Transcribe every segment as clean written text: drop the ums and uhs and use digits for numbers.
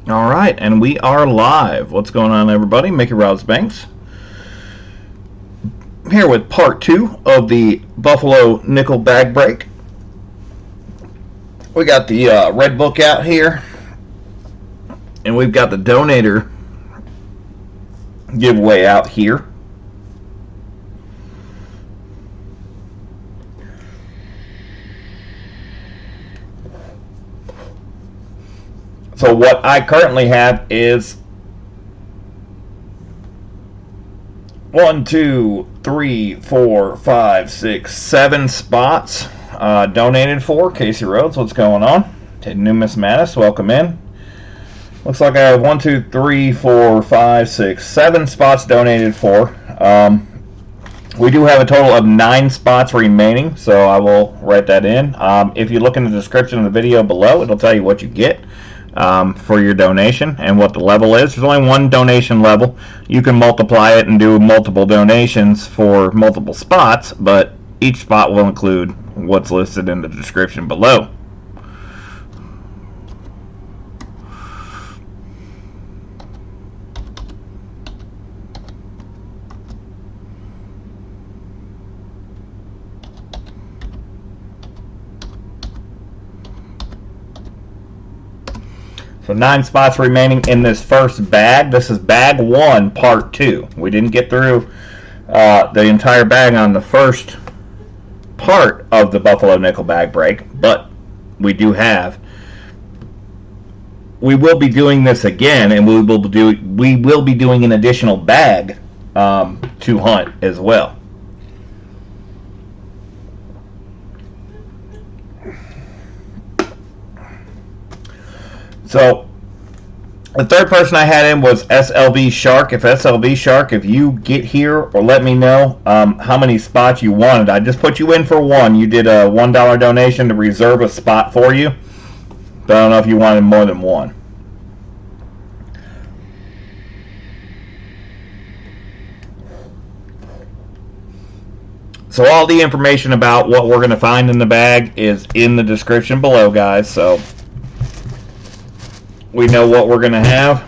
All right, and we are live. What's going on, everybody? Mickey Rouse Banks here with part 2 of the Buffalo Nickel Bag Break. We got the red book out here, and we've got the donator giveaway out here. So what I currently have is 1, 2, 3, 4, 5, 6, 7 spots donated for. Casey Rhodes, what's going on? Ted Newmas Mattis, welcome in. Looks like I have 1, 2, 3, 4, 5, 6, 7 spots donated for. We do have a total of 9 spots remaining, so I will write that in. If you look in the description of the video below, it'll tell you what you get for your donation and what the level is. There's only one donation level. You can multiply it and do multiple donations for multiple spots, but each spot will include what's listed in the description below. So 9 spots remaining in this first bag. This is bag 1, part 2. We didn't get through the entire bag on the first part of the Buffalo Nickel Bag Break, but we do have. We will be doing this again, and we will be doing an additional bag to hunt as well. So the third person I had in was SLV Shark. If you get here or let me know how many spots you wanted. I just put you in for one. You did a $1 donation to reserve a spot for you. But I don't know if you wanted more than one. So all the information about what we're going to find in the bag is in the description below, guys. So we know what we're going to have.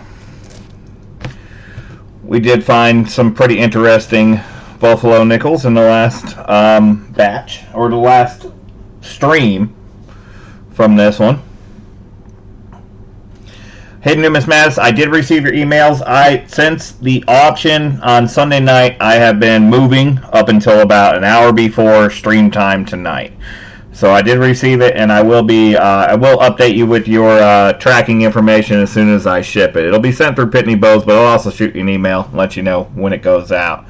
We did find some pretty interesting Buffalo Nickels in the last batch, or the last stream from this one. Hey, Newmas Mattis, I did receive your emails. Since the auction on Sunday night, I have been moving up until about an hour before stream time tonight. So I did receive it, and I will update you with your tracking information as soon as I ship it. It'll be sent through Pitney Bowes, but I'll also shoot you an email and let you know when it goes out.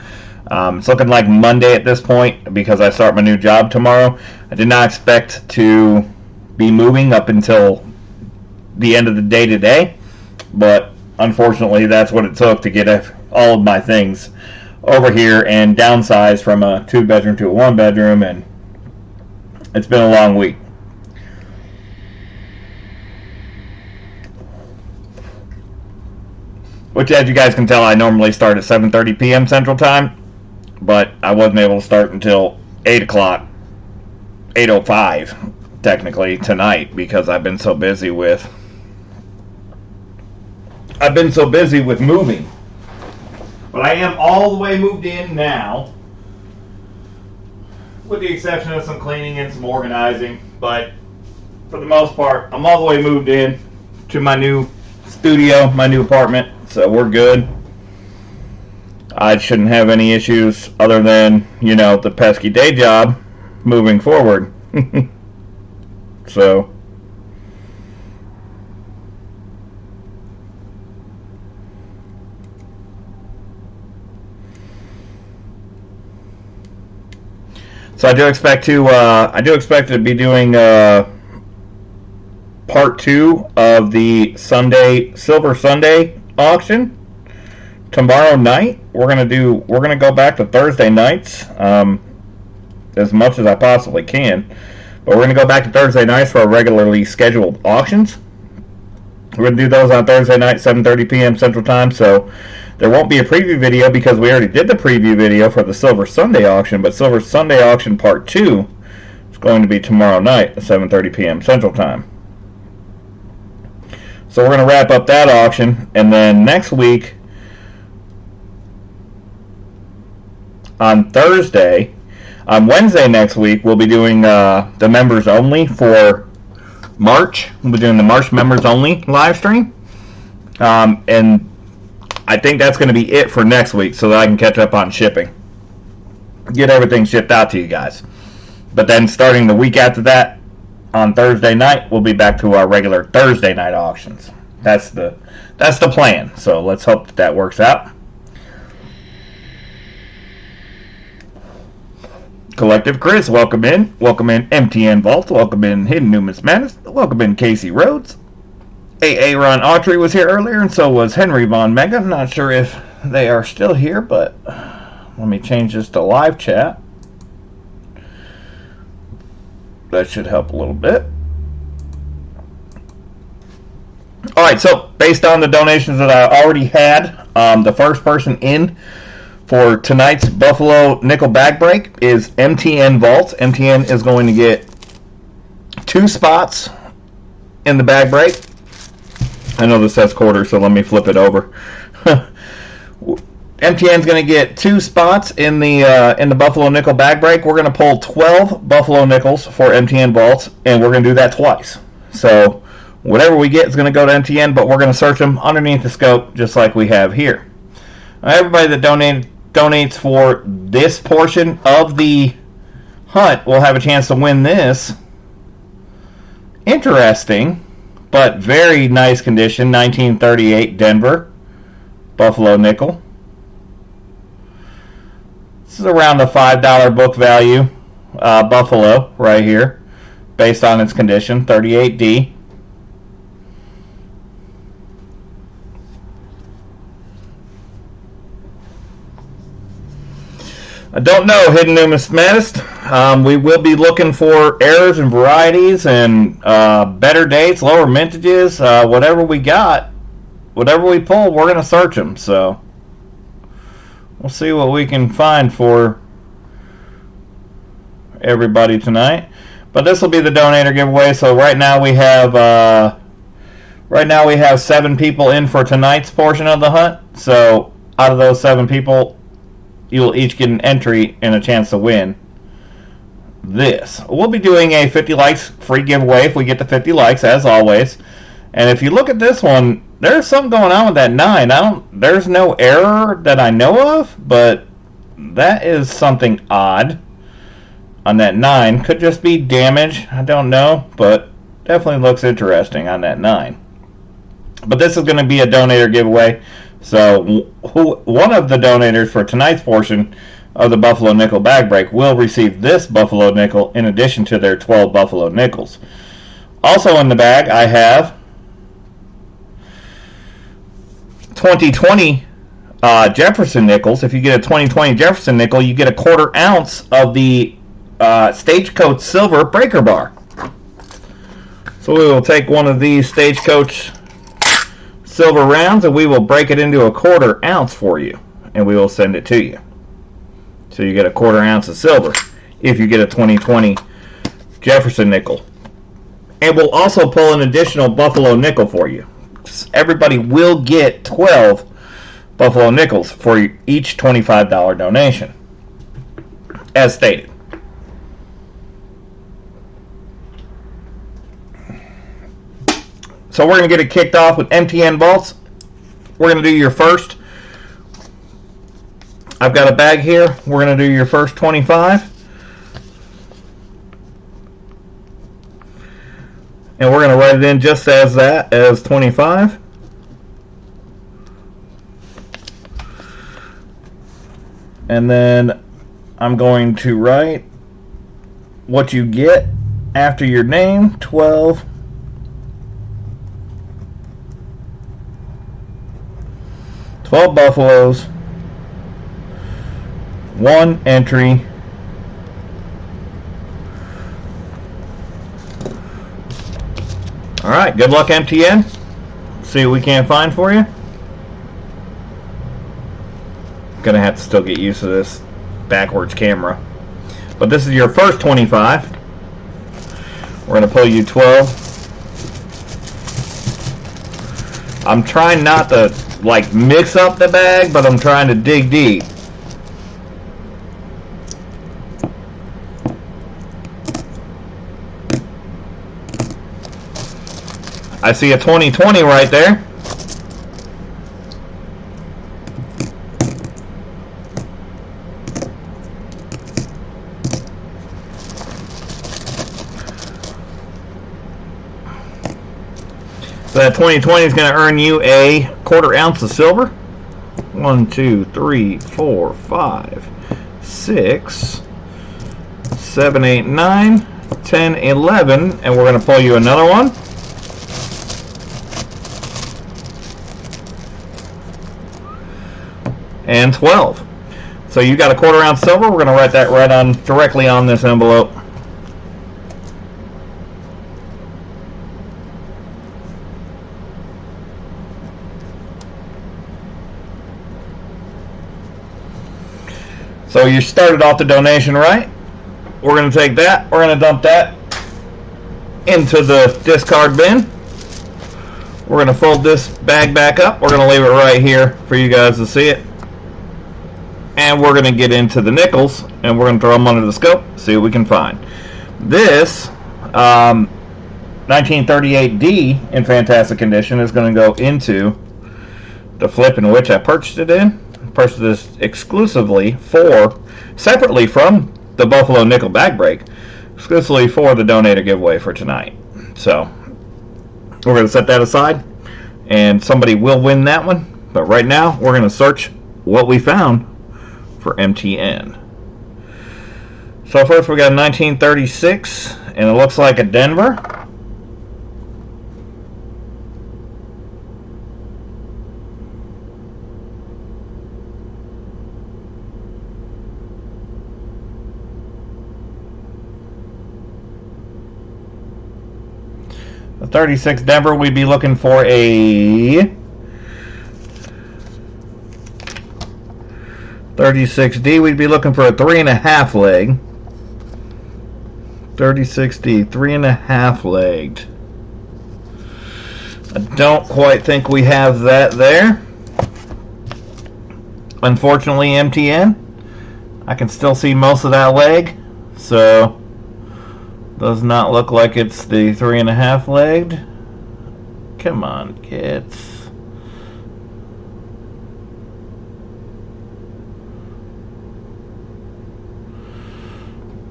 It's looking like Monday at this point because I start my new job tomorrow. I did not expect to be moving up until the end of the day today, but unfortunately that's what it took to get all of my things over here and downsize from a 2-bedroom to a 1-bedroom, and it's been a long week. Which, as you guys can tell, I normally start at 7:30 p.m. Central Time, but I wasn't able to start until 8 o'clock, 8:05 technically tonight, because I've been so busy with moving. But I am all the way moved in now, with the exception of some cleaning and some organizing. But for the most part, I'm all the way moved in to my new studio, my new apartment, so we're good. I shouldn't have any issues other than, the pesky day job moving forward. So I do expect to be doing part 2 of the Silver Sunday auction tomorrow night. We're gonna go back to Thursday nights as much as I possibly can, but we're gonna go back to Thursday nights for our regularly scheduled auctions. We're gonna do those on Thursday night, 7:30 p.m. Central Time. So there won't be a preview video because we already did the preview video for the Silver Sunday auction, but Silver Sunday auction part 2 is going to be tomorrow night at 7:30 p.m. Central Time. So we're going to wrap up that auction, and then next week on Wednesday next week, we'll be doing the members only for March. We'll be doing the March members only live stream. And I think that's going to be it for next week so that I can catch up on shipping. Get everything shipped out to you guys. But then starting the week after that, on Thursday night, we'll be back to our regular Thursday night auctions. That's the plan. So let's hope that works out. Collective Chris, welcome in. Welcome in MTN Vault. Welcome in Hidden Newman's Madness. Welcome in Casey Rhodes. Ron Autry was here earlier, and so was Henry Von Mega. I'm not sure if they are still here, but let me change this to live chat. That should help a little bit. Alright, so based on the donations that I already had, the first person in for tonight's Buffalo Nickel Bag Break is MTN Vault. MTN is going to get 2 spots in the bag break. I know this says quarter, so let me flip it over. MTN's going to get 2 spots in the Buffalo Nickel Bag Break. We're going to pull 12 Buffalo Nickels for MTN Vaults, and we're going to do that twice. So whatever we get is going to go to MTN, but we're going to search them underneath the scope just like we have here. Everybody that donates for this portion of the hunt will have a chance to win this interesting but very nice condition 1938 Denver Buffalo Nickel. This is around the $5 book value Buffalo right here based on its condition, 38D. I don't know, Hidden Numismatist. We will be looking for errors and varieties and better dates, lower mintages, whatever we got, whatever we pull, we're going to search them. So we'll see what we can find for everybody tonight. But this will be the donator giveaway. So right now we have 7 people in for tonight's portion of the hunt. So out of those 7 people, you'll each get an entry and a chance to win this. We'll be doing a 50 likes free giveaway if we get to 50 likes, as always. And if you look at this one, there's something going on with that 9. There's no error that I know of, but that is something odd on that 9. Could just be damage, I don't know, but definitely looks interesting on that 9. But this is going to be a donator giveaway. So one of the donators for tonight's portion of the Buffalo Nickel Bag Break will receive this Buffalo Nickel in addition to their 12 Buffalo Nickels. Also in the bag, I have 2020 Jefferson Nickels. If you get a 2020 Jefferson Nickel, you get a 1/4 ounce of the Stagecoach Silver Breaker Bar. So we will take one of these Stagecoach Silver rounds and we will break it into a 1/4 ounce for you, and we will send it to you. So you get a 1/4 ounce of silver if you get a 2020 Jefferson Nickel. And we'll also pull an additional Buffalo Nickel for you. Everybody will get 12 Buffalo Nickels for each $25 donation, as stated. So we're going to get it kicked off with MTN Vaults. We're going to do your first. I've got a bag here. We're going to do your first 25. And we're going to write it in just as that, as 25. And then I'm going to write what you get after your name, 12. 12 Buffaloes, 1 entry, all right, good luck MTN. See what we can find for you. Gonna have to still get used to this backwards camera, but this is your first 25. We're gonna pull you 12. I'm trying not to like mix up the bag, but I'm trying to dig deep. I see a 2020 right there. So that 2020 is going to earn you a 1/4 ounce of silver. 1, 2, 3, 4, 5, 6, 7, 8, 9, 10, 11, and we're going to pull you another one. And 12. So you got a 1/4 ounce silver. We're going to write that right on directly on this envelope. So you started off the donation right. We're going to take that. We're going to dump that into the discard bin. We're going to fold this bag back up. We're going to leave it right here for you guys to see it. And we're going to get into the nickels, and we're going to throw them under the scope, see what we can find. This 1938D in fantastic condition is going to go into the flip in which I purchased it in. I purchased this exclusively separately from the Buffalo Nickel bag break, exclusively for the donator giveaway for tonight. So we're going to set that aside, and somebody will win that one. But right now, we're going to search what we found for MTN. So first we got 1936, and it looks like a Denver. The 36 Denver, we'd be looking for a 36D, we'd be looking for a 3.5 leg. 36D, 3.5 legged. I don't quite think we have that there. Unfortunately, MTN, I can still see most of that leg, so does not look like it's the 3.5 legged. Come on, kids.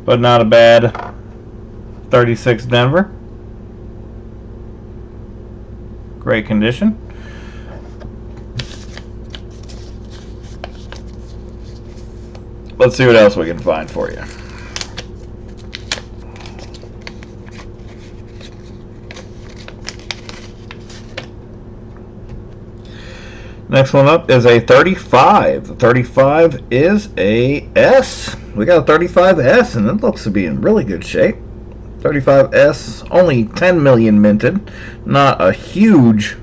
But not a bad 36 Denver. Great condition. Let's see what else we can find for you. Next one up is a 35. The 35 is a S. We got a 35S, and it looks to be in really good shape. 35S, only 10 million minted. Not a huge,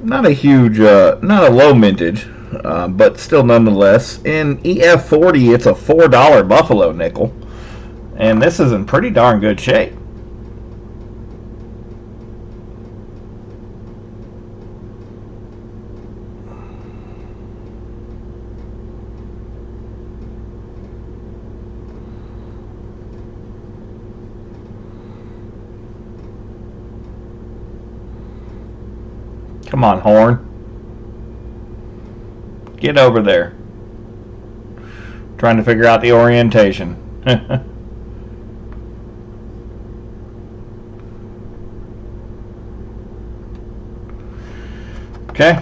not a low mintage, but still nonetheless. In EF40, it's a $4 Buffalo nickel, and this is in pretty darn good shape. Come on, horn. Get over there. Trying to figure out the orientation. Okay.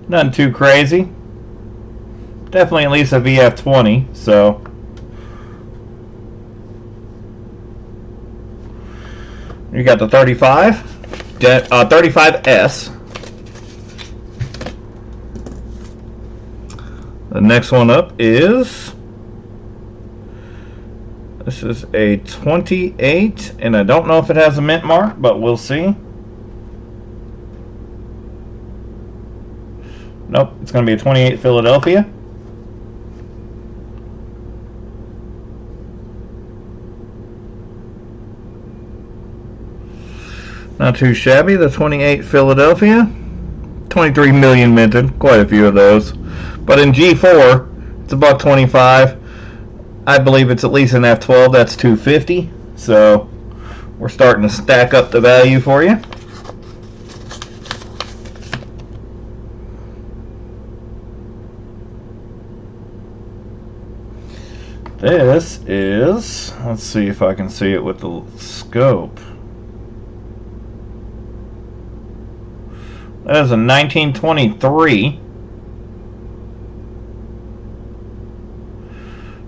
Nothing too crazy. Definitely at least a VF20, so you got the 35S. The next one up is, this is a 28, and I don't know if it has a mint mark, but we'll see. Nope, it's going to be a 28 Philadelphia. Not too shabby. The 28 Philadelphia. 23 million minted. Quite a few of those. But in G4, it's $1.25. I believe it's at least an F12. That's $2.50. So we're starting to stack up the value for you. This is, let's see if I can see it with the scope. That is a 1923.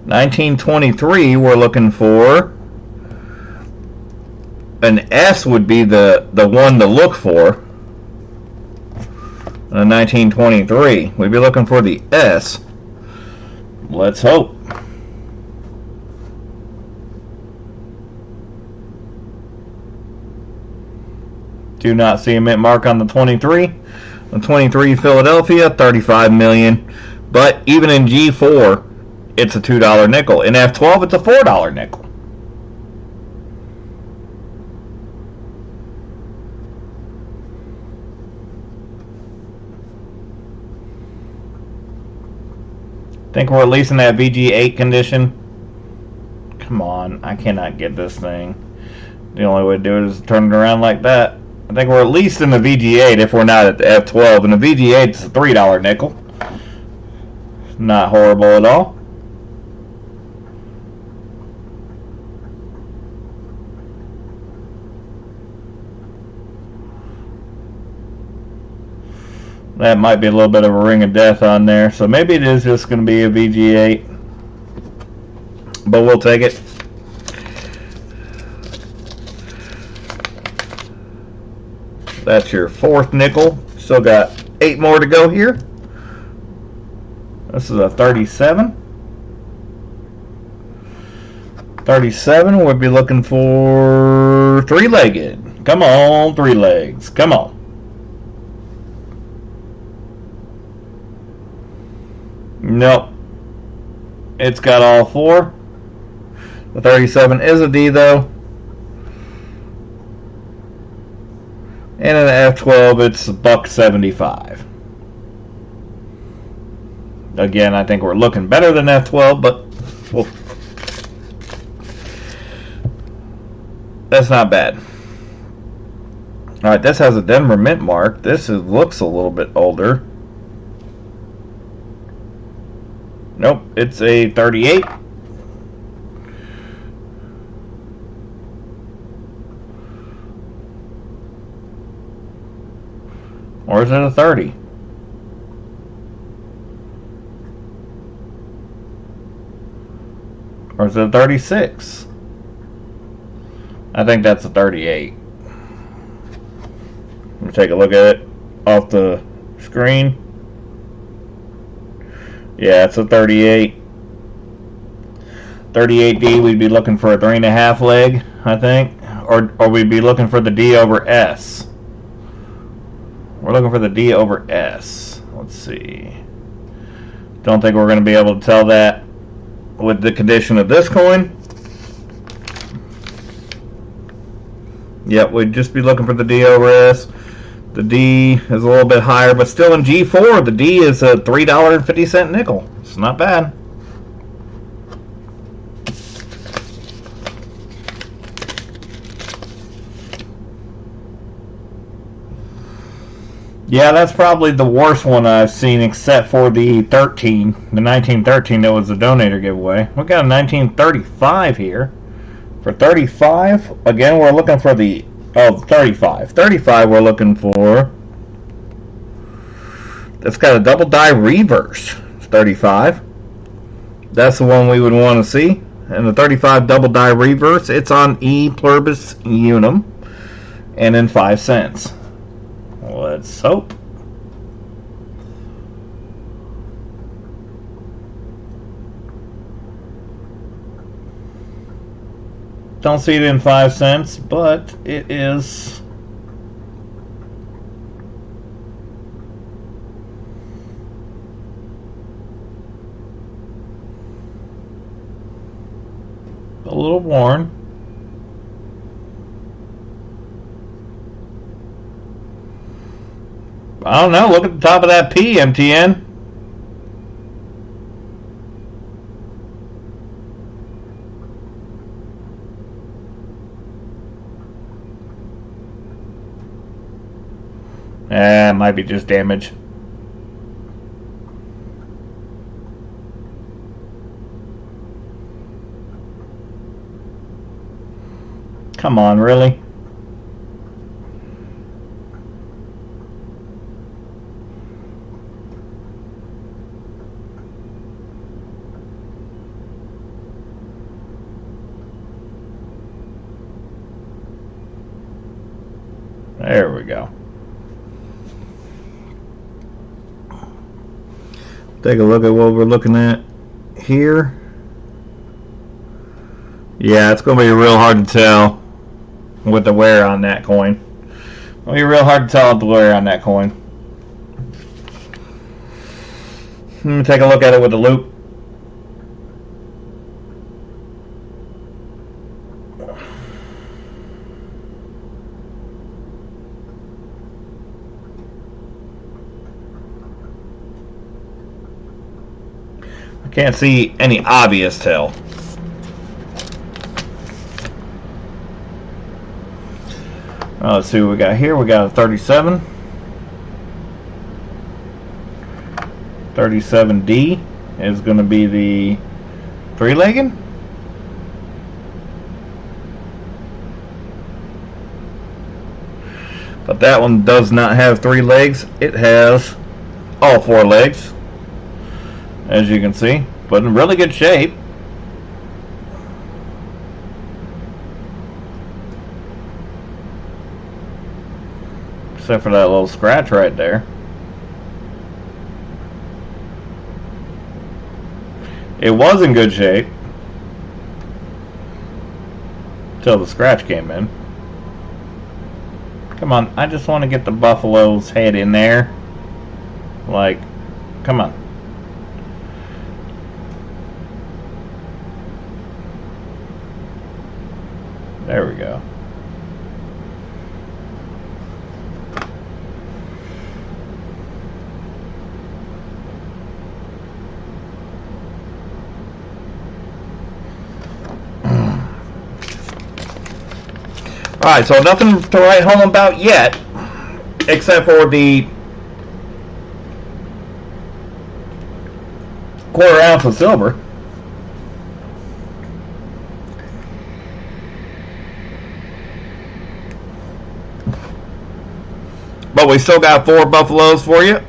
1923, we're looking for. An S would be the one to look for. A 1923. We'd be looking for the S. Let's hope. Do not see a mint mark on the 23. The 23 Philadelphia, 35 million. But even in G4, it's a $2 nickel. In F12, it's a $4 nickel. Think we're at least in that VG8 condition. Come on, I cannot get this thing. The only way to do it is turn it around like that. I think we're at least in the VG8 if we're not at the F12. And the VG8 is a $3 nickel. Not horrible at all. That might be a little bit of a ring of death on there. So maybe it is just going to be a VG8. But we'll take it. That's your fourth nickel. Still got 8 more to go here. This is a 37. 37, we'll be looking for three-legged. Come on, 3 legs. Come on. Nope. It's got all 4. The 37 is a D though. And in the F12, it's $1.75. Again, I think we're looking better than F12, but well, that's not bad. All right, this has a Denver mint mark. This looks a little bit older. Nope, it's a 38. Or is it a 30? Or is it a 36? I think that's a 38. Let me take a look at it off the screen. Yeah, it's a 38. 38D, we'd be looking for a 3.5 leg, I think. Or we'd be looking for the D over S. We're looking for the D over S. Let's see. Don't think we're going to be able to tell that with the condition of this coin. Yep, we'd just be looking for the D over S. The D is a little bit higher, but still in G4, the D is a $3.50 nickel. It's not bad. Yeah, that's probably the worst one I've seen, except for the 13, the 1913 that was the donator giveaway. We got a 1935 here. For 35, again, we're looking for the 35. 35 we're looking for. It's got a double die reverse. It's 35. That's the one we would want to see. And the 35 double die reverse, it's on E pluribus unum and in 5 cents. Let's hope. Don't see it in 5 cents, but it is a little worn. I don't know. Look at the top of that P, MTN. It might be just damage. Come on, really? There we go. Take a look at what we're looking at here. Yeah, it's going to be real hard to tell with the wear on that coin. It'll be real hard to tell the wear on that coin. Let me take a look at it with the loop. Can't see any obvious tell. Let's see what we got here. We got a 37. 37D is going to be the three-legged. But that one does not have three legs. It has all four legs, as you can see, but in really good shape. Except for that little scratch right there. It was in good shape until the scratch came in. Come on, I just want to get the buffalo's head in there. Like, come on. There we go. Alright, so nothing to write home about yet, except for the quarter ounce of silver. But we still got 4 buffaloes for you.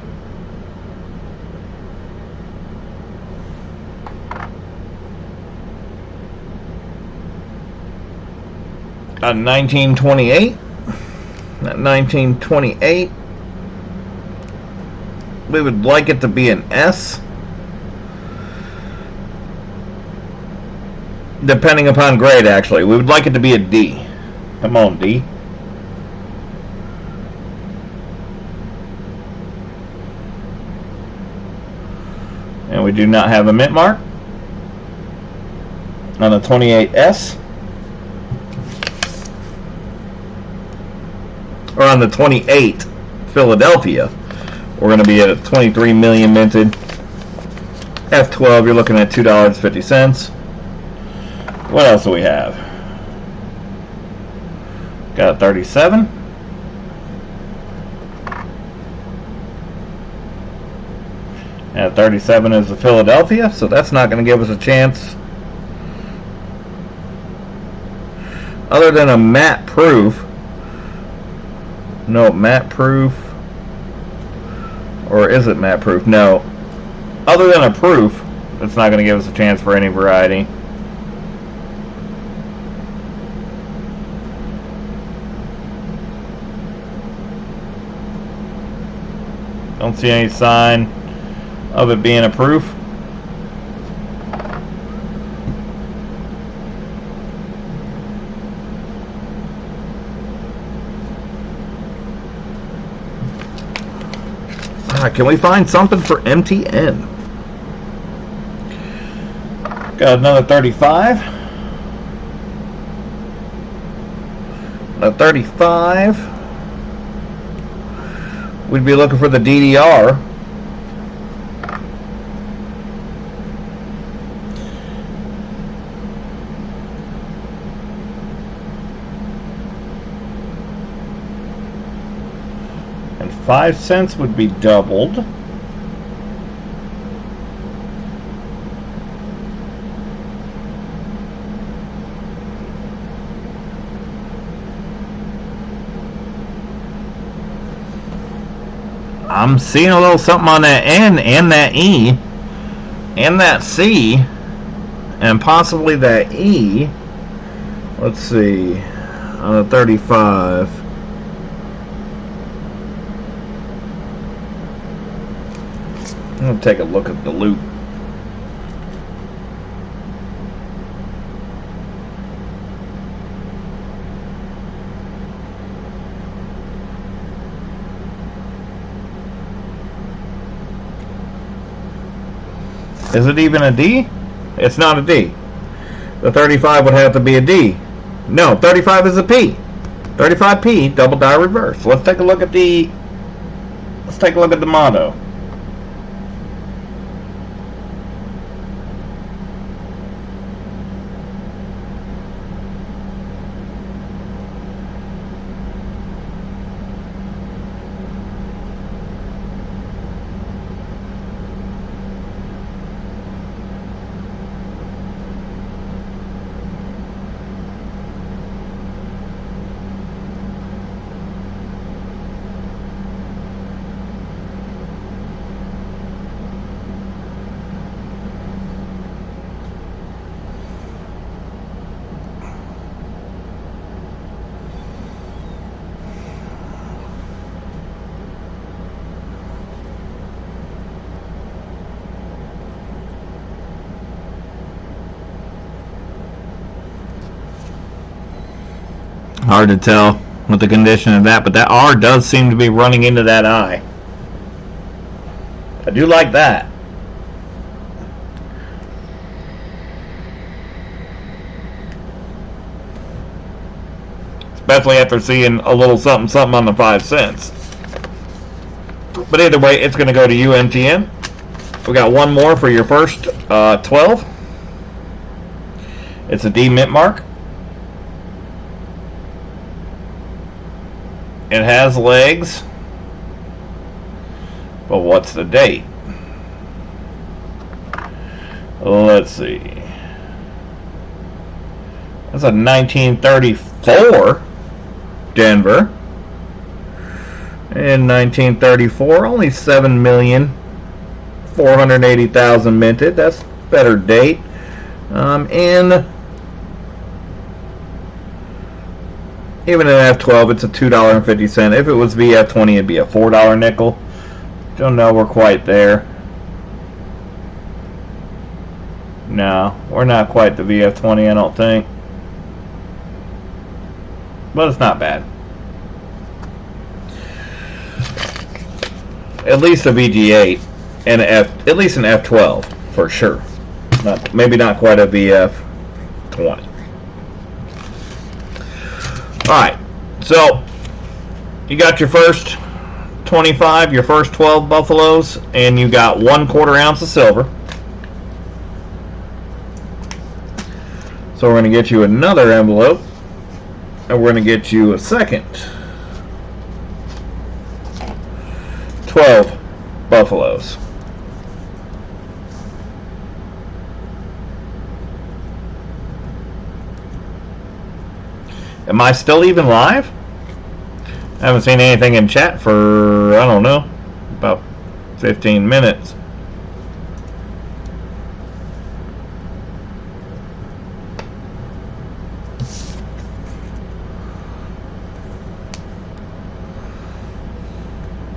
Got 1928. That 1928. We would like it to be an S. Depending upon grade, actually. We would like it to be a D. Come on, D. And we do not have a mint mark on the 28S. Or on the 28 Philadelphia. We're going to be at a 23 million minted. F12, you're looking at $2.50. What else do we have? Got a 37. And 37 is the Philadelphia, so that's not going to give us a chance. Other than a matte proof. No, matte proof. Or is it matte proof? No. Other than a proof, it's not going to give us a chance for any variety. Don't see any sign of it being a proof. Can we find something for MTN? Got another 35. A 35. we'd be looking for the DDR. And 5 cents would be doubled. I'm seeing a little something on that N and that E and that C and possibly that E. Let's see, on the 35. I'm going to take a look at the loop. Is it even a D? It's not a D. The 35 would have to be a D. No, 35 is a P. 35P, double die reverse. Let's take a look at the motto. Hard to tell with the condition of that, but that R does seem to be running into that I. I do like that. Especially after seeing a little something something on the 5 cents. But either way, it's going to go to you, MTN. We got one more for your first 12. It's a D mint mark. It has legs, but what's the date? Let's see. That's a 1934 Denver. In 1934, only 7,480,000 minted. That's better date. And even in F12, it's a $2.50. If it was VF20, it'd be a $4 nickel. Don't know we're quite there. No, we're not quite the VF20, I don't think. But it's not bad. At least a VG8 and at least an F12 for sure. Maybe not quite a VF20. Alright, so you got your first 25, your first 12 buffaloes, and you got 1/4 ounce of silver. So we're going to get you another envelope, and we're going to get you a second 12 buffaloes. Am I still even live? I haven't seen anything in chat for, I don't know, about 15 minutes.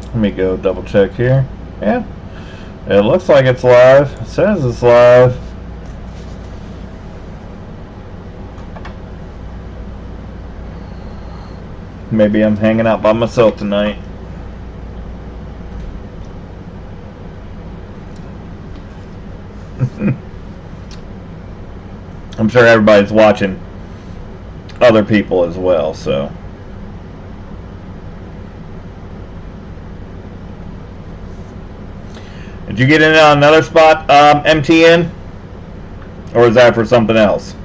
Let me go double check here. Yeah, it looks like it's live. It says it's live. Maybe I'm hanging out by myself tonight. I'm sure everybody's watching other people as well, so. Did you get in on another spot, MTN? Or is that for something else?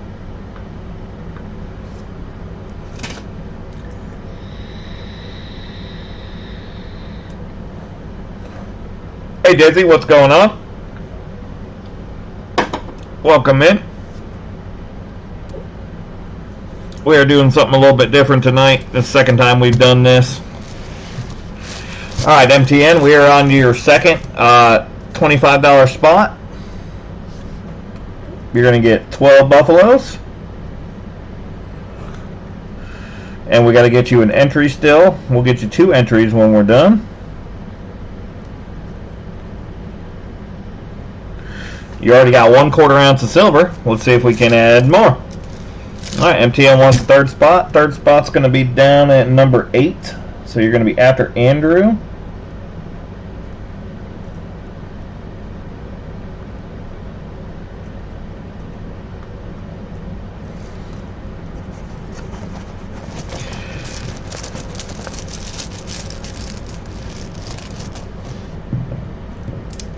Hey Dizzy, what's going on? Welcome in. We are doing something a little bit different tonight. This is the second time we've done this. Alright, MTN, we are on to your second $25 spot. You're going to get 12 buffaloes. And we got to get you an entry still. We'll get you 2 entries when we're done. You already got 1/4 ounce of silver. Let's see if we can add more. Alright, MTN wants the third spot. Third spot's going to be down at number 8. So you're going to be after Andrew.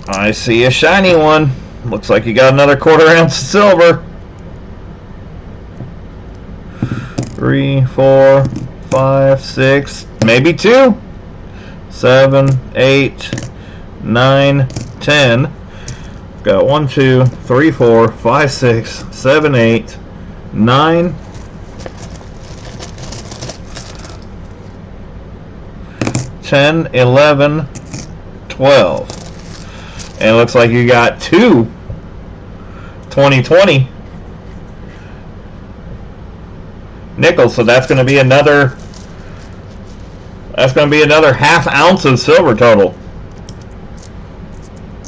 I see a shiny one. Looks like you got another 1/4 ounce of silver. 3, 4, 5, 6, maybe 2. 7, 8, 9, 10. Got 1, 2, 3, 4, 5, 6, 7, 8, 9. 10, 11, 12. And it looks like you got 2 2020 nickels, so that's going to be another half ounce of silver total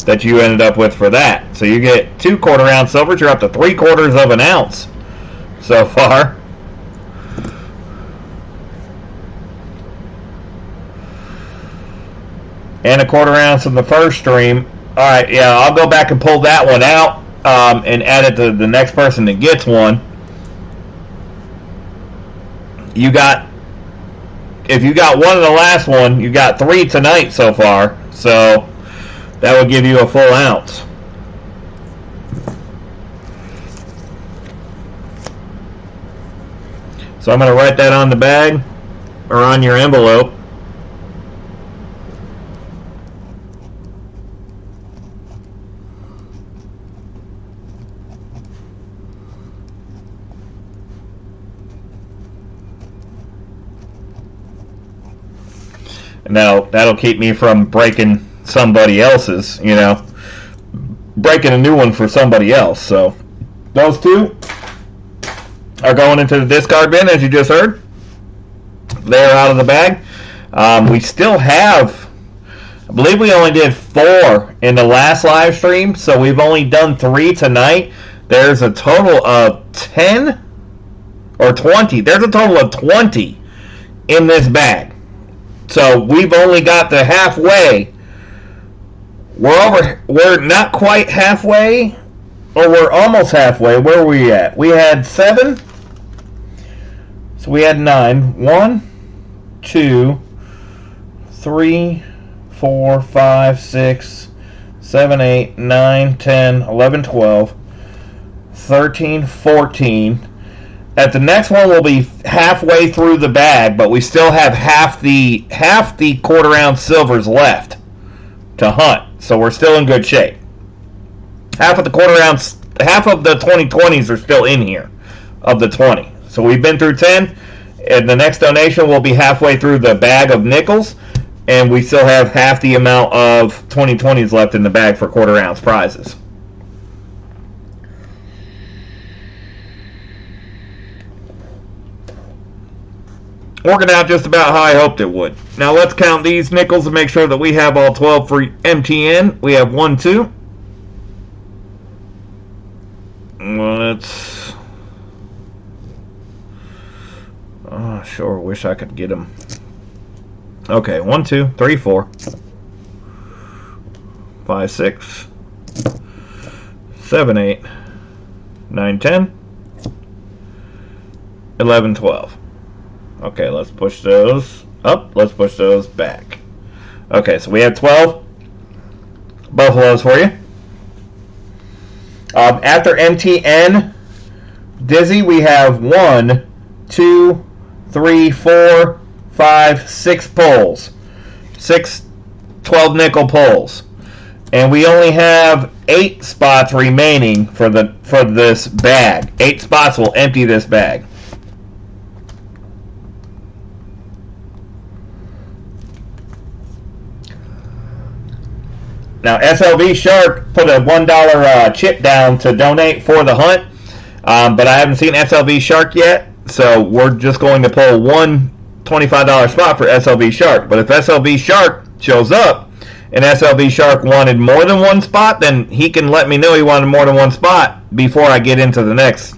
that you ended up with for that. So you get 2 1/4 ounce silvers. You're up to 3/4 of an ounce so far. And a 1/4 ounce in the first stream. Alright, yeah, I'll go back and pull that one out and add it to the next person that gets one. If you got one in the last one, you got 3 tonight so far. So that would give you a full ounce. So I'm going to write that on the bag or on your envelope. Now, that'll keep me from breaking somebody else's, breaking a new one for somebody else. So, those 2 are going into the discard bin, as you just heard. They're out of the bag. We still have, I believe we only did 4 in the last live stream, so we've only done 3 tonight. There's a total of 10 or 20. There's a total of 20 in this bag. So we've only got to halfway. We're not quite halfway, or we're almost halfway. Where are we at? We had 7. So we had 9. 1, 2, 3, 4, 5, 6, 7, 8, 9, 10, 11, 12, 13, 14. At the next one, we'll be halfway through the bag, but we still have half the 1/4 ounce silvers left to hunt. So we're still in good shape. Half of the 1/4 ounce, half of the 2020s are still in here, of the 20. So we've been through 10, and the next donation will be halfway through the bag of nickels, and we still have half the amount of 2020s left in the bag for 1/4 ounce prizes. Working out just about how I hoped it would. Now let's count these nickels and make sure that we have all 12 for MTN. We have 1, 2. Let's... Oh, sure, wish I could get them. Okay, 1, 2, 3, 4, 5, 6, 7, 8, 9, 10, 11, 12. Okay, let's push those up. Let's push those back. Okay, so we have 12 Buffaloes for you. After MTN, Dizzy, we have 1, 2, 3, 4, 5, 6 pulls. 6 12 nickel pulls. And we only have 8 spots remaining for this bag. 8 spots will empty this bag. Now, SLV Shark put a $1 chip down to donate for the hunt, but I haven't seen SLV Shark yet, so we're just going to pull one $25 spot for SLV Shark. But if SLV Shark shows up and SLV Shark wanted more than one spot, then he can let me know he wanted more than one spot before I get into the next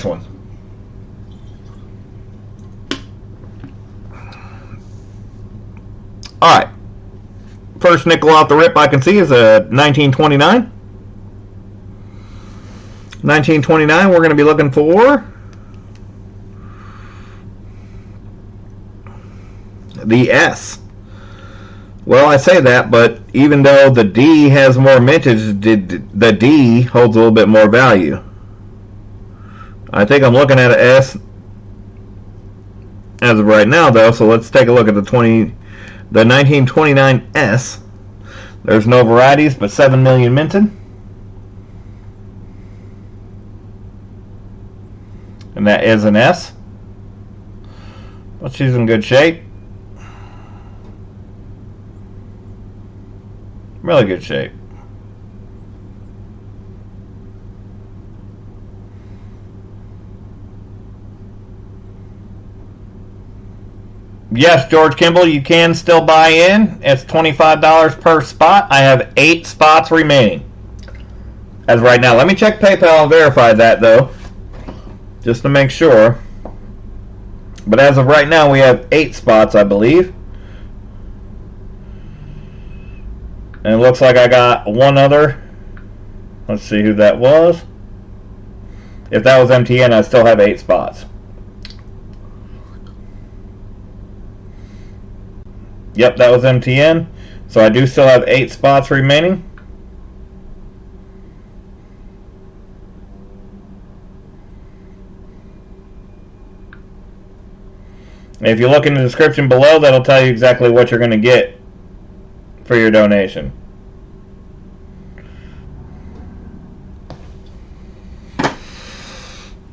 one. All right. First nickel off the rip I can see is a 1929. 1929, we're going to be looking for the S. Well, I say that, but even though the D has more mintage, the D holds a little bit more value. I think I'm looking at an S as of right now, though, so let's take a look at the 1929S. There's no varieties, but 7 million minted. And that is an S. But she's in good shape. Really good shape. Yes, George Kimball, you can still buy in. It's $25 per spot. I have 8 spots remaining as right now. Let me check PayPal and verify that, though, just to make sure. But as of right now, we have 8 spots, I believe. And it looks like I got one other. Let's see who that was. If that was MTN, I still have 8 spots. Yep, that was MTN. So I do still have 8 spots remaining. And if you look in the description below, that'll tell you exactly what you're going to get for your donation.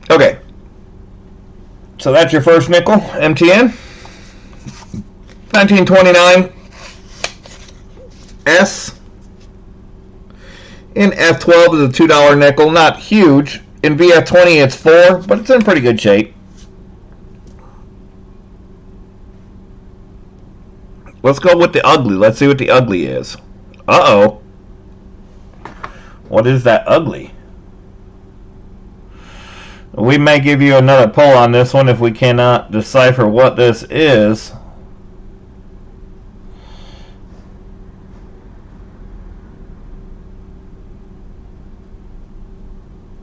Okay. So that's your first nickel, MTN. 1929 S. In F12 is a $2 nickel, not huge. In VF20 it's 4, but it's in pretty good shape. Let's go with the ugly. Let's see what the ugly is. Uh-oh. What is that ugly? We may give you another pull on this one if we cannot decipher what this is.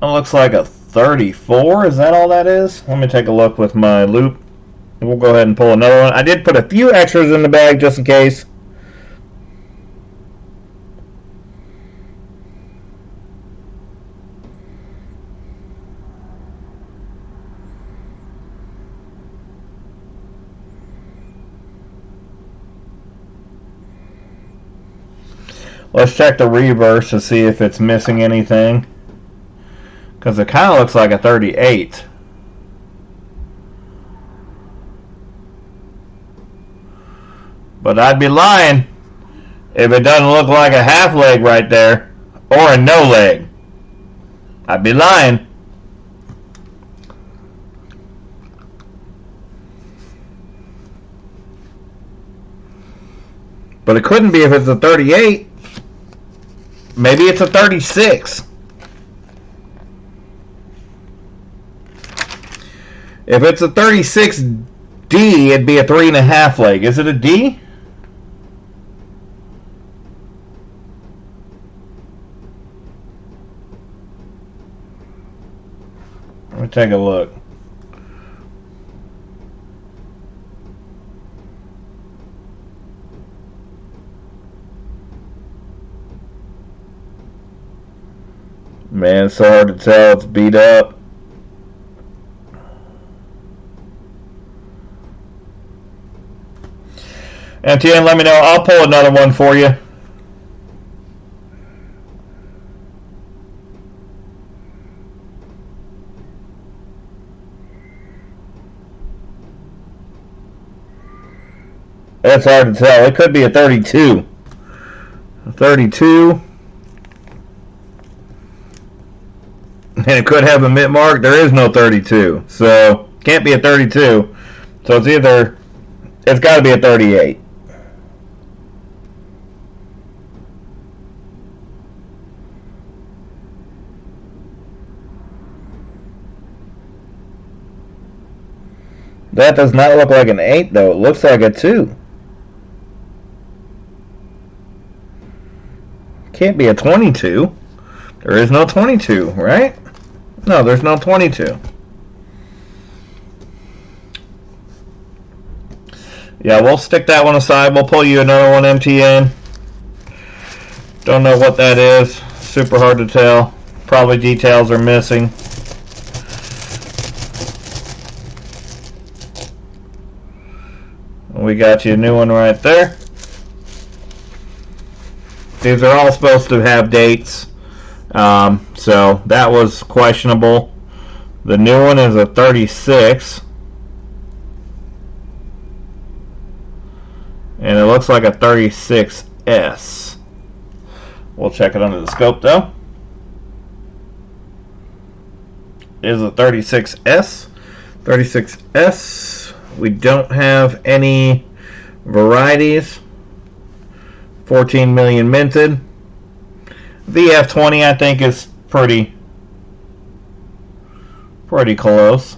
It looks like a 34. Is that all that is? Let me take a look with my loop. We'll go ahead and pull another one. I did put a few extras in the bag just in case. Let's check the reverse to see if it's missing anything. Because it kind of looks like a 38. But I'd be lying if it doesn't look like a half leg right there. Or a no leg. I'd be lying. But it couldn't be if it's a 38. Maybe it's a 36. If it's a 36D, it'd be a 3.5 leg. Is it a D? Let me take a look. Man, it's so hard to tell. It's beat up. MTN, let me know. I'll pull another one for you. That's hard to tell. It could be a 32. A 32. And it could have a mint mark. There is no 32. So, can't be a 32. So, it's got to be a 38. That does not look like an 8, though. It looks like a 2. Can't be a 22. There is no 22, right? No, there's no 22. Yeah, we'll stick that one aside. We'll pull you another one, MTN. Don't know what that is. Super hard to tell. Probably details are missing. We got you a new one right there. These are all supposed to have dates. So that was questionable. The new one is a 36. And it looks like a 36S. We'll check it under the scope though. It is a 36S. 36S. We don't have any varieties. 14 million minted. VF20 I think is pretty close.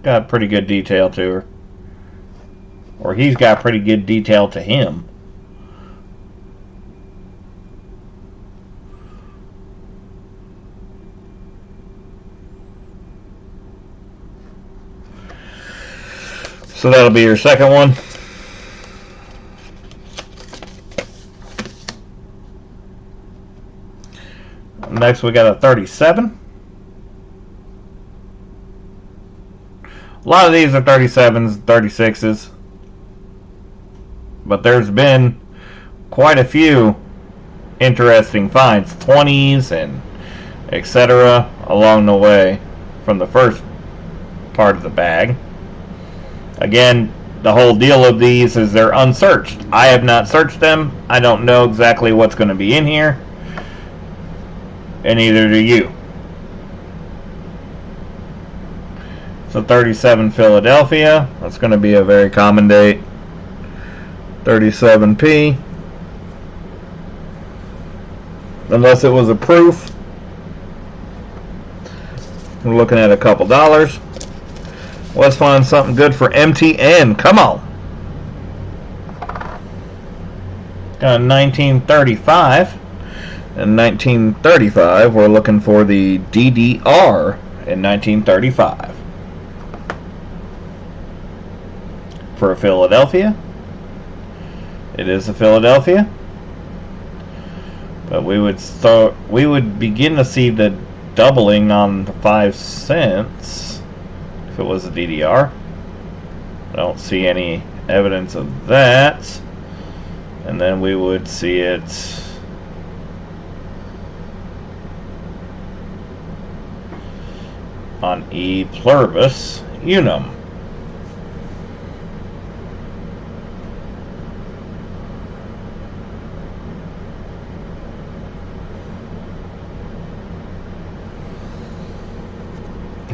Got pretty good detail to her. Or he's got pretty good detail to him. So that'll be your second one. Next we got a 37. A lot of these are 37s, 36s. But there's been quite a few interesting finds. 20s and etc. along the way from the first part of the bag. Again, the whole deal of these is they're unsearched. I have not searched them. I don't know exactly what's going to be in here. And neither do you. So 37 Philadelphia. That's going to be a very common date. 37P. Unless it was a proof. We're looking at a couple dollars. Let's find something good for MTN. Come on. Got a 1935. In 1935, we're looking for the DDR in 1935. For a Philadelphia. It is a Philadelphia. But we would begin to see the doubling on the 5 cents if it was a DDR. I don't see any evidence of that. And then we would see it on E pluribus unum.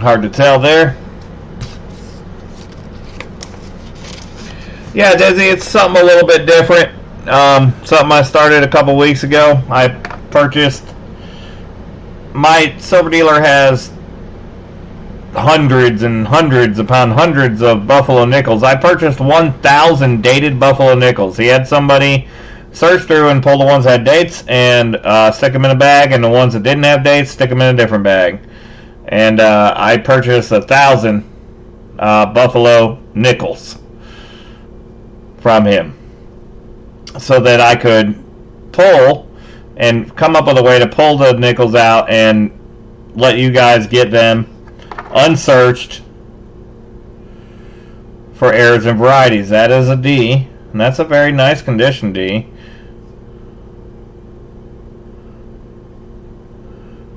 Hard to tell there. Yeah, Desi, it's something a little bit different. Something I started a couple weeks ago. I purchased. My silver dealer has hundreds and hundreds upon hundreds of Buffalo Nickels. I purchased 1,000 dated Buffalo Nickels. He had somebody search through and pull the ones that had dates and stick them in a bag, and the ones that didn't have dates, stick them in a different bag. And I purchased 1,000 Buffalo Nickels from him so that I could pull and come up with a way to pull the nickels out and let you guys get them unsearched for errors and varieties. That is a D, and that's a very nice condition D.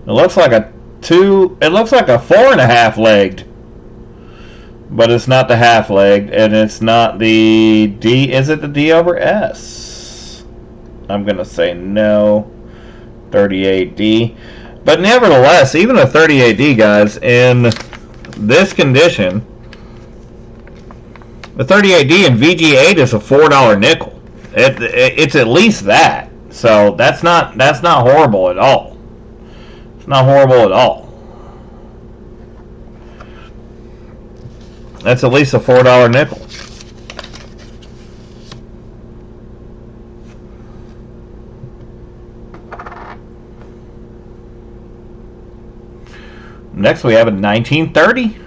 It looks like a 4.5 legged, but it's not the half legged, and it's not the D. Is it the D over S? I'm gonna say no. 38D. But nevertheless, even a 38D, guys, in this condition, the 38D in VG8 is a $4 nickel. It's at least that. So that's not horrible at all. It's not horrible at all. That's at least a $4 nickel. Next we have a 1930.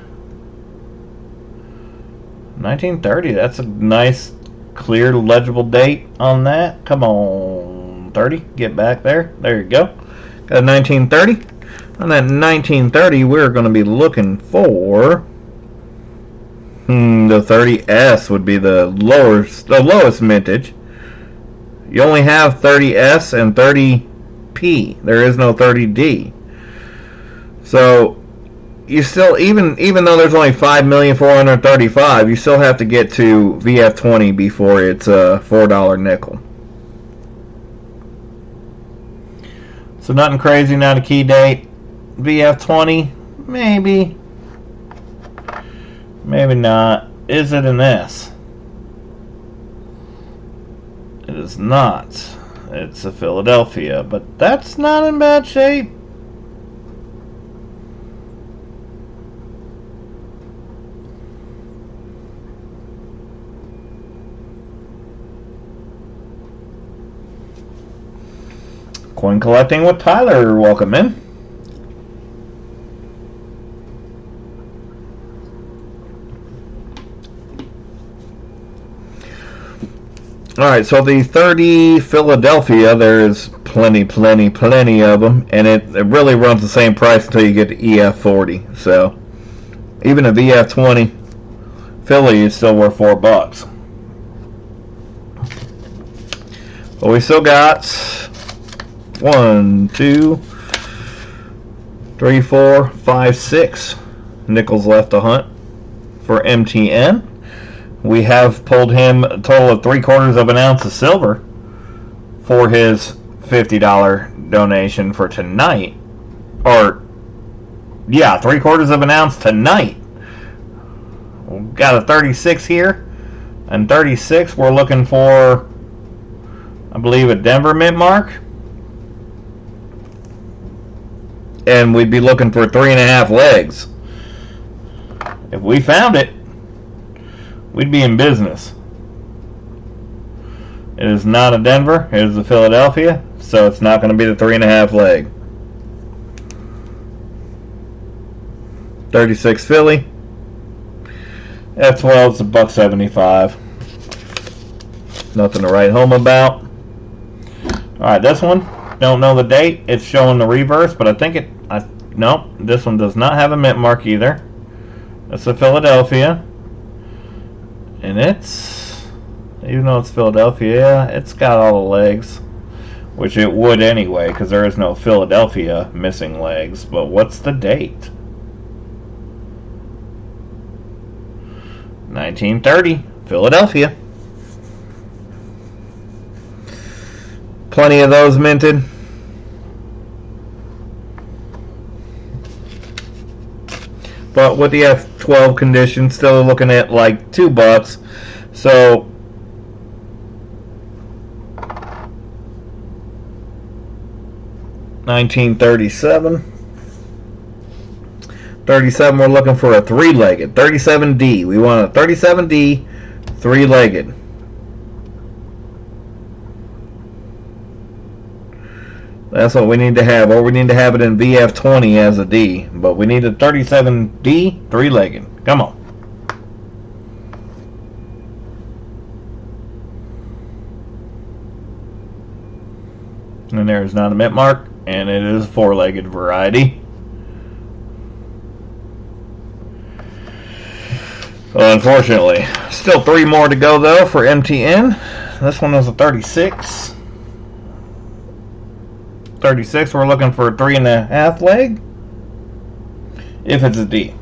1930, that's a nice, clear, legible date on that. Come on, 30, get back there. There you go. Got a 1930. On that 1930, we're going to be looking for the 30S would be the lowest mintage. You only have 30S and 30P. There is no 30D. So you still, even though there's only 5,435,000, you still have to get to VF20 before it's a $4 nickel. So nothing crazy, not a key date. VF20, maybe not. Is it an S? It is not. It's a Philadelphia, but that's not in bad shape. Coin collecting with Tyler, welcome in. Alright, so the 30 Philadelphia, there's plenty of them, and it really runs the same price until you get to EF40. So even a VF20 Philly is still worth $4. But we still got 1, 2, 3, 4, 5, 6 nickels left to hunt for MTN. We have pulled him a total of 3/4 of an ounce of silver for his $50 donation for tonight. Or, yeah, 3/4 of an ounce tonight. We've got a 36 here. And 36, we're looking for, I believe, a Denver mint mark. And we'd be looking for 3.5 legs. If we found it, we'd be in business. It is not a Denver, it is a Philadelphia, so it's not going to be the 3.5 leg. 36 Philly. F12 is $1.75. Nothing to write home about. Alright, this one, don't know the date. It's showing the reverse, but I think nope, this one does not have a mint mark either. It's a Philadelphia. And it's, even though it's Philadelphia, yeah, it's got all the legs. Which it would anyway, because there is no Philadelphia missing legs. But what's the date? 1930, Philadelphia. Plenty of those minted. But with the F12 condition, still looking at like $2. So 1937. 37, we're looking for a 3-legged. 37D. We want a 37D 3-legged. That's what we need to have. Or we need to have it in VF20 as a D. But we need a 37D 3-legged. Come on. And there's not a mint mark. And it is a 4-legged variety. Unfortunately. Still 3 more to go, though, for MTN. This one was a 36. 36, we're looking for a 3.5 leg. If it's a D.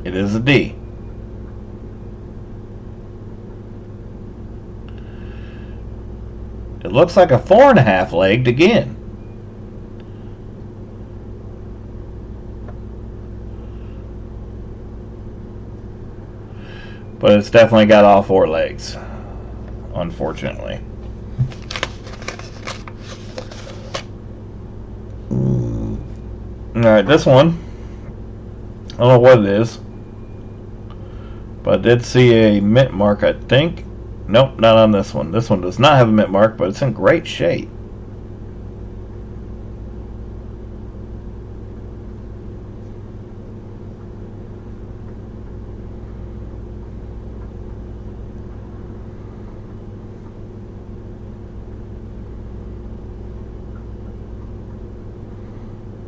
It is a D. It looks like a 4.5 legged again. But it's definitely got all 4 legs, unfortunately. Alright, this one, I don't know what it is, but I did see a mint mark, I think. Nope, not on this one. This one does not have a mint mark, but it's in great shape.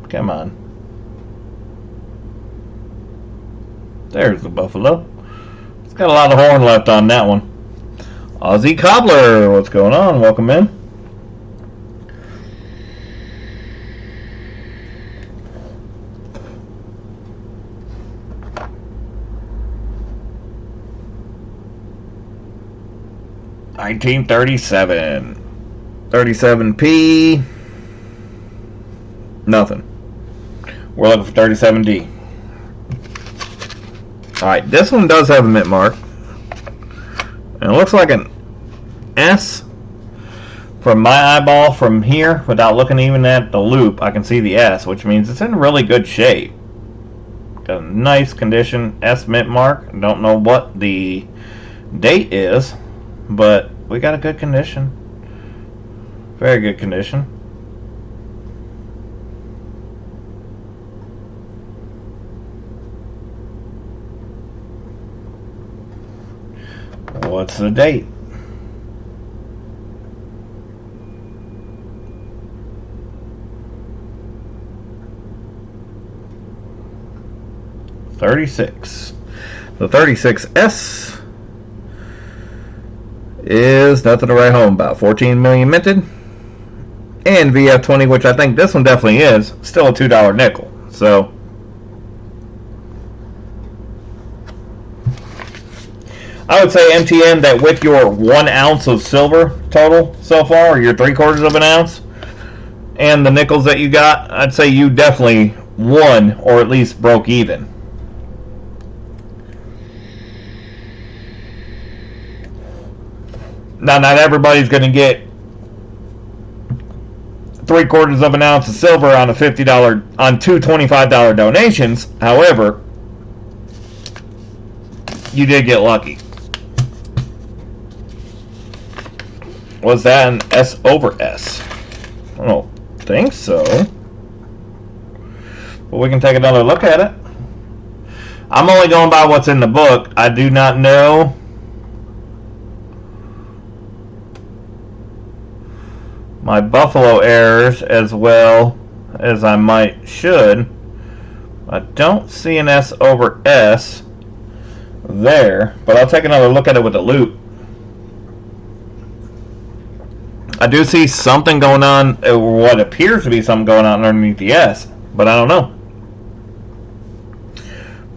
Come on. There's the buffalo. It's got a lot of horn left on that one. Aussie Cobbler, what's going on? Welcome in. $19.37. 37p. Nothing. We're looking for 37D. Alright, this one does have a mint mark. And it looks like an S. From my eyeball from here, without looking even at the loop, I can see the S, which means it's in really good shape. Got a nice condition, S mint mark. Don't know what the date is, but we got a good condition. Very good condition. What's the date? $36. The 36S is nothing to write home about. 14 million minted. And VF20, which I think this one definitely is, still a $2 nickel. So I would say MTN that with your 1 ounce of silver total so far, or your 3/4 of an ounce, and the nickels that you got, I'd say you definitely won or at least broke even. Now, not everybody's going to get 3/4 of an ounce of silver on a $50 on 2 $25 donations. However, you did get lucky. Was that an S over S? I don't think so. But we can take another look at it. I'm only going by what's in the book. I do not know my Buffalo errors as well as I might should. I don't see an S over S there, but I'll take another look at it with the loop. I do see something going on, or what appears to be something going on underneath the S, but I don't know.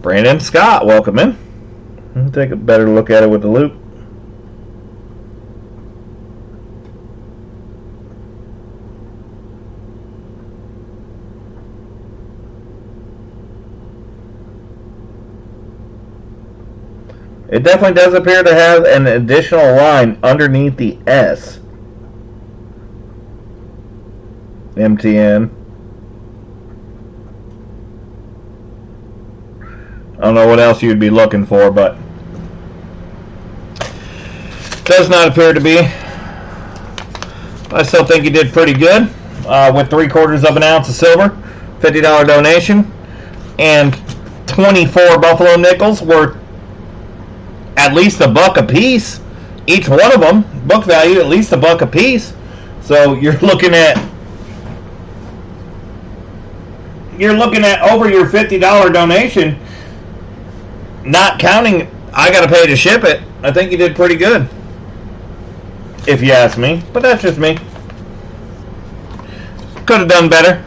Brandon Scott, welcome in. I'll take a better look at it with the loop. It definitely does appear to have an additional line underneath the S. MTN. I don't know what else you'd be looking for, but does not appear to be. I still think you did pretty good with 3/4 of an ounce of silver, $50 donation, and 24 Buffalo Nickels worth at least $1 a piece. Each one of them, book value at least $1 a piece. So you're looking at you're looking at over your $50 donation, not counting I got to pay to ship it. I think you did pretty good, if you ask me. But that's just me. Could have done better.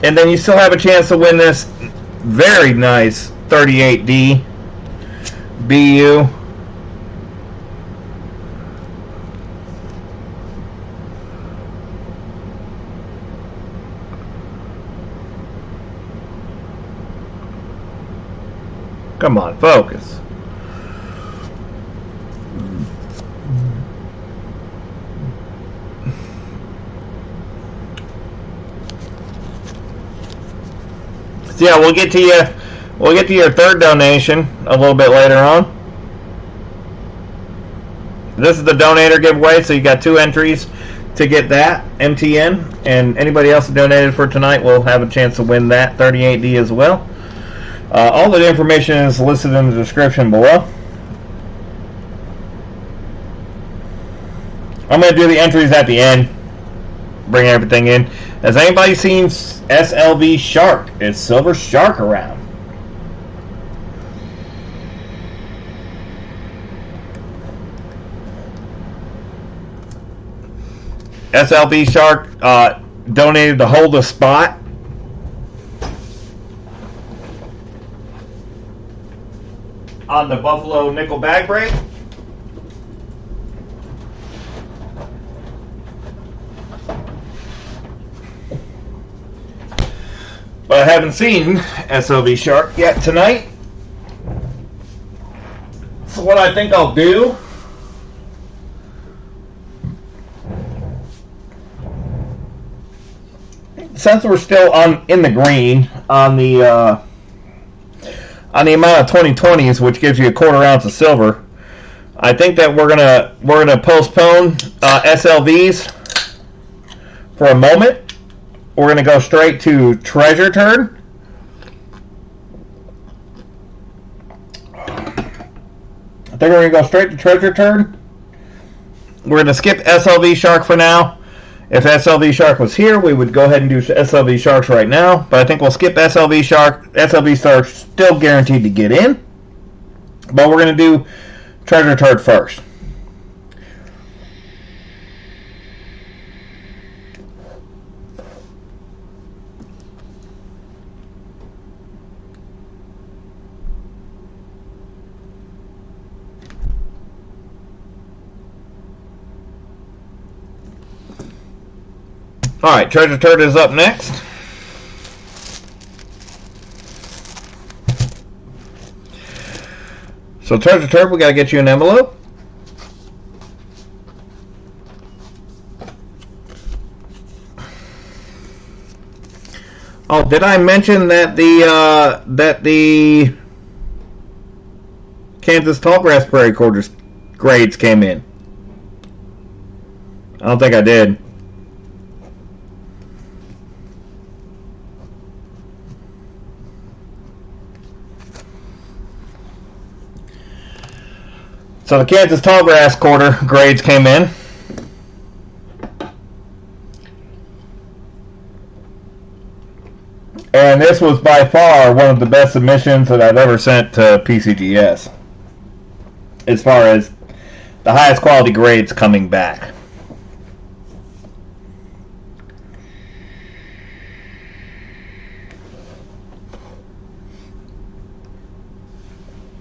And then you still have a chance to win this very nice 38D BU. Come on, focus. So yeah, we'll get to you. We'll get to your third donation a little bit later on. This is the donator giveaway, so you got 2 entries to get that MTN, and anybody else who donated for tonight will have a chance to win that 38D as well. All the information is listed in the description below. I'm going to do the entries at the end. Bring everything in. Has anybody seen SLV Shark? Is Silver Shark around? SLV Shark donated to hold a spot. On the Buffalo Nickel bag break. But I haven't seen SLV Shark yet tonight. So what I think I'll do, since we're still in the green on the amount of 2020s, which gives you a 1/4 ounce of silver, I think that we're gonna postpone SLVs for a moment. We're gonna go straight to treasure turn. I think we're gonna go straight to treasure turn. We're gonna skip SLV Shark for now. If SLV Shark was here, we would go ahead and do SLV Sharks right now. But I think we'll skip SLV Shark. SLV Shark still guaranteed to get in. But we're going to do Treasure Turd first. Alright, Treasure Turd is up next. So Treasure Turd, we gotta get you an envelope. Oh, did I mention that the Kansas Tallgrass Prairie Quarters grades came in? I don't think I did. So the Kansas Tallgrass quarter grades came in. And this was by far one of the best submissions that I've ever sent to PCGS, as far as the highest quality grades coming back.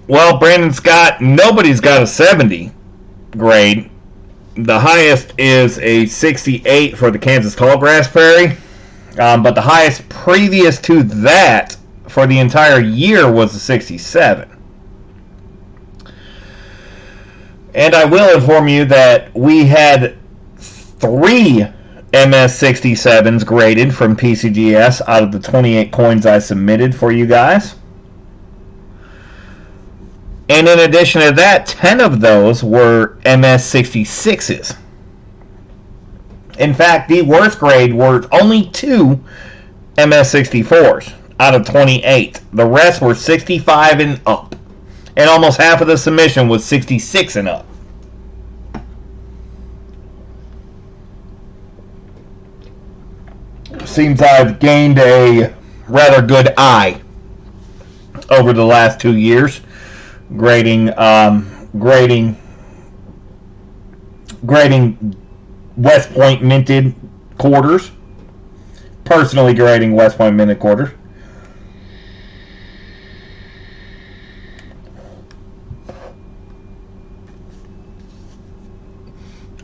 Well, Brandon Scott, nobody's got a 70 grade. The highest is a 68 for the Kansas Tallgrass Prairie. But the highest previous to that for the entire year was a 67. And I will inform you that we had 3 MS67s graded from PCGS out of the 28 coins I submitted for you guys. And in addition to that, 10 of those were MS66s. In fact, the worst grade were only 2 MS64s out of 28. The rest were 65 and up. And almost half of the submission was 66 and up. Seems I've gained a rather good eye over the last 2 years grading grading West Point minted quarters. Personally grading West Point minted quarters.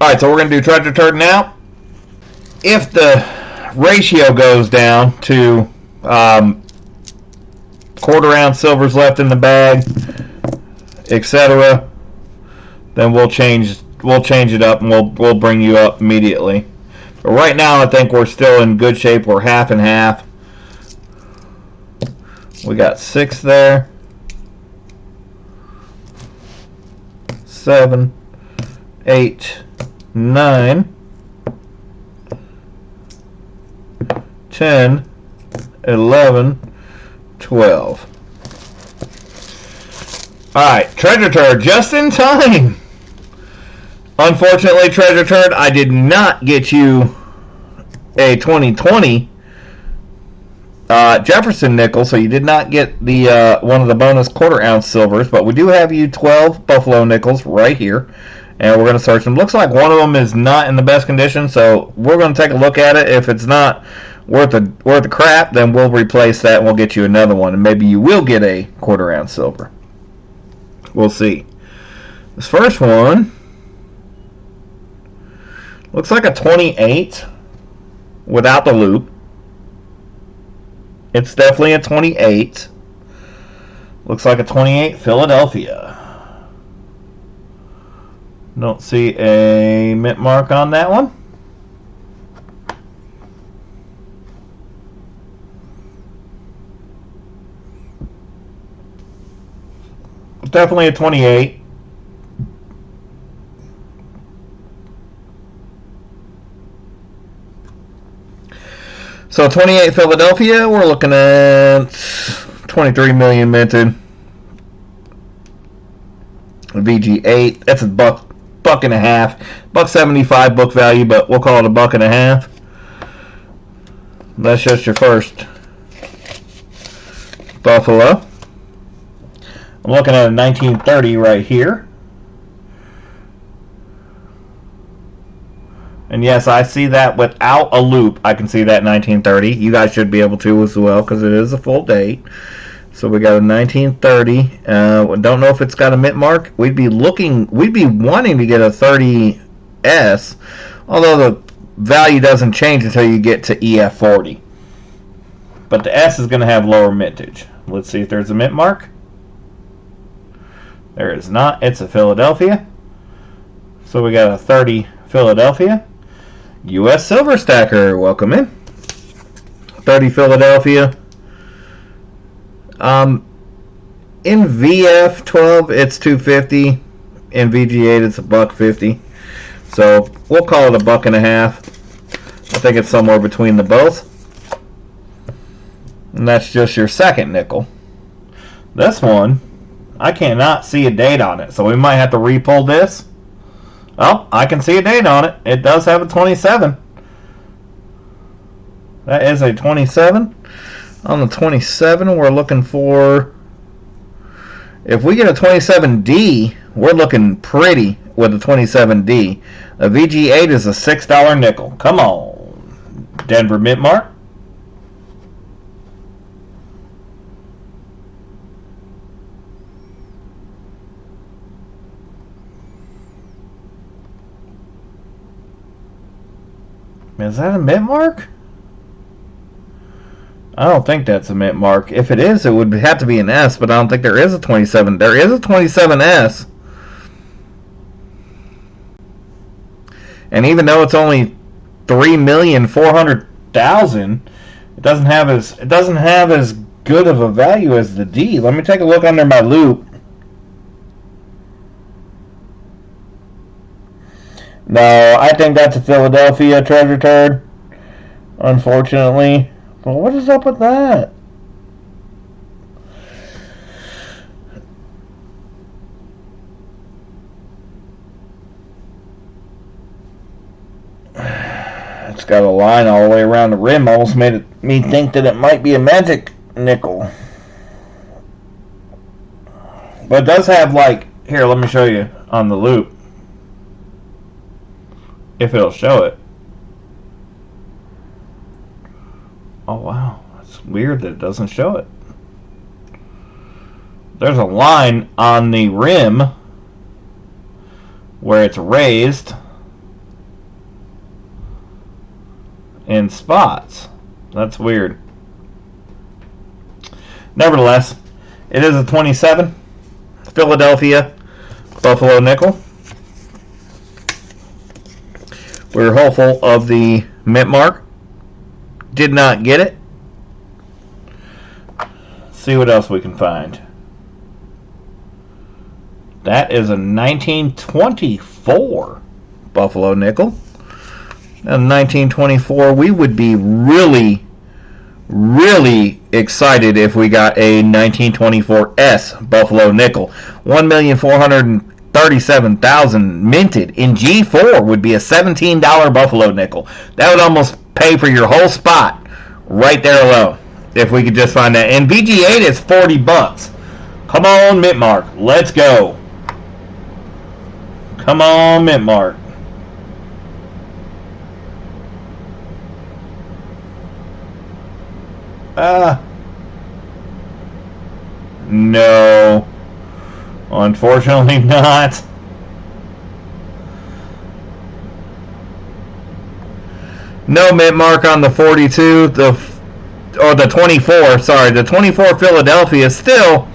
Alright, so we're going to do treasure turd now. If the ratio goes down to quarter ounce silvers left in the bag, etc., then we'll change it up and we'll bring you up immediately. But right now I think we're still in good shape. We're half and half. We got 6 there. 7, 8, 9, 10, 11, 12. Alright, treasure turd just in time. Unfortunately, treasure turd, I did not get you a 2020 Jefferson nickel, so you did not get the one of the bonus quarter ounce silvers, but we do have you 12 Buffalo nickels right here, and we're going to search them. Looks like one of them is not in the best condition, so we're going to take a look at it. If it's not worth the crap, then we'll replace that and we'll get you another one, and maybe you will get a quarter ounce silver. We'll see. This first one looks like a 28 without the loop. It's definitely a 28. Looks like a 28 Philadelphia. Don't see a mint mark on that one. Definitely a 28. So 28 Philadelphia, we're looking at 23 million minted. VG8, that's a buck and a half. $1.75 book value, but we'll call it $1.50. That's just your first Buffalo. I'm looking at a 1930 right here. And yes, I see that without a loop. I can see that 1930. You guys should be able to as well because it is a full date. So we got a 1930. Don't know if it's got a mint mark. We'd be wanting to get a 30S, although the value doesn't change until you get to EF40. But the S is going to have lower mintage. Let's see if there's a mint mark. There is not. It's a Philadelphia. So we got a 30 Philadelphia. U.S. Silver Stacker, welcome in. 30 Philadelphia. In VF12, it's $2.50. In VG8, it's $1.50. So we'll call it $1.50. I think it's somewhere between the both. And that's just your second nickel. This one, I cannot see a date on it, so we might have to re-pull this. Oh, I can see a date on it. It does have a 27. That is a 27. On the 27, we're looking for... If we get a 27D, we're looking pretty with a 27D. A VG8 is a $6 nickel. Come on. Denver Mint Mark. Is that a mint mark? I don't think that's a mint mark. If it is, it would have to be an S, but I don't think there is a 27. There is a 27S. And even though it's only 3,400,000, it doesn't have as good of a value as the D. Let me take a look under my loop. No, I think that's a Philadelphia treasure turd, unfortunately. Well, what is up with that? It's got a line all the way around the rim. Almost made me think that it might be a magic nickel. But it does have, like, here, let me show you on the loop. If it'll show it. Oh, wow. It's weird that it doesn't show it. There's a line on the rim where it's raised in spots. That's weird. Nevertheless, it is a 27 Philadelphia Buffalo Nickel. We're hopeful of the mint mark. Did not get it. See what else we can find. That is a 1924 Buffalo Nickel. In 1924, we would be really, really excited if we got a 1924 S Buffalo Nickel. 1,437,000 minted in G4 would be a $17 Buffalo Nickel. That would almost pay for your whole spot right there alone if we could just find that. And VG8 is $40. Come on, mint mark. Let's go. Come on, mint mark. No. Unfortunately not. No mint mark on the 42, the 24, sorry, the 24 Philadelphia still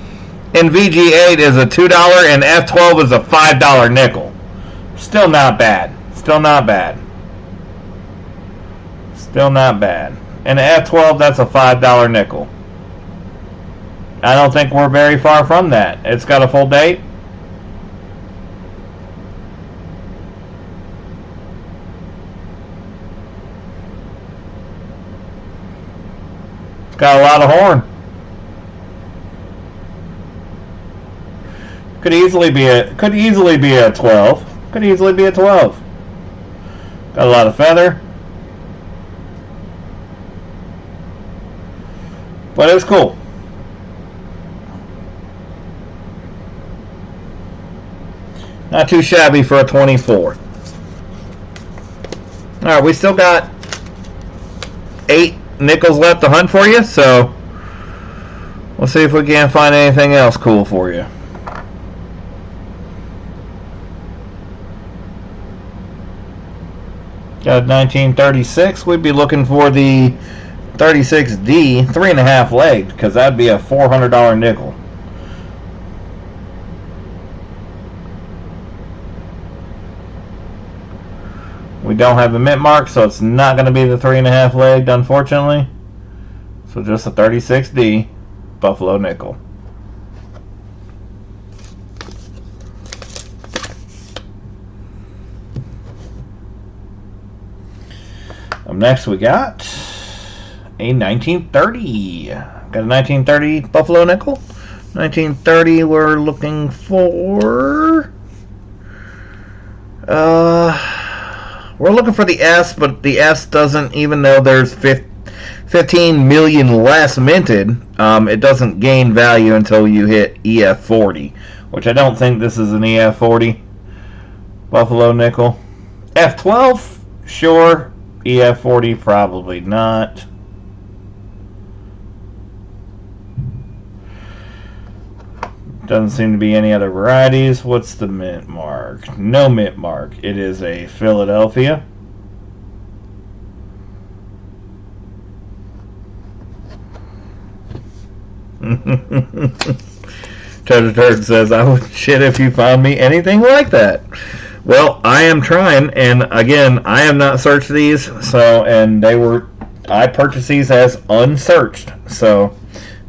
in VG8 is a $2 and F12 is a $5 nickel. Still not bad. Still not bad. Still not bad. And the F12, that's a $5 nickel. I don't think we're very far from that. It's got a full date. It's got a lot of horn. Could easily be a 12. Could easily be a 12. Got a lot of feather. But it's cool. Not too shabby for a 24. Alright, we still got 8 nickels left to hunt for you, so we'll see if we can't find anything else cool for you. Got 1936. We'd be looking for the 36D 3.5 leg, because that'd be a $400 nickel. We don't have a mint mark, so it's not going to be the 3.5 legged, unfortunately. So just a 36D Buffalo Nickel. Up next we got a 1930. Got a 1930 Buffalo Nickel. 1930 we're looking for... we're looking for the S, but the S doesn't, even though there's 15 million less minted, it doesn't gain value until you hit EF40, which I don't think this is an EF40 Buffalo Nickel. F12, sure. EF40, probably not. Doesn't seem to be any other varieties. What's the mint mark? No mint mark. It is a Philadelphia. Treasure Turd says, I would shit if you found me anything like that. Well, I am trying, and again, I have not searched these, so, and I purchased these as unsearched, so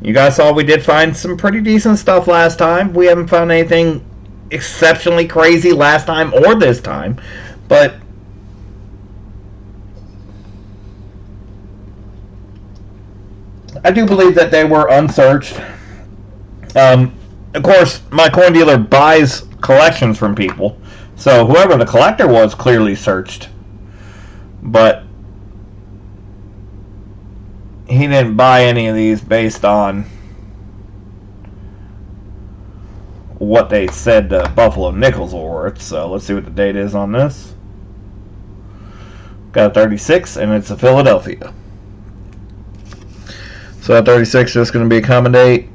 you guys saw we did find some pretty decent stuff last time. We haven't found anything exceptionally crazy last time or this time, but I do believe that they were unsearched. Of course, my coin dealer buys collections from people, so whoever the collector was clearly searched. But he didn't buy any of these based on what they said the Buffalo Nickels were worth. So let's see what the date is on this. Got a 36, and it's a Philadelphia. So that 36 is just going to be a common date,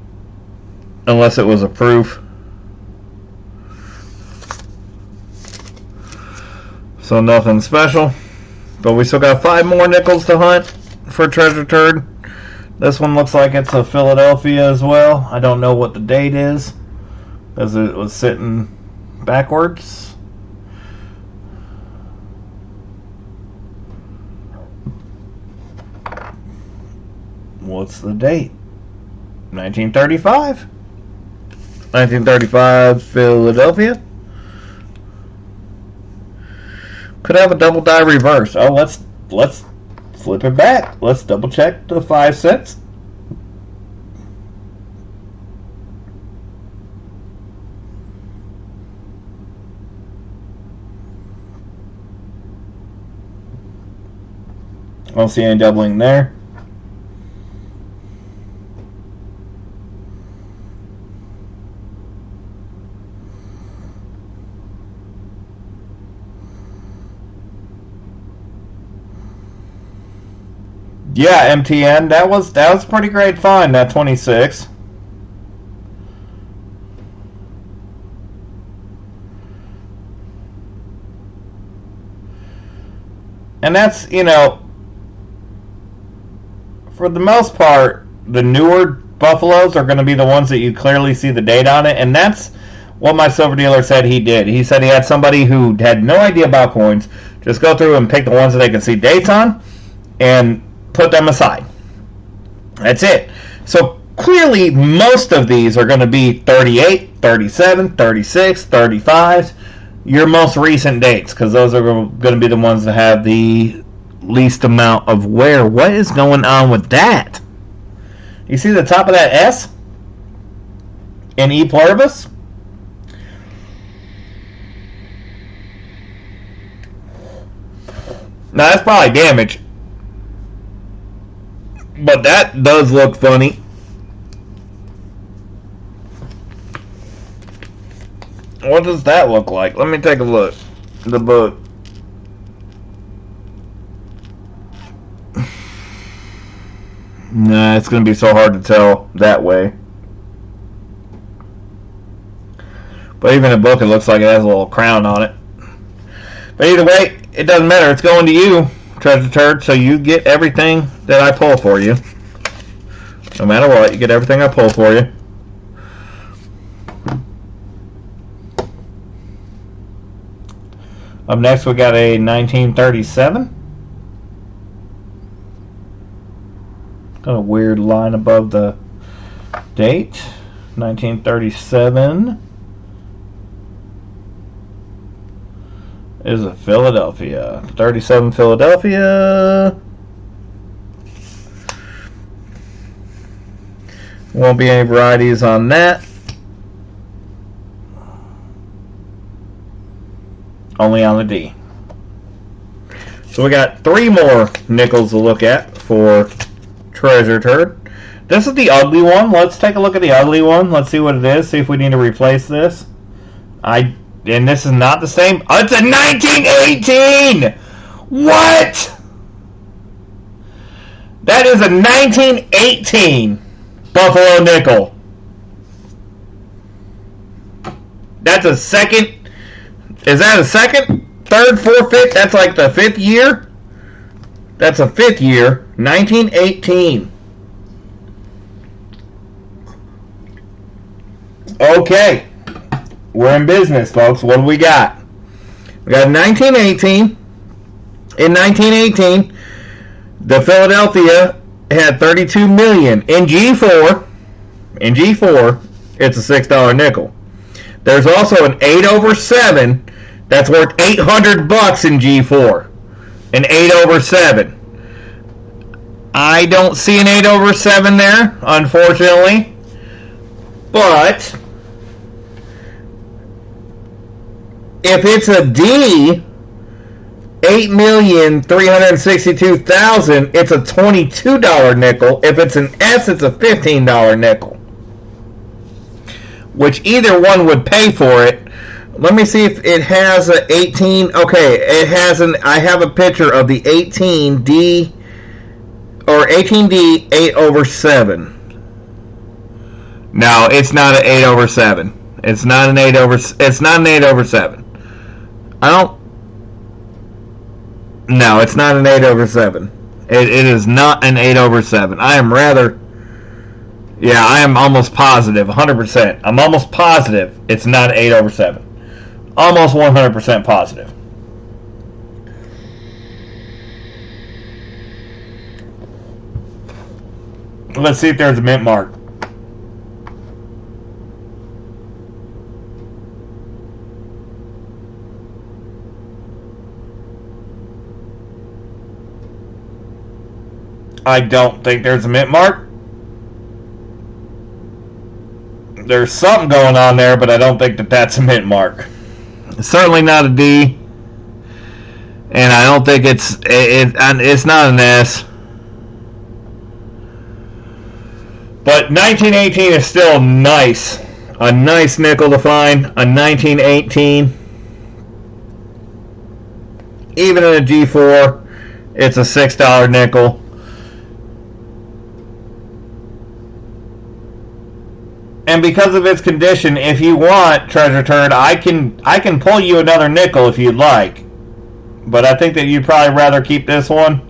unless it was a proof. So nothing special. But we still got 5 more nickels to hunt for Treasure Turd. This one looks like it's a Philadelphia as well. I don't know what the date is, as it was sitting backwards. What's the date? 1935. 1935 Philadelphia. Could have a double die reverse. Oh, let's flip it back. Let's double check the 5 cents. I don't see any doubling there. Yeah, MTN, that was a pretty great find, that 26. And that's, you know, for the most part, the newer Buffaloes are going to be the ones that you clearly see the date on it, and that's what my silver dealer said he did. He said he had somebody who had no idea about coins just go through and pick the ones that they can see dates on and put them aside. That's it. So clearly most of these are going to be 38, 37, 36, 35, your most recent dates, because those are going to be the ones that have the least amount of wear. What is going on with that? You see the top of that S in E pluribus? Now that's probably damage, but that does look funny. What does that look like? Let me take a look. The book. Nah, it's going to be so hard to tell that way. But even the book, it looks like it has a little crown on it. But either way, it doesn't matter. It's going to you, Treasure Turd, so you get everything that I pull for you. No matter what, you get everything I pull for you. Up next, we got a 1937. Got a weird line above the date. 1937 is a Philadelphia. 37 Philadelphia. Won't be any varieties on that. Only on the D. So we got 3 more nickels to look at for Treasure Turd. This is the ugly one. Let's take a look at the ugly one. Let's see what it is. See if we need to replace this. And this is not the same. Oh, it's a 1918! What? That is a 1918 Buffalo Nickel. That's a second. Is that a second, third, fourth, fifth? That's like the 5th year? That's a 5th year. 1918. Okay. We're in business, folks. What do we got? We got 1918. In 1918, the Philadelphia had 32 million. In G4, it's a $6 nickel. There's also an 8/7 that's worth $800 in G4. An 8/7. I don't see an 8/7 there, unfortunately. But if it's a D, $8,362,000, it's a $22 nickel. If it's an S, it's a $15 nickel. Which either one would pay for it. Let me see if it has a 18. Okay, it has an. I have a picture of the 18D or 18D 8/7. No, it's not an 8/7. It's not an 8/7. I don't. No, it's not an 8/7. It is not an 8/7. I am rather. Yeah, I am almost positive, 100%. I'm almost positive it's not an 8/7. Almost 100% positive. Let's see if there's a mint mark. I don't think there's a mint mark. There's something going on there, but I don't think that that's a mint mark. It's certainly not a D, and I don't think it's not an S. But 1918 is still nice, a nice nickel to find. A 1918, even in a G4, it's a $6 nickel. And because of its condition, if you want, Treasure Turd, I can pull you another nickel if you'd like. But I think that you'd probably rather keep this one.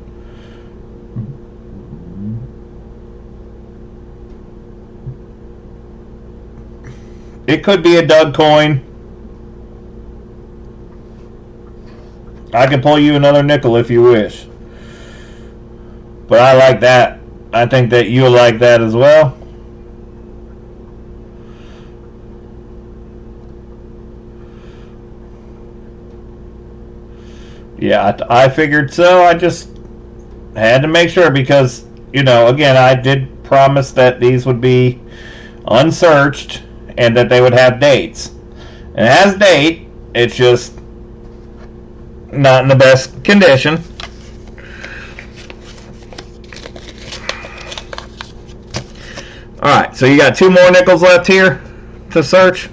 It could be a dud coin. I can pull you another nickel if you wish. But I like that. I think that you'll like that as well. Yeah, I figured so. I just had to make sure because, you know, again, I did promise that these would be unsearched and that they would have dates. And it has a date, it's just not in the best condition. Alright, so you got 2 more nickels left here to search.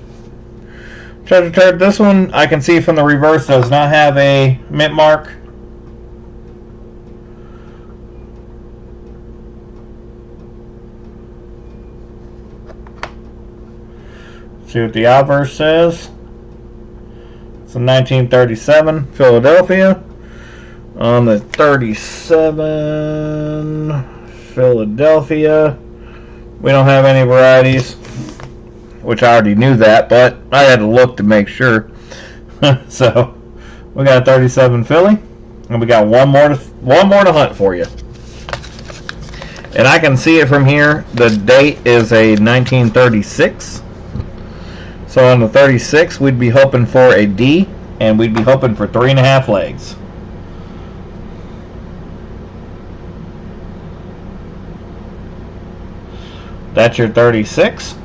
Treasure Turd, this one I can see from the reverse does not have a mint mark. See what the obverse says. It's a 1937 Philadelphia. On the 37 Philadelphia, we don't have any varieties, which I already knew that, but I had to look to make sure. So we got a 37 Philly, and we got one more to hunt for you. And I can see it from here. The date is a 1936. So on the 36, we'd be hoping for a D, and we'd be hoping for 3.5 legs. That's your 36.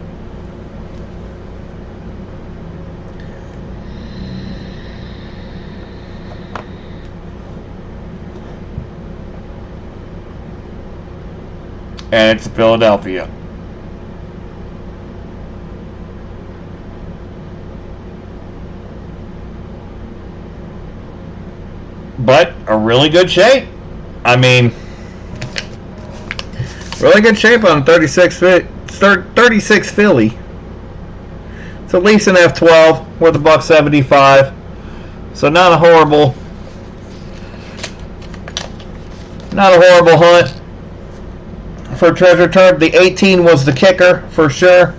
And it's Philadelphia. But a really good shape. I mean, really good shape on 36 Philly. It's at least an F12 worth $1.75. So not a horrible hunt for Treasure Turd. The 18 was the kicker for sure.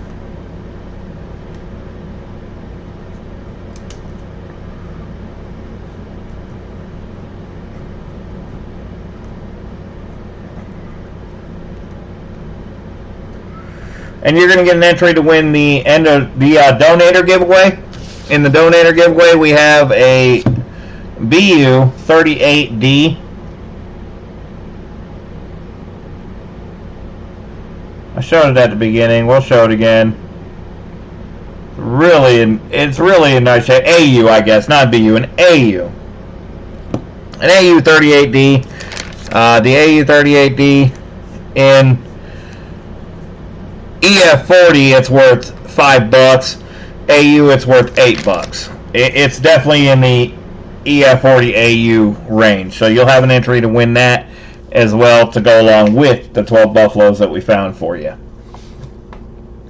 And you're going to get an entry to win the end of the donator giveaway. In the donator giveaway, we have a BU 38D. I showed it at the beginning. We'll show it again. It's really in nice shape. AU, I guess, not BU, an AU. an AU38D. The AU38D in EF40, it's worth $5. AU, it's worth $8. It's definitely in the EF40 AU range. So you'll have an entry to win that as well to go along with the 12 buffaloes that we found for you.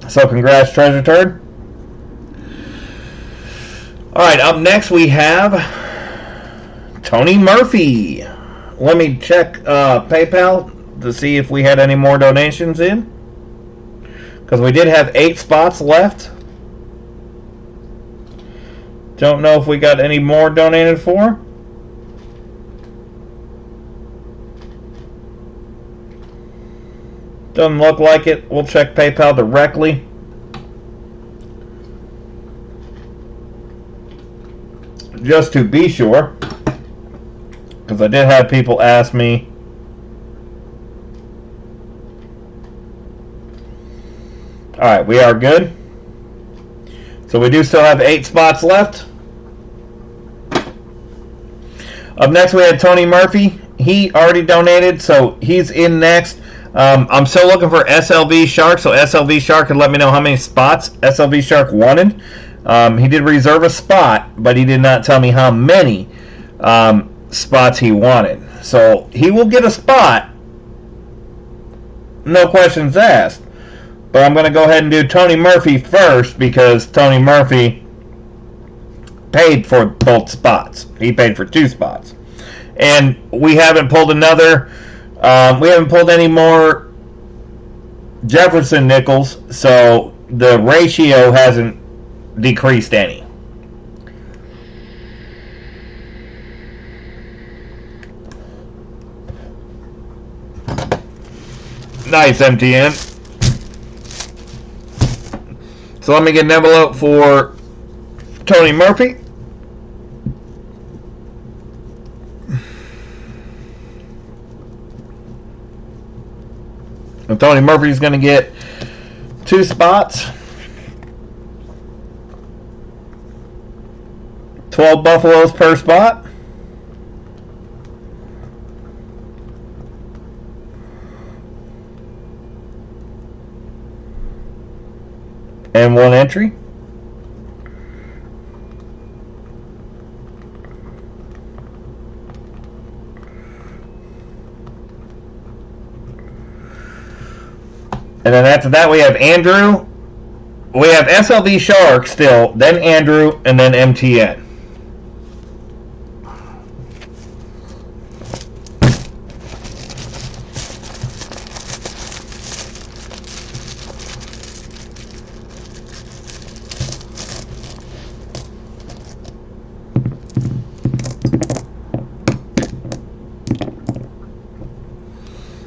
So congrats, Treasure Turd. Alright, up next we have Tony Murphy. Let me check PayPal to see if we had any more donations in. Because we did have 8 spots left. Don't know if we got any more donated for. Doesn't look like it. We'll check PayPal directly. Just to be sure. Because I did have people ask me. Alright, we are good. So we do still have 8 spots left. Up next we had Tony Murphy. He already donated, so he's in next. I'm still looking for SLV Shark, so SLV Shark can let me know how many spots SLV Shark wanted. He did reserve a spot, but he did not tell me how many spots he wanted. So he will get a spot, no questions asked. But I'm going to go ahead and do Tony Murphy first because Tony Murphy paid for both spots. He paid for 2 spots. And we haven't pulled another, we haven't pulled any more Jefferson Nickels, so the ratio hasn't decreased any. Nice, MTN. So let me get an envelope for Tony Murphy. And Tony Murphy's going to get 2 spots. 12 buffaloes per spot. And 1 entry. And then after that we have Andrew. We have SLV Shark still, then Andrew, and then MTN.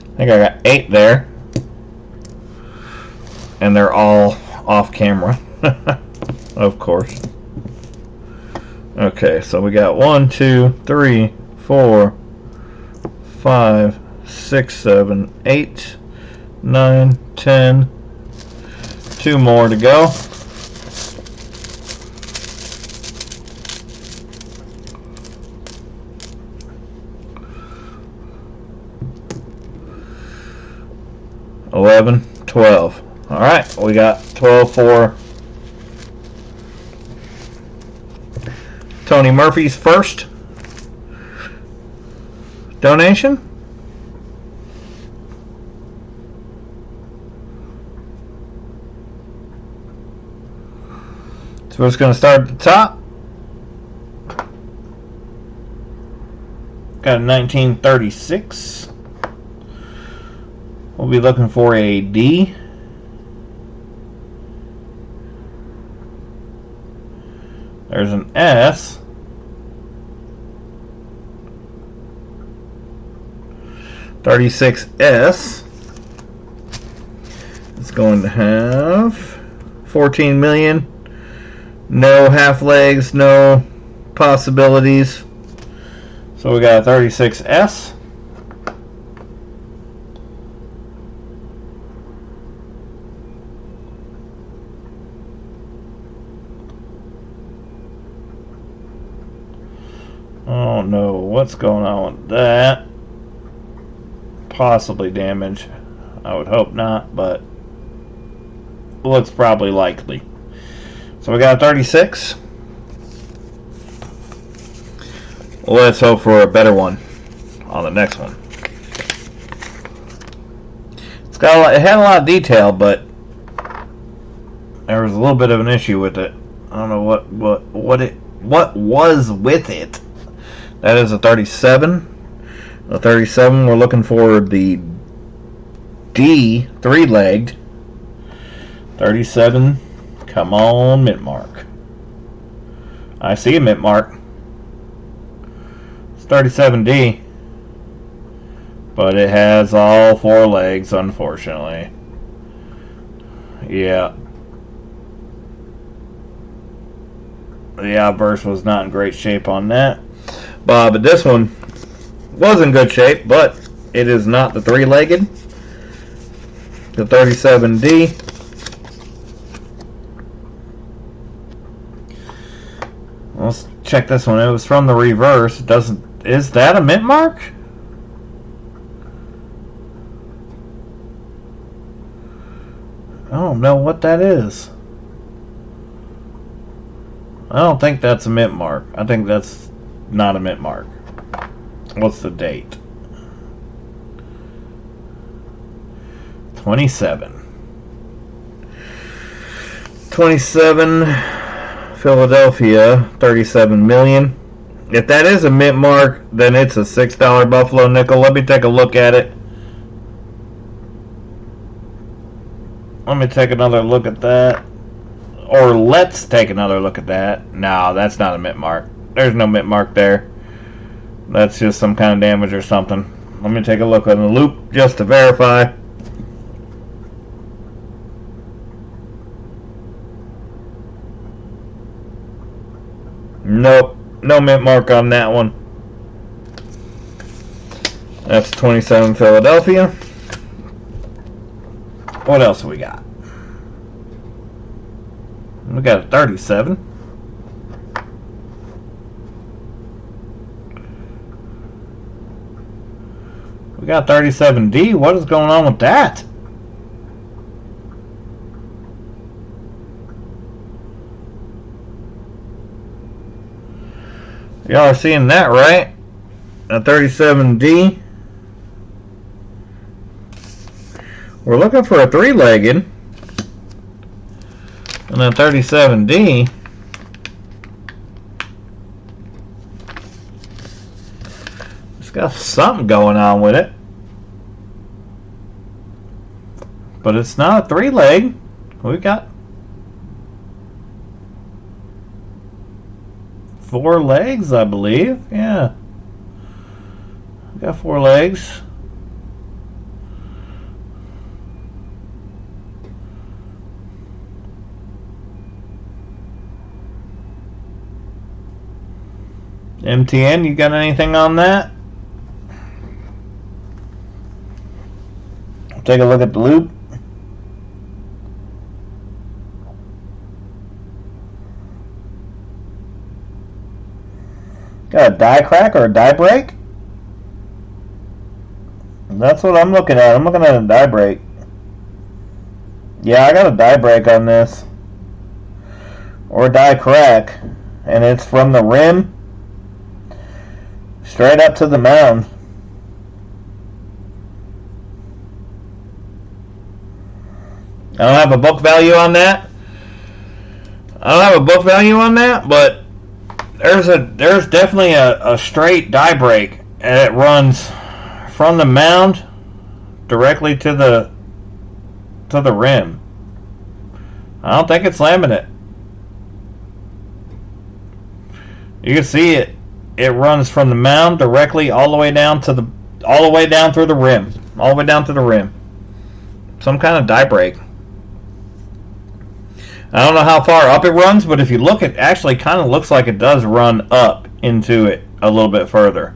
I think I got 8 there. And they're all off camera. Of course. Okay, so we got 1, 2, 3, 4, 5, 6, 7, 8, 9, 10. 2 more to go. $11, $12. Alright, we got 12 for Tony Murphy's first donation. So we're just going to start at the top. Got a 1936. We'll be looking for a D. There's an S. $36S. It's going to have 14 million. No half legs, no possibilities. So we got a 36S. Oh no, what's going on with that? Possibly damage. I would hope not, but looks probably likely. So we got a 36. Let's hope for a better one on the next one. It had a lot of detail, but there was a little bit of an issue with it. I don't know what was with it. That is a 37. A 37. We're looking for the D 3-legged 37. Come on, mint mark. I see a mint mark. It's 37D, but it has all 4 legs, unfortunately. Yeah. The outburst was not in great shape on that. But this one was in good shape, but it is not the 3-legged. The 37D. Let's check this one. It was from the reverse. It doesn't. Is that a mint mark? I don't know what that is. I don't think that's a mint mark. I think that's not a mint mark. What's the date? 27. 27, Philadelphia, 37 million. If that is a mint mark, then it's a $6 Buffalo nickel. Let me take a look at it. Let me take another look at that. Or let's take another look at that. No, that's not a mint mark. There's no mint mark there. That's just some kind of damage or something. Let me take a look on the loop just to verify. Nope, no mint mark on that one. That's 27 Philadelphia. What else we got? We got a 37. We got 37D. What is going on with that? Y'all are seeing that, right? A 37D. We're looking for a 3-legged. And a 37D. It's got something going on with it. But it's not a 3-leg. We got 4 legs, I believe. Yeah. We got 4 legs. MTN, you got anything on that? Take a look at the loop. Got a die crack or a die break? That's what I'm looking at. I'm looking at a die break. Yeah, I got a die break on this. Or a die crack. And it's from the rim straight up to the mound. I don't have a book value on that. But there's definitely a straight die break, and it runs from the mound directly to the rim. I don't think it's laminate. You can see it. It runs from the mound directly all the way down through the rim, all the way down to the rim. Some kind of die break. I don't know how far up it runs, but if you look, it actually kind of looks like it does run up into it a little bit further.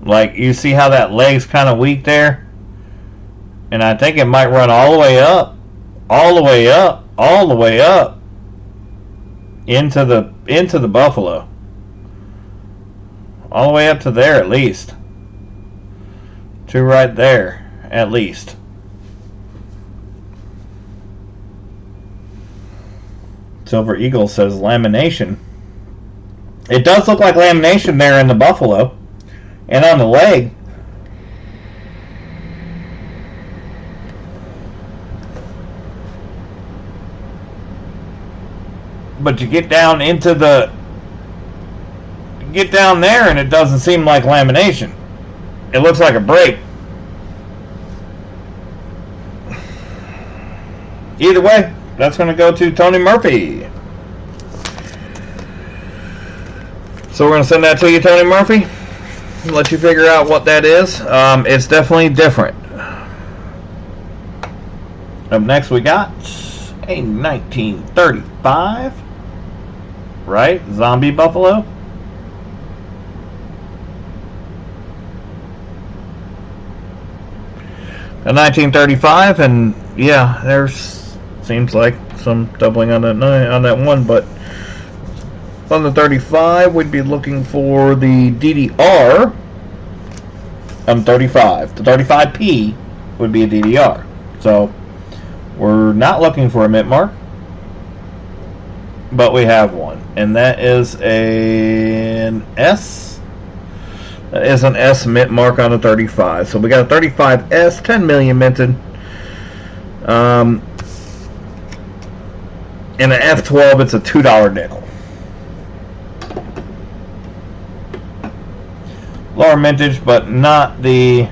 Like, you see how that leg's kind of weak there? And I think it might run all the way up into the Buffalo. All the way up to there at least. 2 right there at least. Silver Eagle says lamination. It does look like lamination there in the buffalo and on the leg. But you get down into the... get down there and it doesn't seem like lamination. It looks like a break. Either way, that's going to go to Tony Murphy. So we're going to send that to you, Tony Murphy. Let you figure out what that is. It's definitely different. Up next we got a 1935, right? Zombie Buffalo. A 1935, and yeah, there's seems like some doubling on that one, but on the 35, we'd be looking for the DDR. On 35, the 35P would be a DDR. So we're not looking for a mint mark, but we have one, and that is an S. That is an S mint mark on the 35. So we got a 35S, 10 million minted. And an F12, it's a $2 nickel. Lower mintage, but not the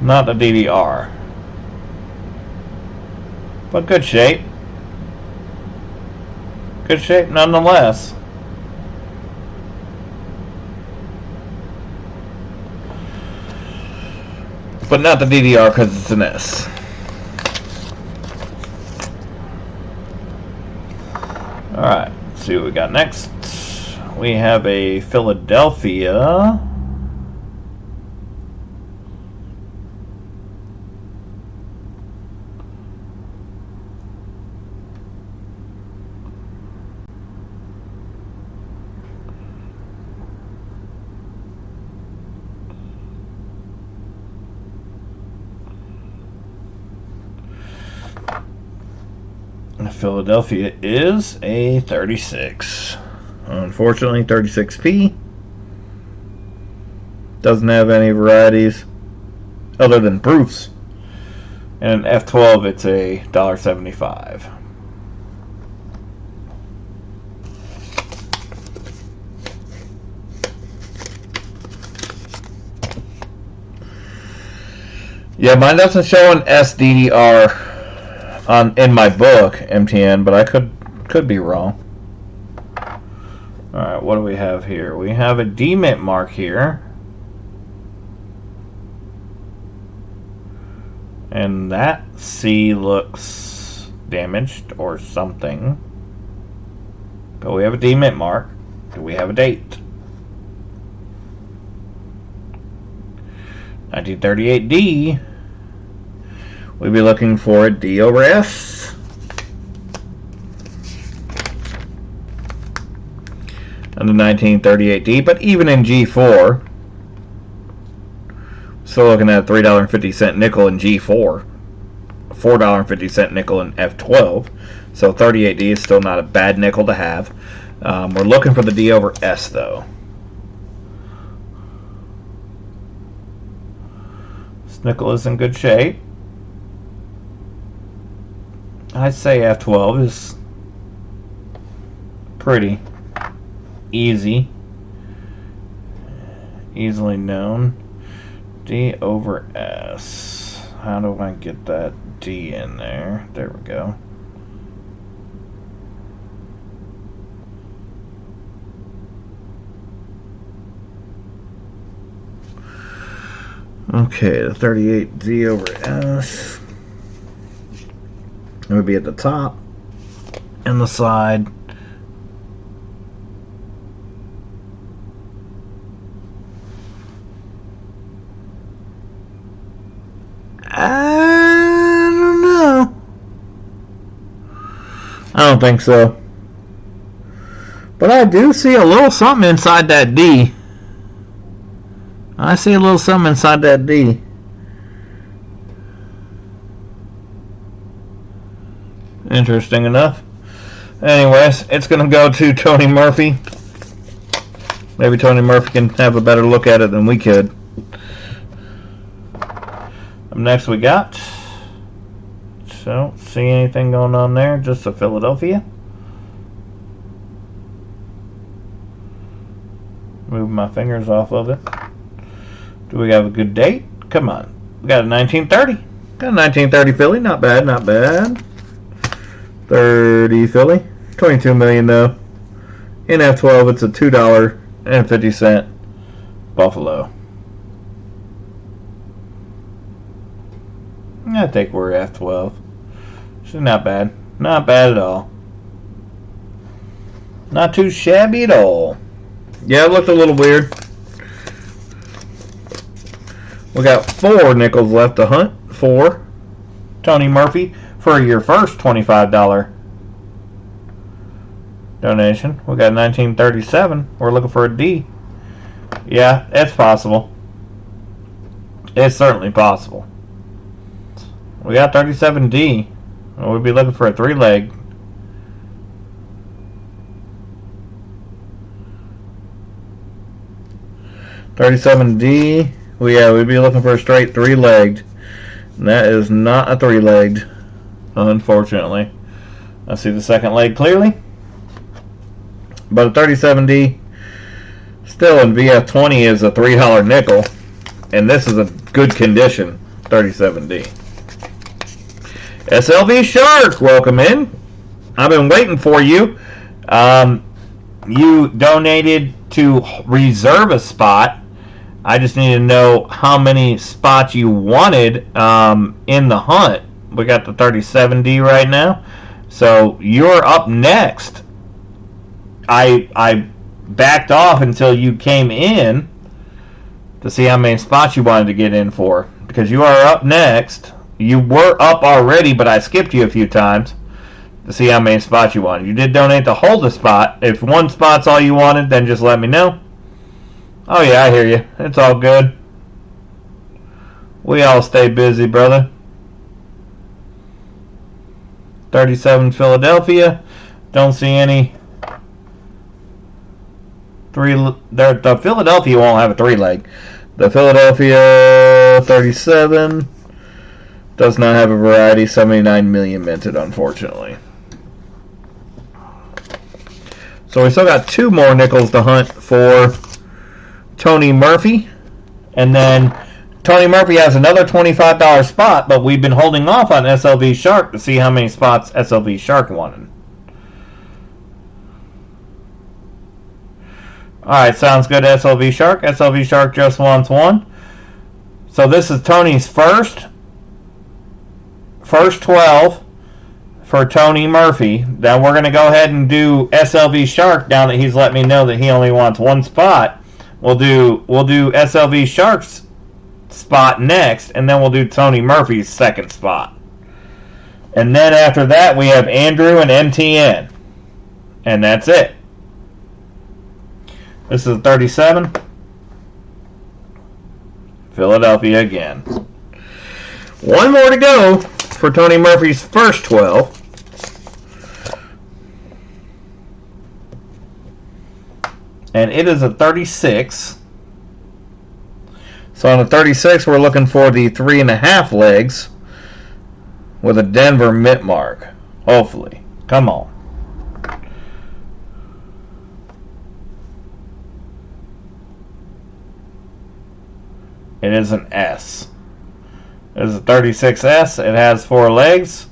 DDR. But good shape. Good shape nonetheless. But not the DDR because it's an S. Alright, let's see what we got next. We have a Philadelphia. Philadelphia is a 36. Unfortunately, 36P doesn't have any varieties other than proofs. And an F12, it's a $1.75. Yeah, mine doesn't show an SDDR in my book, MTN, but I could be wrong. Alright, what do we have here? We have a D-mint mark here. And that C looks damaged or something. But we have a D-mint mark. Do we have a date? 1938D. We'd be looking for a D over S. And the 1938D, but even in G4, still looking at a $3.50 nickel in G4, a $4.50 nickel in F12. So 38D is still not a bad nickel to have. We're looking for the D over S though. This nickel is in good shape. I'd say F12 is pretty easily known. D over S. How do I get that D in there? There we go. Okay, the 38D over S. It would be at the top and the side. I don't know. I don't think so. But I do see a little something inside that D. I see a little something inside that D. Interesting enough. Anyways, it's going to go to Tony Murphy. Maybe Tony Murphy can have a better look at it than we could. Up next we got... Don't see anything going on there. Just a Philadelphia. Move my fingers off of it. Do we have a good date? Come on. We got a 1930. Got a 1930 Philly. Not bad, not bad. 30 Philly. 22 million though. In F12, it's a $2.50 Buffalo. I think we're F12. She's not bad. Not bad at all. Not too shabby at all. Yeah, it looked a little weird. We got 4 nickels left to hunt for Tony Murphy for your first $25 donation. We got 1937. We're looking for a D. Yeah, it's possible. It's certainly possible. We got 37D. We'd be looking for a 3-leg. $37D. We'd be looking for a straight 3-legged. And that is not a 3-legged, unfortunately. I see the second leg clearly. But a 37D still in VF20 is a $3 nickel. And this is a good condition 37D. SLV Shark, welcome in. I've been waiting for you. You donated to reserve a spot. I just need to know how many spots you wanted in the hunt. We got the 37D right now. So you're up next. I backed off until you came in to see how many spots you wanted to get in for. Because you are up next. You were up already, but I skipped you a few times to see how many spots you wanted. You did donate to hold a spot. If one spot's all you wanted, then just let me know. Oh yeah, I hear you. It's all good. We all stay busy, brother. 37 Philadelphia. Don't see any the Philadelphia won't have a 3-leg. The Philadelphia 37 does not have a variety. 79 million minted, unfortunately. So we still got 2 more nickels to hunt for Tony Murphy. And then Tony Murphy has another $25 spot, but we've been holding off on SLV Shark to see how many spots SLV Shark wanted. Alright, sounds good, SLV Shark. SLV Shark just wants 1. So this is Tony's first 12 for Tony Murphy. Then we're going to go ahead and do SLV Shark now that he's let me know that he only wants 1 spot. We'll do SLV Shark's spot next, and then we'll do Tony Murphy's second spot. And then after that we have Andrew and MTN. And that's it. This is 37. Philadelphia again. 1 more to go for Tony Murphy's first 12. And it is a 36. So on the 36, we're looking for the 3.5 legs with a Denver mint mark. Hopefully. Come on. It is an S. It is a 36S. It has 4 legs.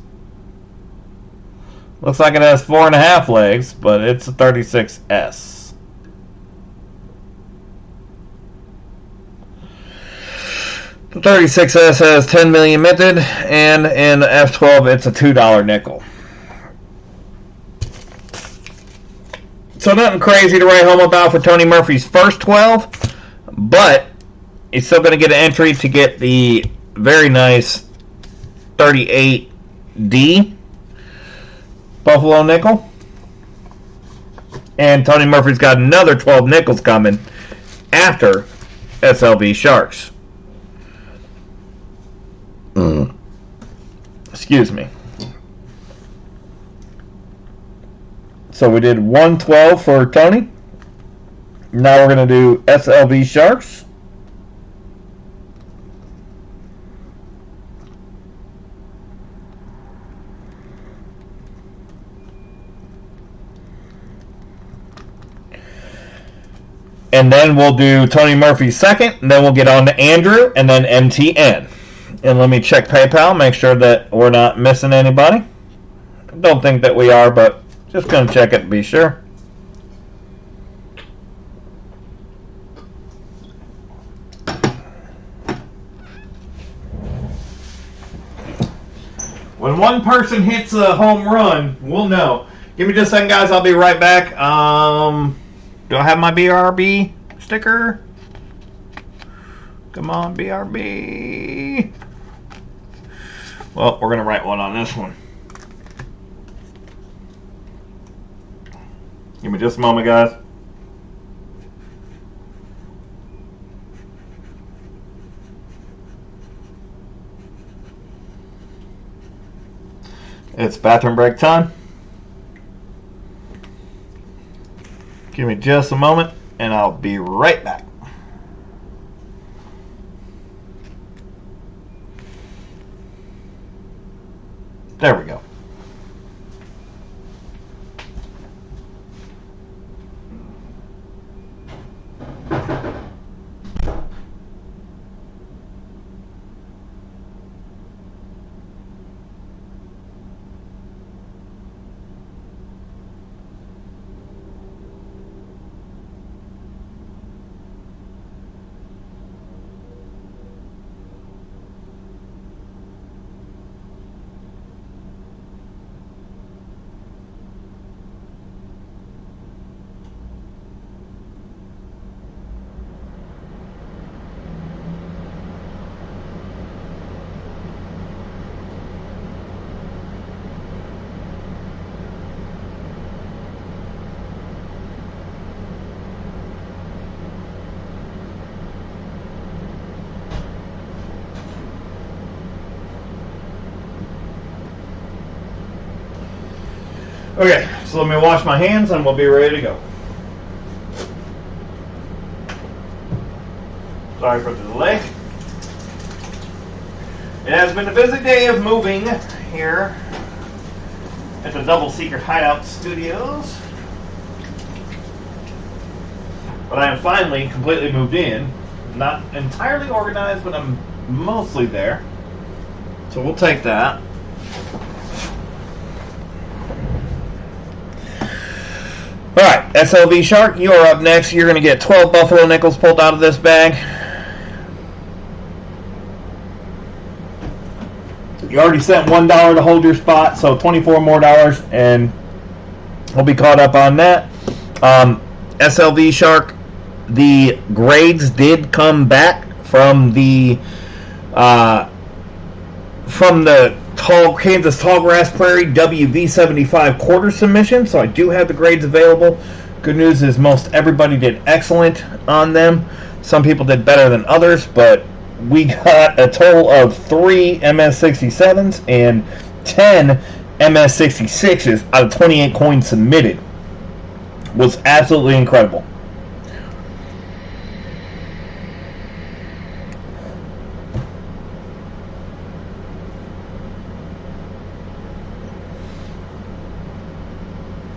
Looks like it has 4.5 legs, but it's a 36S. The 36S has 10 million minted, and in the F12 it's a $2 nickel. So nothing crazy to write home about for Tony Murphy's first 12, but he's still going to get an entry to get the very nice 38D Buffalo Nickel And Tony Murphy's got another 12 nickels coming after SLV Sharks. Excuse me. So we did 112 for Tony. Now we're going to do SLV Sharks. And then we'll do Tony Murphy's second, and then we'll get on to Andrew, and then MTN. And let me check PayPal, make sure that we're not missing anybody. Don't think that we are, but just going to check it to be sure. When one person hits a home run, we'll know. Give me just a second, guys. I'll be right back. Do I have my BRB sticker? Come on, BRB. Well, we're going to write one on this one. Give me just a moment, guys. It's bathroom break time. Give me just a moment, and I'll be right back. There we go. Okay, so let me wash my hands and we'll be ready to go. Sorry for the delay. It has been a busy day of moving here at the Double Secret Hideout Studios. But I am finally completely moved in. Not entirely organized, but I'm mostly there. So we'll take that. Alright, SLV Shark, you are up next. You're going to get 12 Buffalo Nickels pulled out of this bag. You already sent $1 to hold your spot, so $24 more, and we'll be caught up on that. SLV Shark, the grades did come back from the Kansas Tallgrass Prairie WV75 quarter submission, so I do have the grades available. Good news is most everybody did excellent on them. Some people did better than others, but we got a total of 3 MS67s and 10 MS66s out of 28 coins submitted. Was absolutely incredible.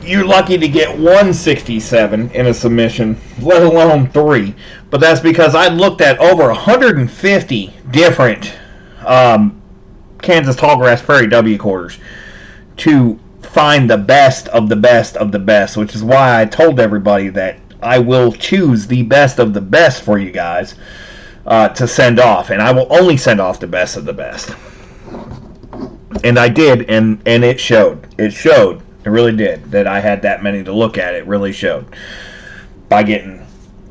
You're lucky to get 167 in a submission, let alone 3. But that's because I looked at over 150 different Kansas Tallgrass Prairie W quarters to find the best of the best of the best, which is why I told everybody that I will choose the best of the best for you guys to send off, and I will only send off the best of the best. And I did, and it showed. It showed. It really did. That I had that many to look at. It really showed. By getting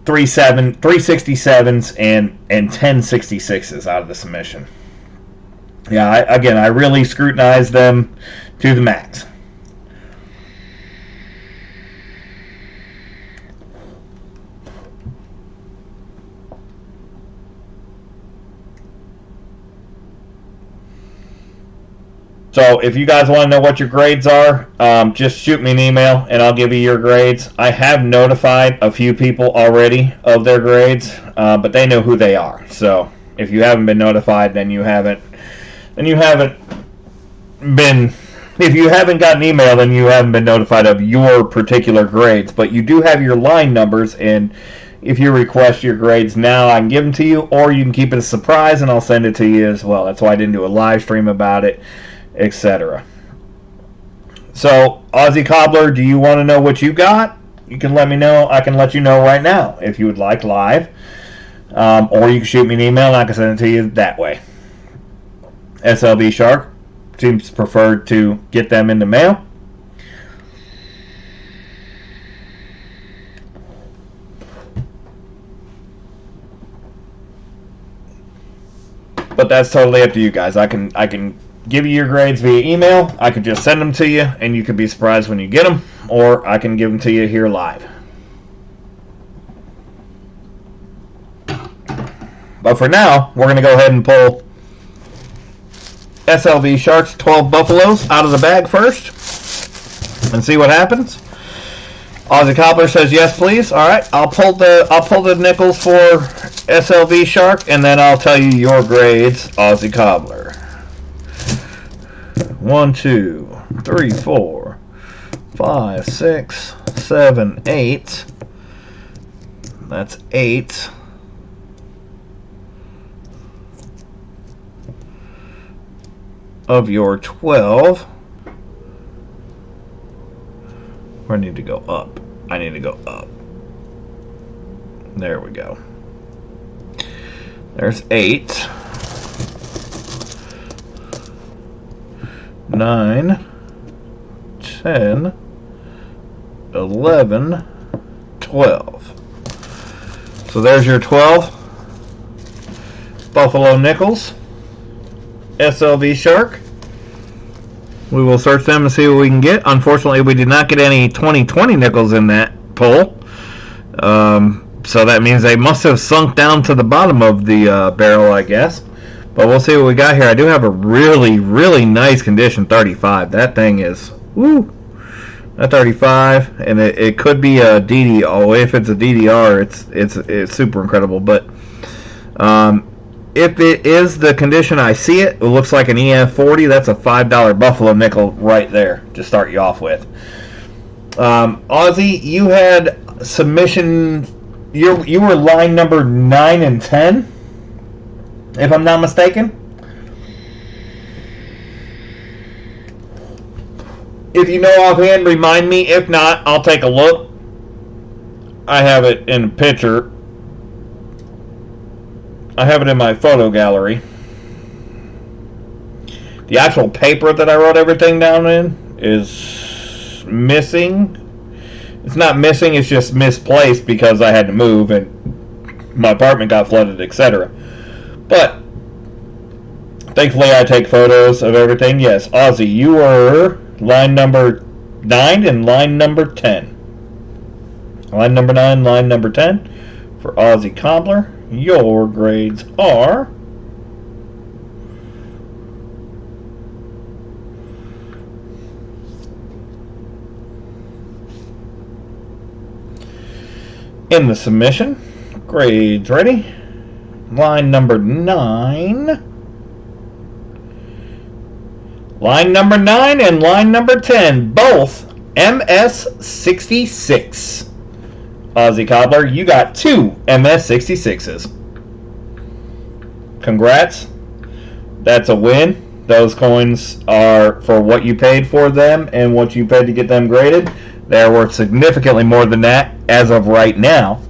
367s and 1066s out of the submission. Yeah, I really scrutinized them to the max. So if you guys want to know what your grades are, just shoot me an email and I'll give you your grades. I have notified a few people already of their grades, but they know who they are. So if you haven't been notified, then you haven't been. If you haven't got an email, then you haven't been notified of your particular grades. But you do have your line numbers, and if you request your grades now, I can give them to you, or you can keep it a surprise and I'll send it to you as well. That's why I didn't do a live stream about it, etc. So, Aussie Cobbler, do you want to know what you got? You can let me know. I can let you know right now if you would like live. Or you can shoot me an email and I can send it to you that way. SLB Shark seems preferred to get them in the mail. But that's totally up to you guys. I can give you your grades via email. I could just send them to you, and you could be surprised when you get them, or I can give them to you here live. But for now, we're going to go ahead and pull SLV Sharks 12 Buffaloes out of the bag first and see what happens. Aussie Cobbler says yes, please. All right, I'll pull the nickels for SLV Shark, and then I'll tell you your grades, Aussie Cobbler. 1, 2, 3, 4, 5, 6, 7, 8. That's 8. Of your 12. I need to go up. I need to go up. There we go. There's 8. 9, 10, 11, 12. So there's your 12 Buffalo Nickels, SLV Shark. We will search them and see what we can get. Unfortunately, we did not get any 2020 nickels in that pull. So that means they must have sunk down to the bottom of the barrel, I guess. But we'll see what we got here. I do have a really, really nice condition 35. That thing is, woo, a 35, and it could be a DDR. Oh, if it's a DDR, it's super incredible. But if it is the condition I see it, it looks like an EF40. That's a $5 Buffalo nickel right there to start you off with. Aussie, you had submission. You were line number 9 and 10, if I'm not mistaken. If you know offhand, remind me. If not, I'll take a look. I have it in a picture. I have it in my photo gallery. The actual paper that I wrote everything down in is missing. It's not missing, it's just misplaced because I had to move and my apartment got flooded, etc. But thankfully I take photos of everything. Yes, Aussie, you were line number 9 and line number 10. Line number 9, line number 10 for Aussie Cobbler. Your grades are in the submission. Grades ready. Line number 9. Line number 9 and line number 10, both MS66. Aussie Cobbler, you got 2 MS66s. Congrats. That's a win. Those coins are for what you paid for them and what you paid to get them graded. They're worth significantly more than that as of right now.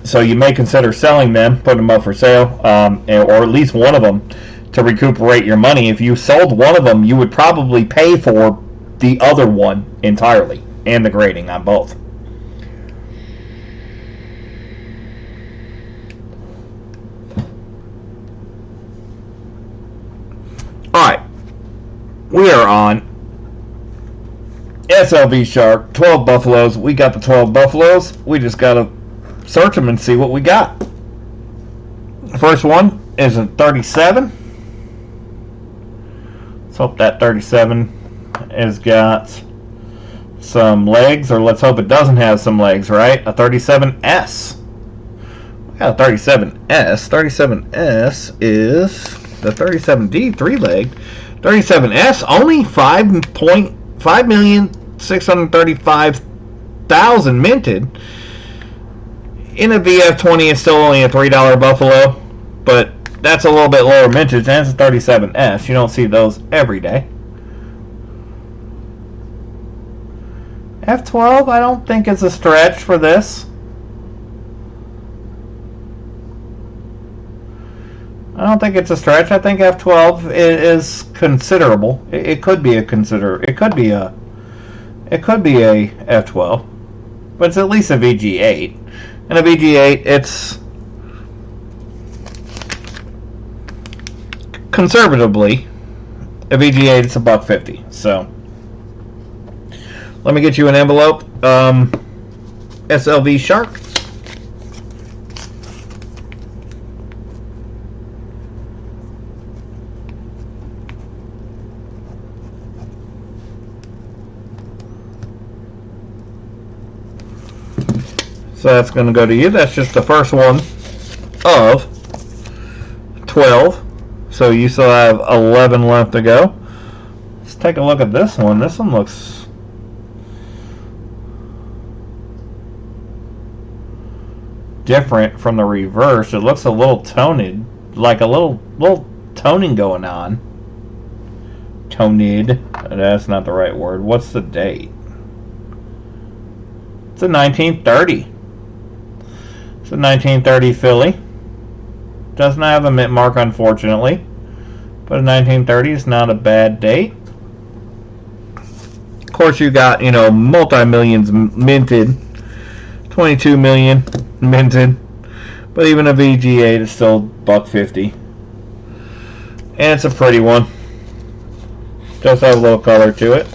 So you may consider selling them, putting them up for sale, or at least one of them to recuperate your money. If you sold one of them, you would probably pay for the other one entirely. And the grading on both. Alright. We are on SLV Shark, 12 Buffaloes. We got the 12 Buffaloes. We just got to search them and see what we got. The first one is a 37. hope that 37 has got some legs, or let's hope it doesn't have some legs, right? A 37S. We got a 37S. 37S is the 37D, 3-legged. 37S, only 5,635,000 minted. In a VF20, it's still only a $3 Buffalo, but that's a little bit lower mintage, and it's a 37S. You don't see those every day. F12, I don't think it's a stretch for this. I don't think it's a stretch. I think F12 is considerable. It could be a F12, but it's at least a VG8. And a VG8, it's conservatively a VG8. It's $1.50. So let me get you an envelope. SLV Shark. So that's going to go to you. That's just the first one of 12. So you still have 11 left to go. Let's take a look at this one. This one looks different from the reverse. It looks a little toned, like a little toning going on. Toned. That's not the right word. What's the date? It's a 1930. It's a 1930 Philly. Doesn't have a mint mark, unfortunately, but a 1930 is not a bad date. Of course, you got, multi-millions minted, 22 million minted, but even a VG8 is still $1.50, and it's a pretty one. Does have a little color to it.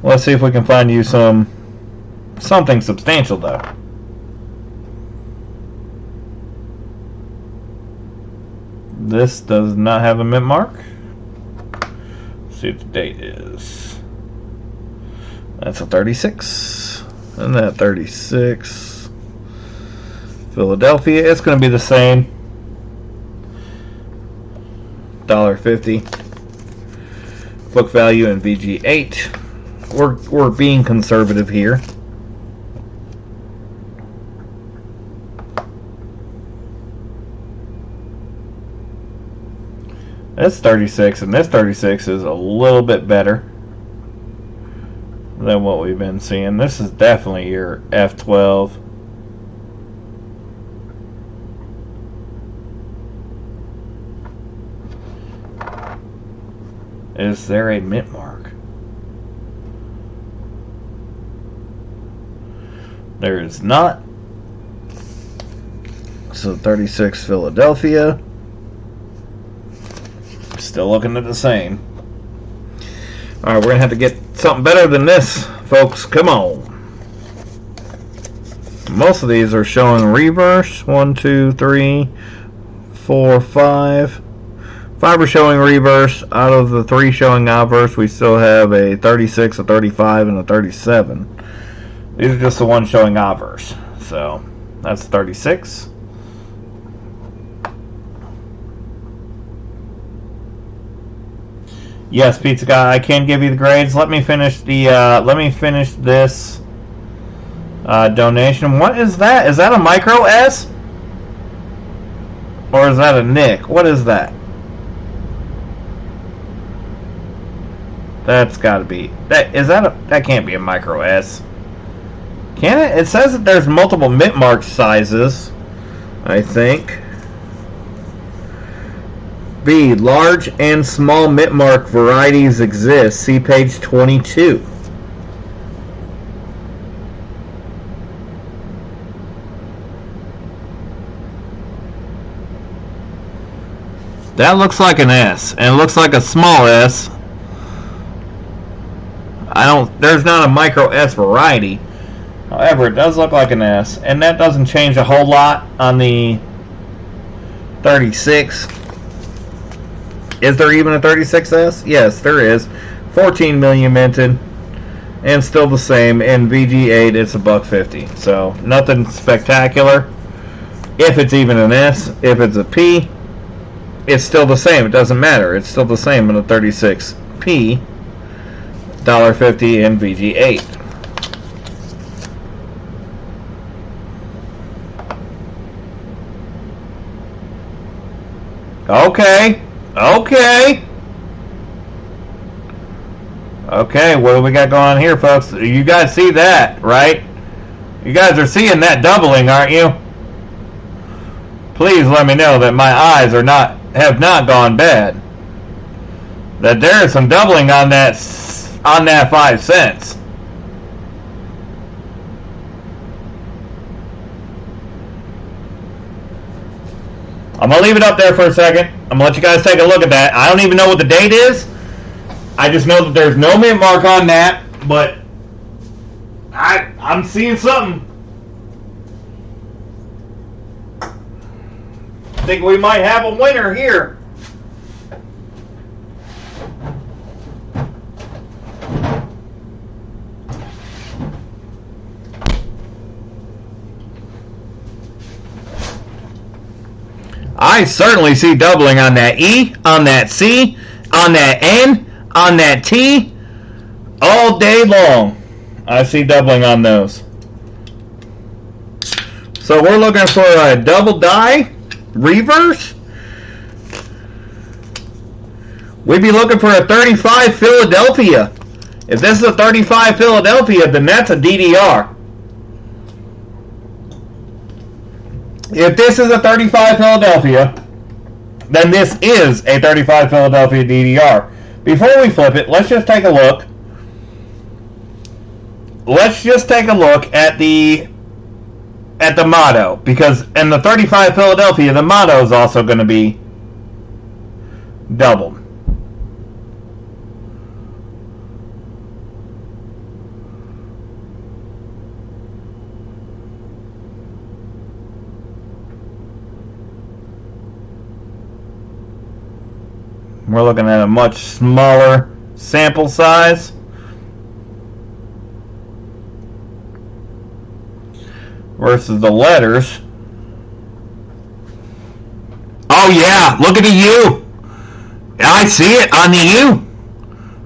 Let's see if we can find you something substantial, though. This does not have a mint mark. Let's see what the date is. That's a 36. And that 36. Philadelphia. It's going to be the same. $1.50. Book value in VG8. We're being conservative here. This 36 and this 36 is a little bit better than what we've been seeing. This is definitely your F12. Is there a mint mark? There is not. So 36 Philadelphia. Still looking at the same. Alright, we're going to have to get something better than this, folks. Come on. Most of these are showing reverse. 1, 2, 3, 4, 5. 5 are showing reverse. Out of the 3 showing obverse, we still have a 36, a 35, and a 37. These are just the ones showing obverse. So, that's 36. Yes, Pizza Guy, I can give you the grades. Let me finish this donation. What is that? Is that a micro S? Or is that a Nick? What is that? That's got to be that. That can't be a micro S. Can it? It says that there's multiple mint mark sizes, I think. B. Large and small mint mark varieties exist. See page 22. That looks like an S, and it looks like a small S. There's not a micro S variety. However, it does look like an S, and that doesn't change a whole lot on the 36. Is there even a 36S? Yes, there is. 14 million minted, and still the same. In VG8, it's $1.50. So nothing spectacular. If it's even an S, if it's a P, it's still the same. It doesn't matter. It's still the same in a 36P. $1.50 in VG8. Okay. Okay, what do we got going on here, folks? You guys see that, right? You guys are seeing that doubling, aren't you? Please let me know that my eyes have not gone bad. That there is some doubling on that 5 cents. I'm going to leave it up there for a second. I'm going to let you guys take a look at that. I don't even know what the date is. I just know that there's no mint mark on that, but I'm seeing something. I think we might have a winner here. I certainly see doubling on that E, on that C, on that N, on that T, all day long. I see doubling on those. So we're looking for a double die reverse. We'd be looking for a 35 Philadelphia. If this is a 35 Philadelphia, then that's a DDR. If this is a 35 Philadelphia, then this is a 35 Philadelphia DDR. Before we flip it, let's just take a look. Let's just take a look at the motto, because in the 35 Philadelphia, the motto is also going to be doubled. We're looking at a much smaller sample size. Versus the letters. Oh yeah, look at the U. I see it on the U.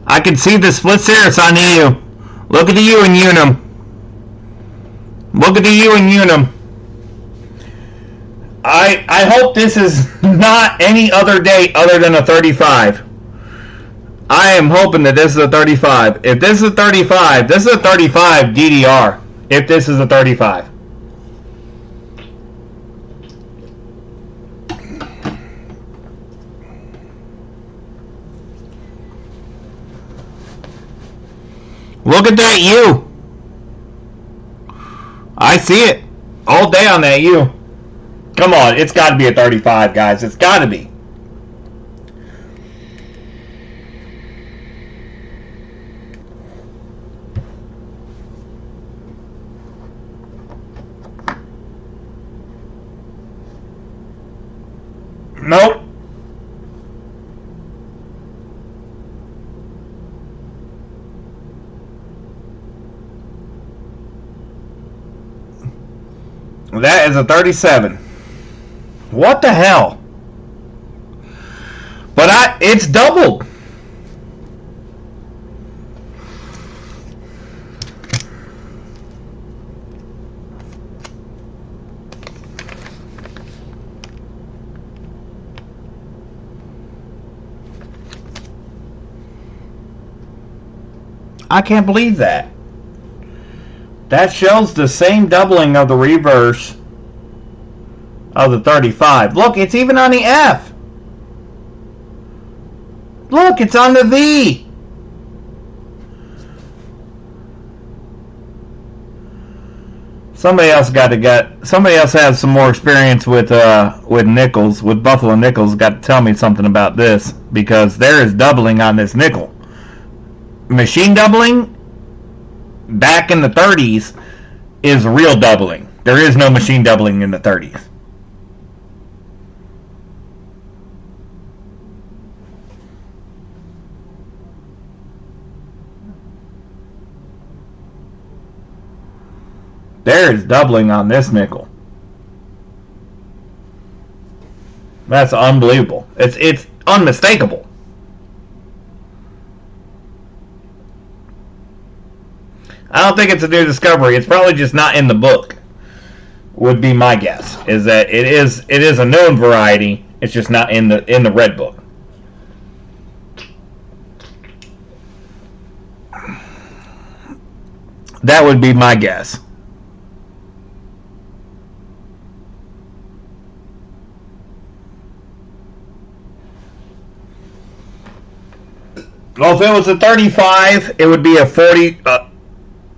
I can see the splits there, it's on the U. Look at the U in Unum. Look at the U in Unum. I hope this is not any other date other than a 35. I am hoping that this is a 35. If this is a 35, this is a 35 DDR. If this is a 35. Look at that U. I see it all day on that U. Come on, it's got to be a 35, guys. It's got to be. Nope. That is a 37. What the hell? But it's doubled. I can't believe that. That shows the same doubling of the reverse of the 35. Look, it's even on the F. Look, it's on the V. Somebody else has some more experience with nickels, with Buffalo Nickels. Got to tell me something about this, because there is doubling on this nickel. Machine doubling back in the 30s is real doubling. There is no machine doubling in the 30s. There is doubling on this nickel. That's unbelievable. It's unmistakable. I don't think it's a new discovery. It's probably just not in the book. Would be my guess. Is that it is a known variety. It's just not in the red book. That would be my guess. Well, if it was a 35, it would be a 40.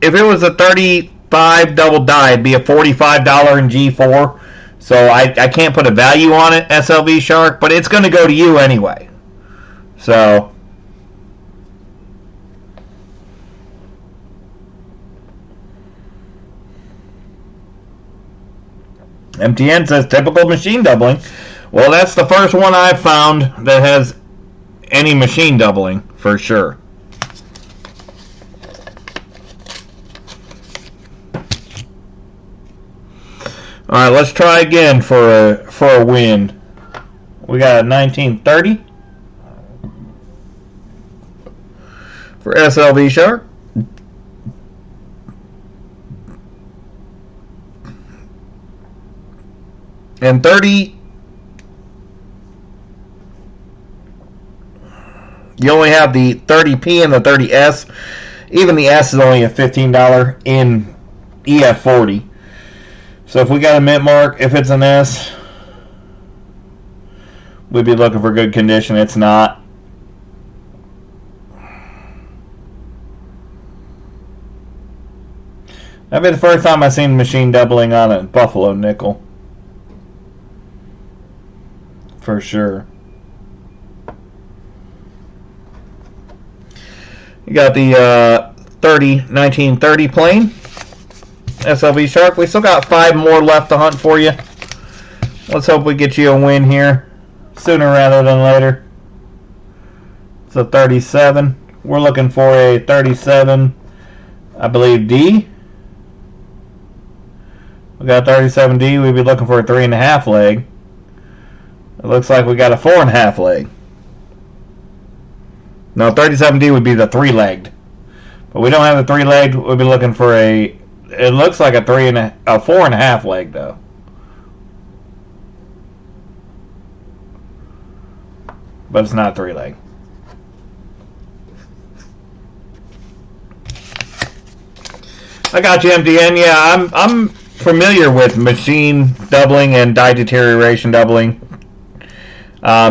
If it was a 35 double die, it'd be a $45 in G4. So I can't put a value on it, SLV Shark, but it's going to go to you anyway. So MTN says typical machine doubling. Well, that's the first one I've found that has any machine doubling for sure. All right, let's try again for a win. We got a 1930 for SLV Shark. And 30, you only have the 30P and the 30S. Even the S is only a $15 in EF40. So if we got a mint mark, if it's an S, we'd be looking for good condition. It's not. That'd be the first time I've seen machine doubling on a Buffalo nickel. For sure. You got the 1930 plane. SLV Shark. We still got 5 more left to hunt for you. Let's hope we get you a win here sooner rather than later. It's a 37. We're looking for a 37, I believe, D. We got 37D. We'd be looking for a 3.5 leg. It looks like we got a 4.5 leg. No, 37D would be the 3-legged. But we don't have the 3-legged. We'll be looking for a... It looks like a 4.5 leg, though. But it's not 3-leg. I got you, MDN. Yeah, I'm familiar with machine doubling and die deterioration doubling.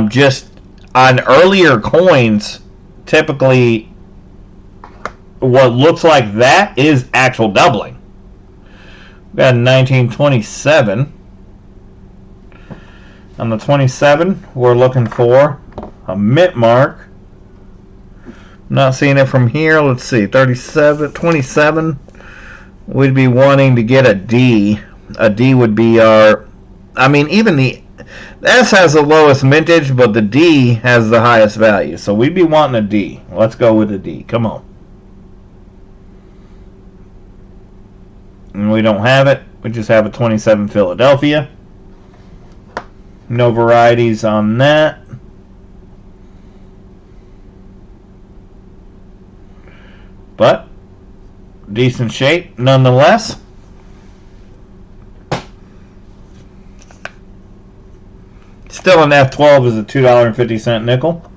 Just on earlier coins, typically what looks like that is actual doubling. We got a 1927. On the 27, we're looking for a mint mark. Not seeing it from here. Let's see, 27. We'd be wanting to get a D. A D would be our... I mean, even the S has the lowest mintage, but the D has the highest value. So we'd be wanting a D. Let's go with a D. Come on. And we don't have it. We just have a 27 Philadelphia. No varieties on that. But decent shape nonetheless. Still an F12 is a $2.50 nickel.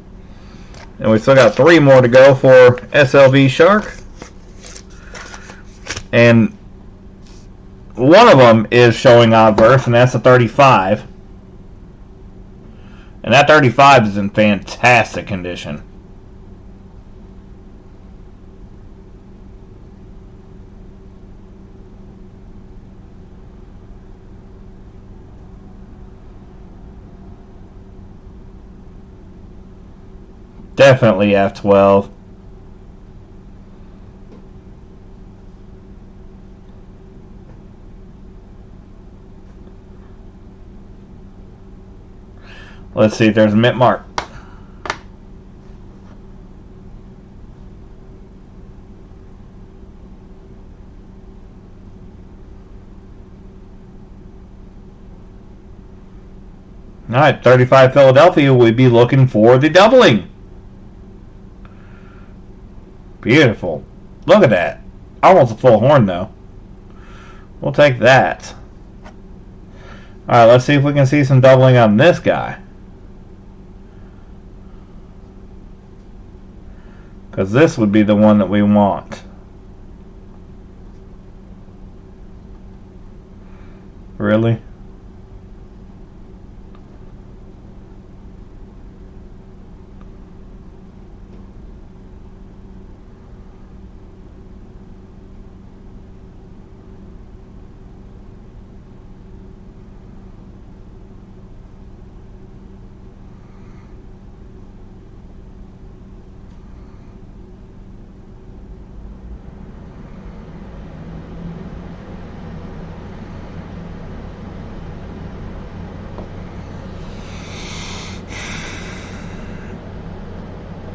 And we still got 3 more to go for SLV Shark. And one of them is showing obverse, and that's a 35. And that 35 is in fantastic condition. Definitely F12. Let's see if there's a mint mark. Alright, 35 Philadelphia, we'd be looking for the doubling. Beautiful. Look at that. Almost a full horn, though. We'll take that. Alright, let's see if we can see some doubling on this guy. Because this would be the one that we want. Really?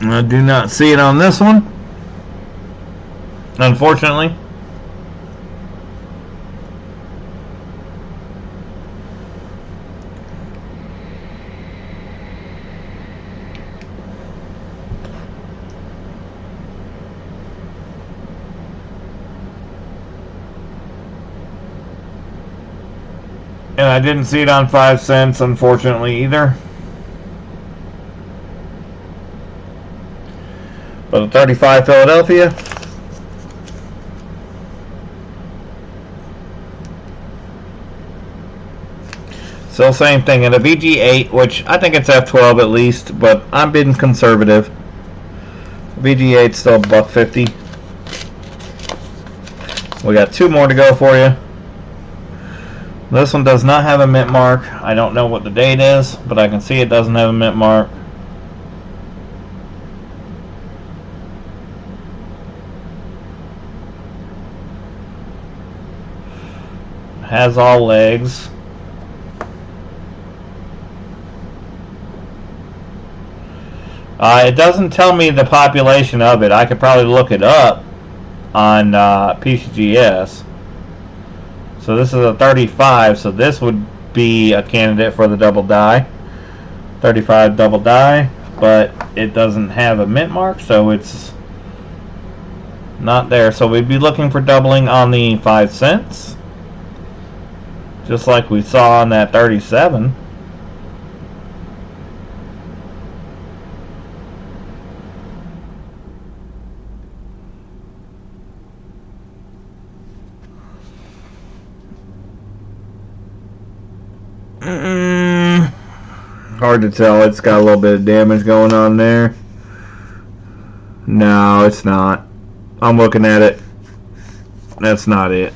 I do not see it on this one, unfortunately. And I didn't see it on 5 cents, unfortunately, either. For the 35 Philadelphia. Still same thing. And a VG8, which I think it's F12 at least, but I'm being conservative. VG8 still $1.50. We got 2 more to go for you. This one does not have a mint mark. I don't know what the date is, but I can see it doesn't have a mint mark. Has all legs. It doesn't tell me the population of it. I could probably look it up on PCGS. So this is a 35, so this would be a candidate for the double die. 35 double die, but it doesn't have a mint mark, so it's not there. So we'd be looking for doubling on the 5 cents. Just like we saw on that 37. Hard to tell. It's got a little bit of damage going on there. No, it's not. I'm looking at it. That's not it.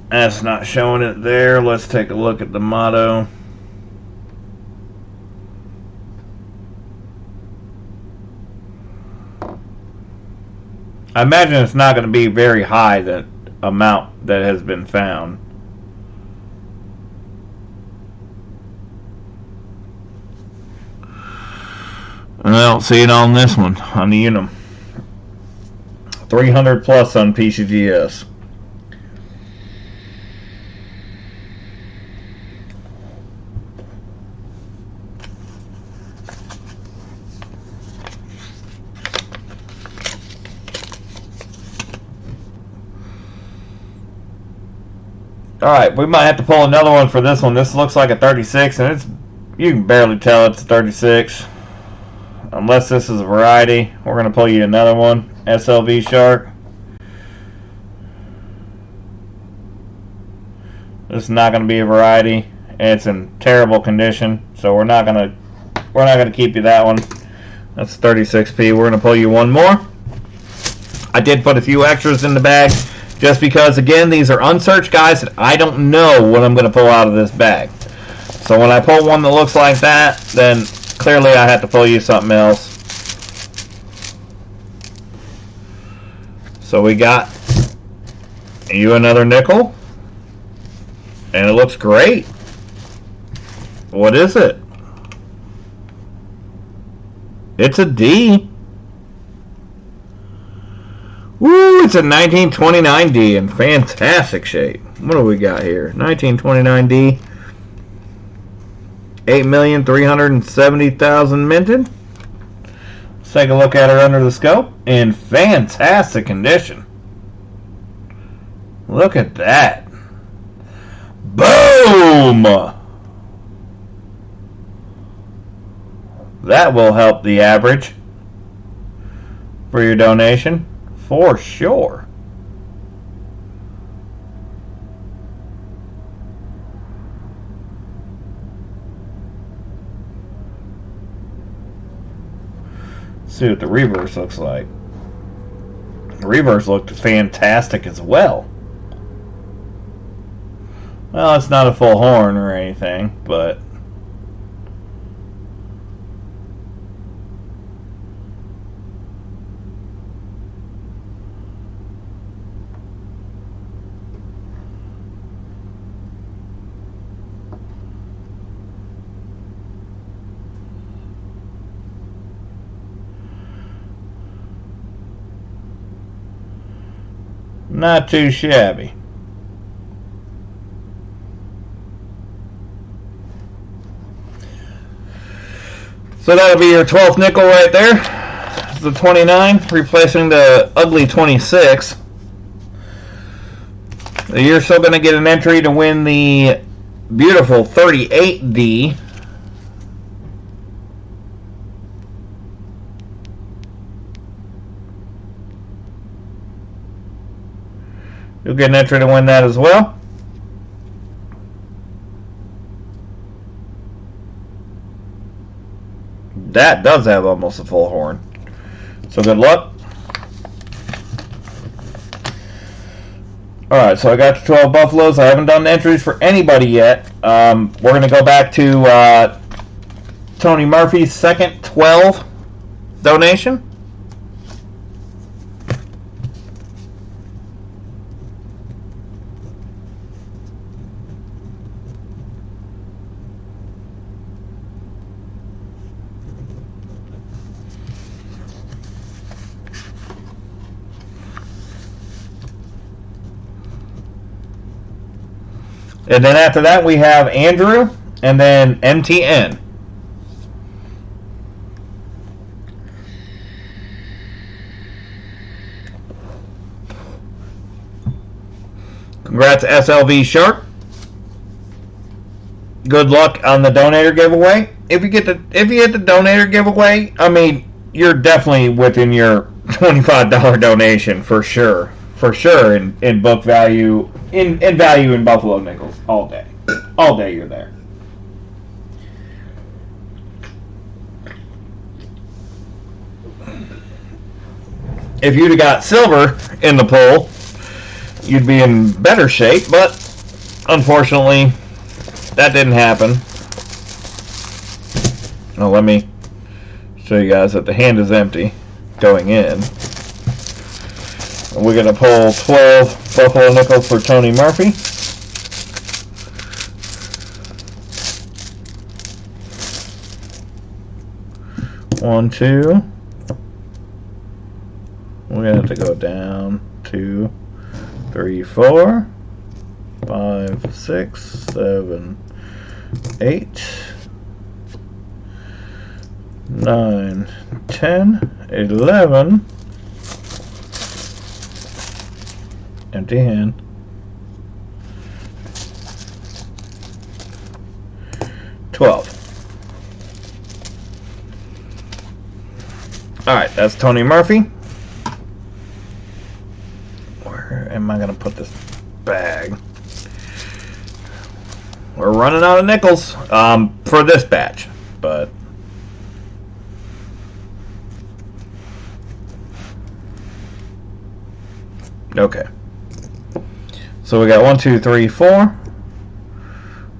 That's not showing it there. Let's take a look at the motto. I imagine it's not going to be very high, the amount that has been found. And I don't see it on this one, on the Unum. 300 plus on PCGS. Alright, we might have to pull another one for this one. This looks like a 36, and it's, you can barely tell it's a 36. Unless this is a variety. We're going to pull you another one. SLV Shark. This is not going to be a variety. It's in terrible condition, so we're not going to keep you that one. That's 36p. We're going to pull you one more. I did put a few extras in the bag, just because, again, these are unsearched guys that I don't know what I'm going to pull out of this bag. So when I pull one that looks like that, then clearly I have to pull you something else. So we got you another nickel. And it looks great. What is it? It's a D. Woo, It's a 1929D in fantastic shape. What do we got here? 1929D. 8,370,000 minted. Let's take a look at her under the scope. In fantastic condition. Look at that. Boom! That will help the average for your donation, for sure. Let's see what the reverse looks like. The reverse looked fantastic as well. Well, it's not a full horn or anything, but not too shabby. So that'll be your 12th nickel right there. The 29, replacing the ugly 26. You're still going to get an entry to win the beautiful 38D. You'll get an entry to win that as well. That does have almost a full horn. So good luck. Alright, so I got the 12 Buffaloes. I haven't done entries for anybody yet. We're going to go back to Tony Murphy's second 12 donation. And then after that, we have Andrew, and then MTN. Congrats, SLV Sharp. Good luck on the donator giveaway. If you get the donator giveaway, I mean, you're definitely within your $25 donation for sure. For sure, in book value, in value in Buffalo Nickels all day. All day you're there. If you'd have got silver in the poll, you'd be in better shape, but unfortunately, that didn't happen. Oh, let me show you guys that the hand is empty going in. We're going to pull 12 Buffalo Nickels for Tony Murphy. One, two. We're going to have to go down. 2, 3, 4, 5, 6, 7, 8, 9, 10, 11. Empty hand. 12. Alright, that's Tony Murphy. Where am I going to put this bag? We're running out of nickels for this batch, but okay. So we got 1, 2, 3, 4,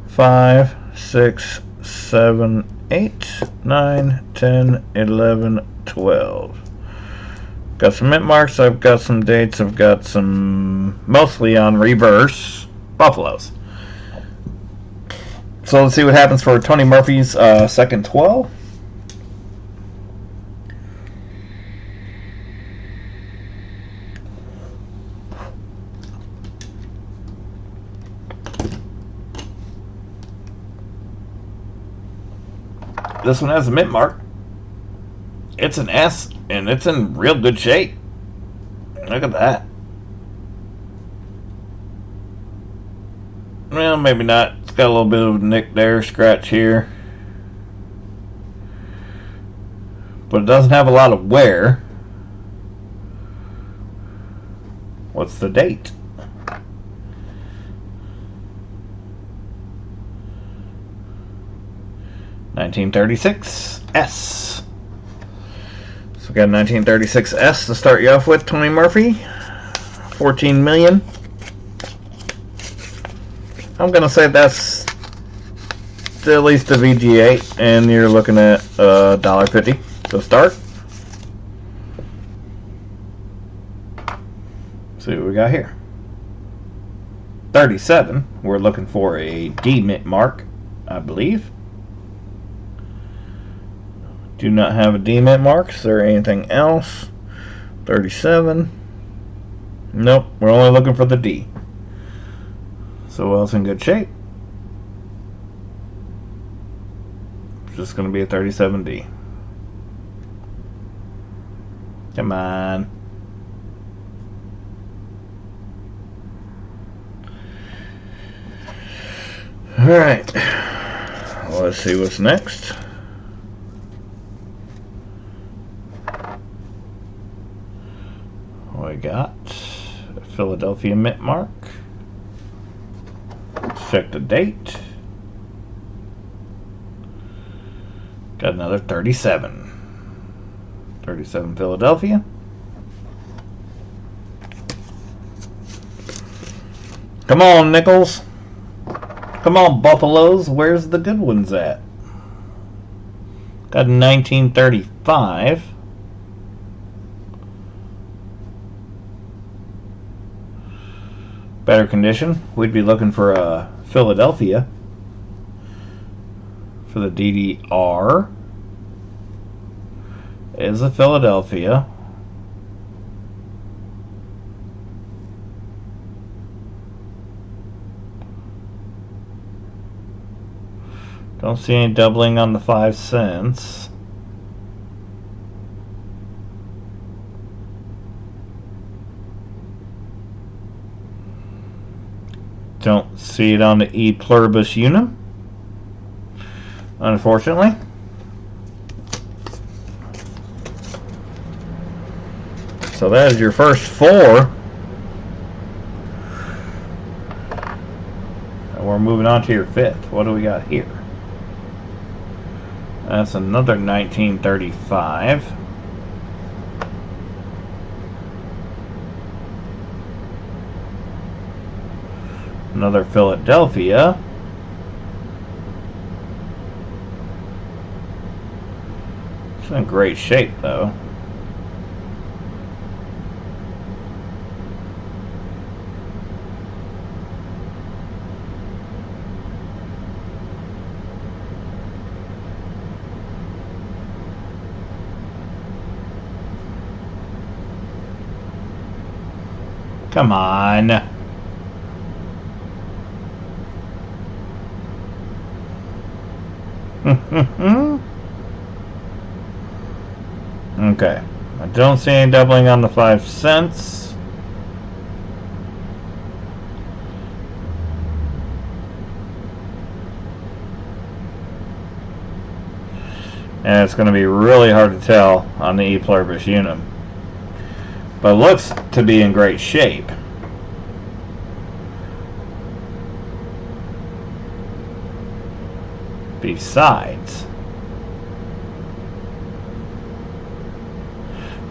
5, 6, 7, 8, 9, 10, 11, 12. Got some mint marks, I've got some dates, I've got some mostly on reverse Buffaloes. So let's see what happens for Tony Murphy's second 12. This one has a mint mark. It's an S, and it's in real good shape. Look at that. Well, maybe not. It's got a little bit of a nick there, scratch here. But it doesn't have a lot of wear. What's the date? $1936 S. So we got a 1936 S to start you off with, Tony Murphy. 14 million. I'm gonna say that's at least a VG8, and you're looking at $1.50 to start. See what we got here. 37. We're looking for a D mint mark, I believe. Do not have a D mint mark. Is there anything else? 37. Nope. We're only looking for the D. So well, it's in good shape. It's just going to be a 37D. Come on. Alright. Let's see what's next. We got a Philadelphia mint mark. Let's check the date. Got another 37. 37 Philadelphia. Come on, Nickels. Come on, Buffaloes. Where's the good ones at? Got a 1935. Better condition. We'd be looking for a Philadelphia for the DDR. Is a Philadelphia. Don't see any doubling on the 5 cents. Don't see it on the E pluribus unum, unfortunately. So that is your first 4. And we're moving on to your 5th. What do we got here? That's another 1935. Another Philadelphia. It's in great shape, though. Come on. Okay. I don't see any doubling on the 5 cents. And it's going to be really hard to tell on the E pluribus unum. But it looks to be in great shape. Besides,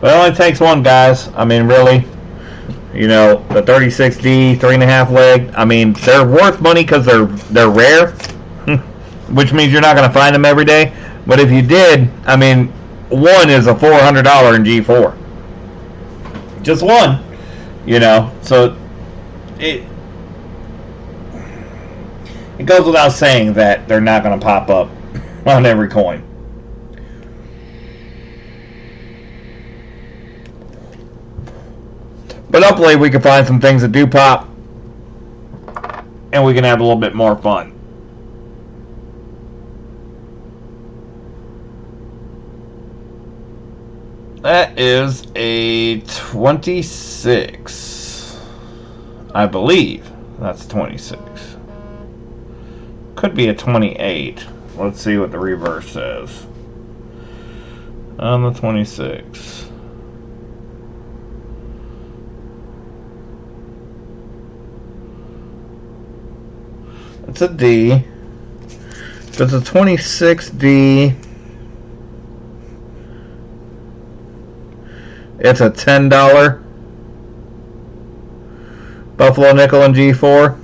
but it only takes one, guys. I mean, really, you know, the 36D 3.5 leg. I mean, they're worth money because they're rare, which means you're not going to find them every day. But if you did, I mean, one is a $400 in G4. Just one, you know. So it goes without saying that they're not going to pop up on every coin. But hopefully we can find some things that do pop, and we can have a little bit more fun. That is a 26. I believe that's 26. Could be a 28. Let's see what the reverse says. On the 26. It's a D. If it's a 26D, it's a $10 Buffalo Nickel in G4.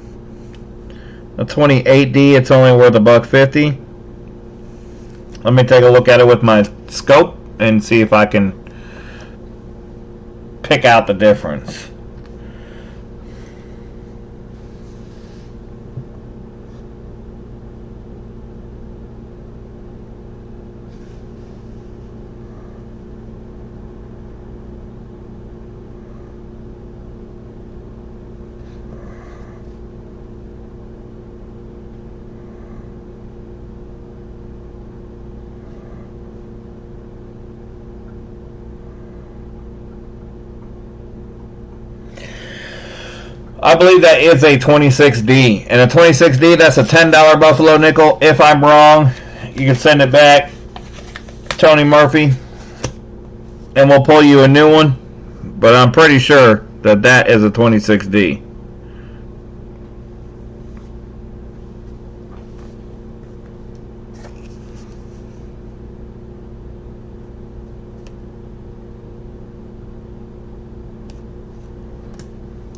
A 28D, it's only worth $1.50. Let me take a look at it with my scope and see if I can pick out the difference. I believe that is a 26D. And a 26D, that's a $10 Buffalo Nickel. If I'm wrong, you can send it back, Tony Murphy, and we'll pull you a new one. But I'm pretty sure that that is a 26D.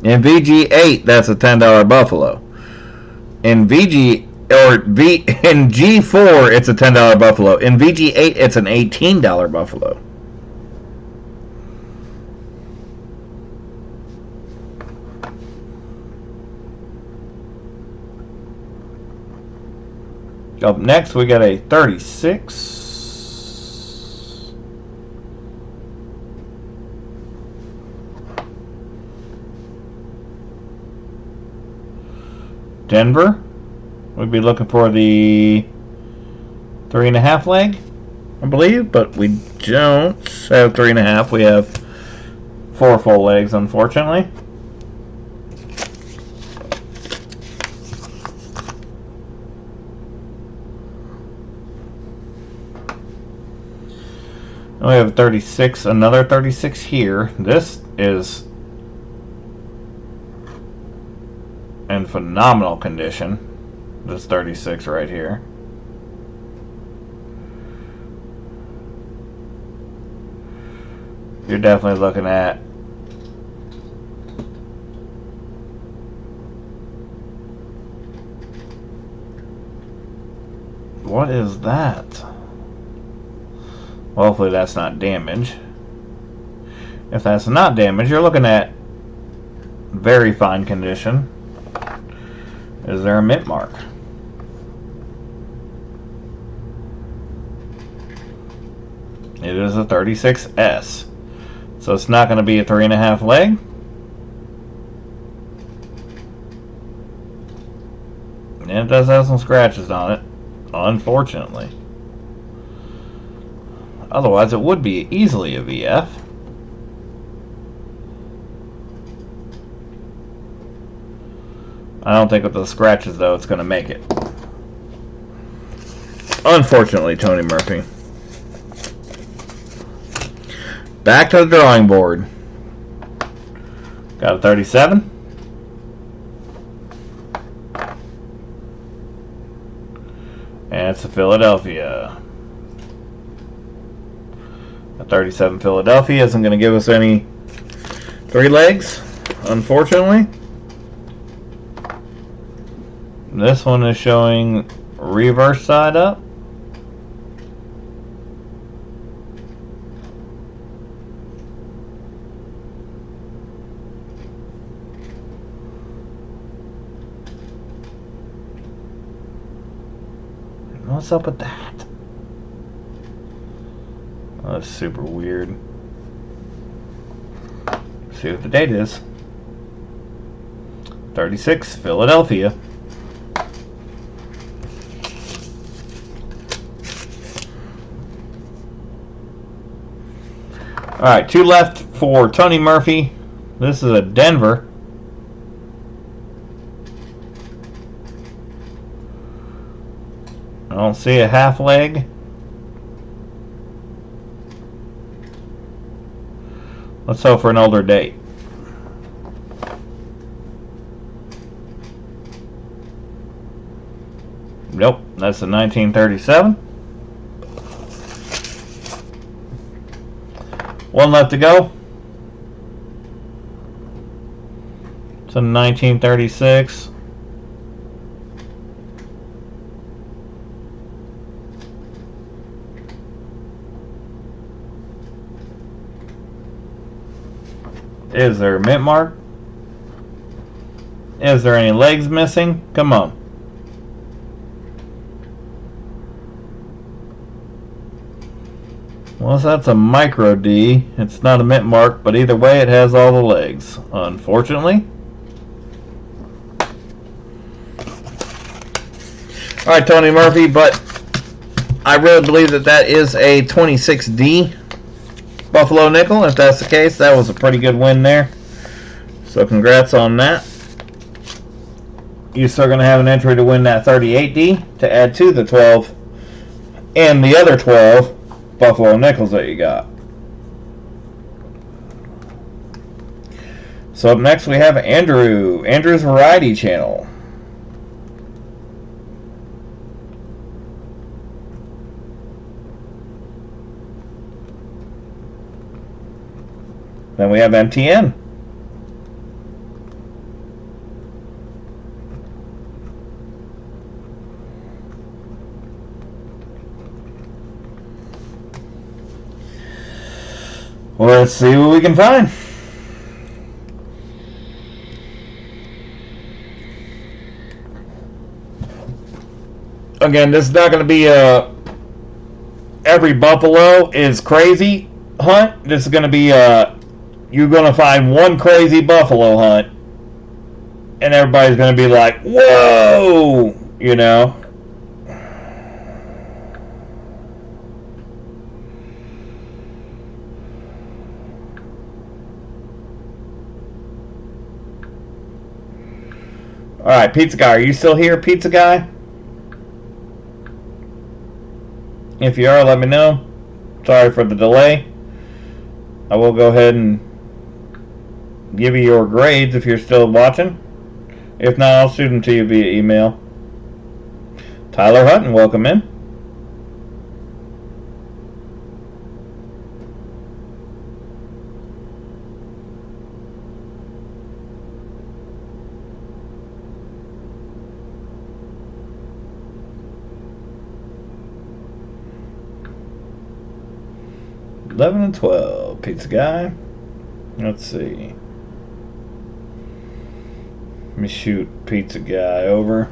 In VG8, that's a $10 Buffalo. In G4, it's a $10 Buffalo. In VG8, it's an $18 Buffalo. Up next, we got a 36. Denver. We'd be looking for the 3.5 leg, I believe, but we don't have 3.5. We have 4 full legs, unfortunately. And we have 36, another 36 here. This is in phenomenal condition. This 36 right here. You're definitely looking at what is that? Well, hopefully that's not damage. If that's not damage, you're looking at very fine condition. Is there a mint mark? It is a 36S. So it's not going to be a 3.5 leg. And it does have some scratches on it, unfortunately. Otherwise it would be easily a VF. I don't think with the scratches, though, it's going to make it. Unfortunately, Tony Murphy. Back to the drawing board. Got a 37. And it's a Philadelphia. A 37 Philadelphia isn't going to give us any 3 legs, unfortunately. This one is showing reverse side up. What's up with that? Oh, that's super weird. Let's see what the date is. 36 Philadelphia. Alright, 2 left for Tony Murphy. This is a Denver. I don't see a half leg. Let's hope for an older date. Nope, that's a 1937. 1 left to go. It's a 1936. Is there a mint mark? Is there any legs missing? Come on. Well, that's a micro D. It's not a mint mark, but either way, it has all the legs, unfortunately. Alright, Tony Murphy, but I really believe that that is a 26D Buffalo Nickel. If that's the case, that was a pretty good win there. So congrats on that. You're still going to have an entry to win that 38D to add to the 12 and the other 12 Buffalo Nickels that you got. So up next we have Andrew's Variety Channel. Then we have MTN. Well, let's see what we can find. Again, this is not going to be a every buffalo is crazy hunt. This is going to be you're going to find one crazy buffalo hunt, and everybody's going to be like, whoa, you know. Alright, Pizza Guy, are you still here, Pizza Guy? If you are, let me know. Sorry for the delay. I will go ahead and give you your grades if you're still watching. If not, I'll shoot them to you via email. Tyler Hutton, welcome in. $11 and $12, Pizza Guy. Let's see. Let me shoot Pizza Guy over.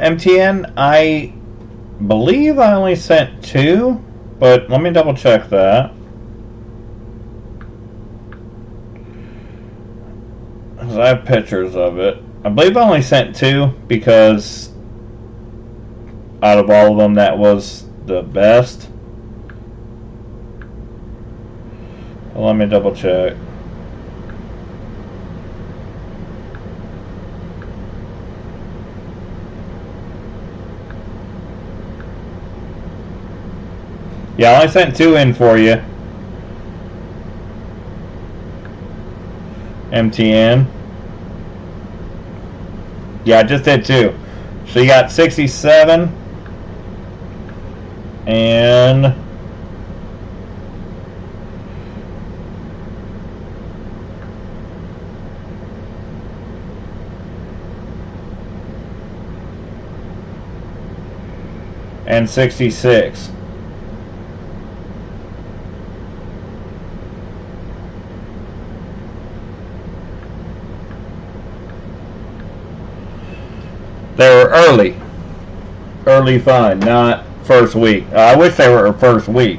MTN, I believe I only sent 2, but let me double check that. I have pictures of it. I believe I only sent 2 because out of all of them, that was the best. Well, let me double check. Yeah, I only sent 2 in for you. MTN. Yeah, I just did too. So you got 67 and and 66. They were early fun, not first week. I wish they were first week.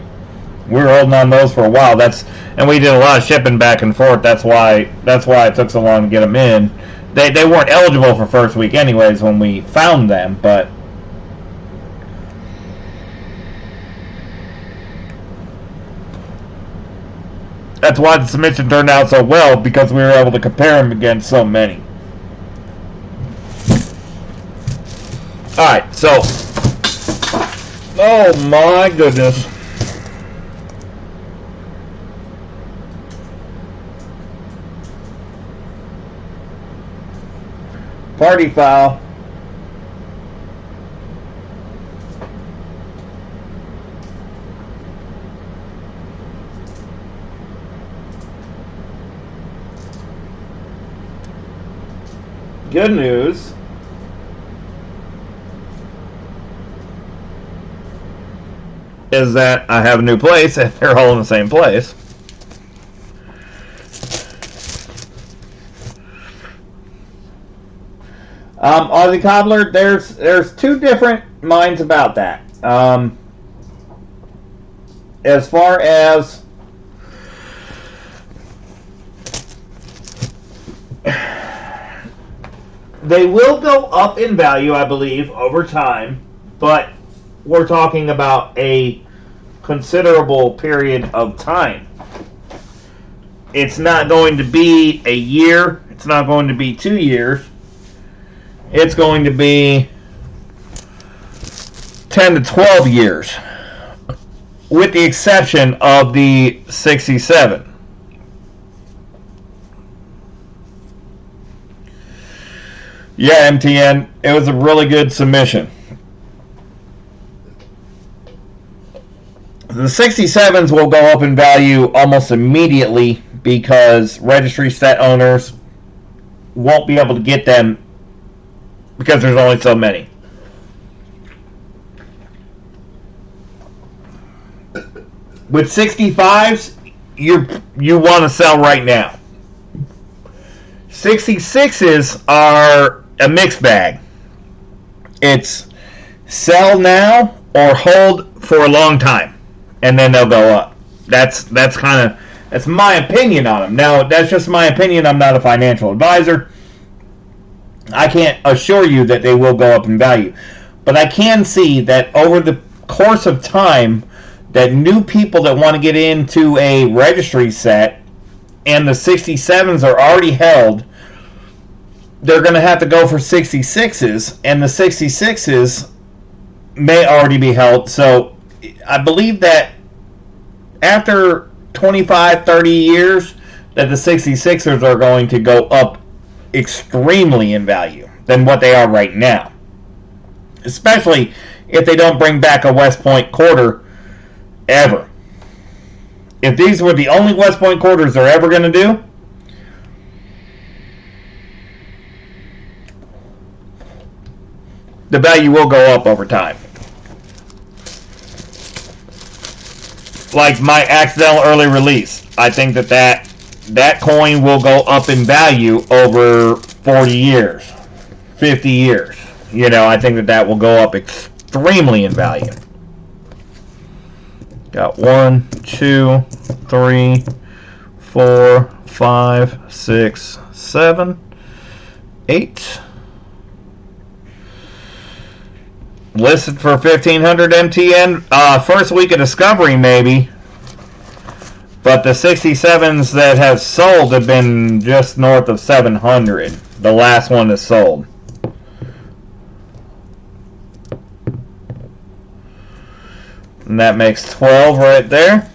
We were holding on those for a while. And we did a lot of shipping back and forth. That's why it took so long to get them in. They weren't eligible for first week anyways when we found them, but that's why the submission turned out so well, because we were able to compare them against so many. Alright, so, oh my goodness. Party foul. Good news. Is that I have a new place and they're all in the same place. Aussie Cobbler, there's two different minds about that. As far as they will go up in value, I believe, over time, but we're talking about a considerable period of time. It's not going to be a year. It's not going to be 2 years. It's going to be 10 to 12 years, with the exception of the 67. Yeah, MTN, it was a really good submission. The 67s will go up in value almost immediately because registry set owners won't be able to get them because there's only so many. With 65s, you want to sell right now. 66s are a mixed bag. It's sell now or hold for a long time, and then they'll go up. That's my opinion on them. Now, that's just my opinion. I'm not a financial advisor. I can't assure you that they will go up in value. But I can see that over the course of time, that new people that want to get into a registry set and the 67s are already held, they're going to have to go for 66s, and the 66s may already be held. So I believe that after 25, 30 years, that the 66ers are going to go up extremely in value than what they are right now. Especially if they don't bring back a West Point quarter ever. If these were the only West Point quarters they're ever going to do, the value will go up over time. Like my accidental early release, I think that coin will go up in value over 40 years, 50 years. You know, I think that will go up extremely in value. Got 1, 2, 3, 4, 5, 6, 7, 8. Listed for 1,500 MTN. First week of discovery, maybe. But the 67s that have sold have been just north of 700. The last one is sold. And that makes 12 right there.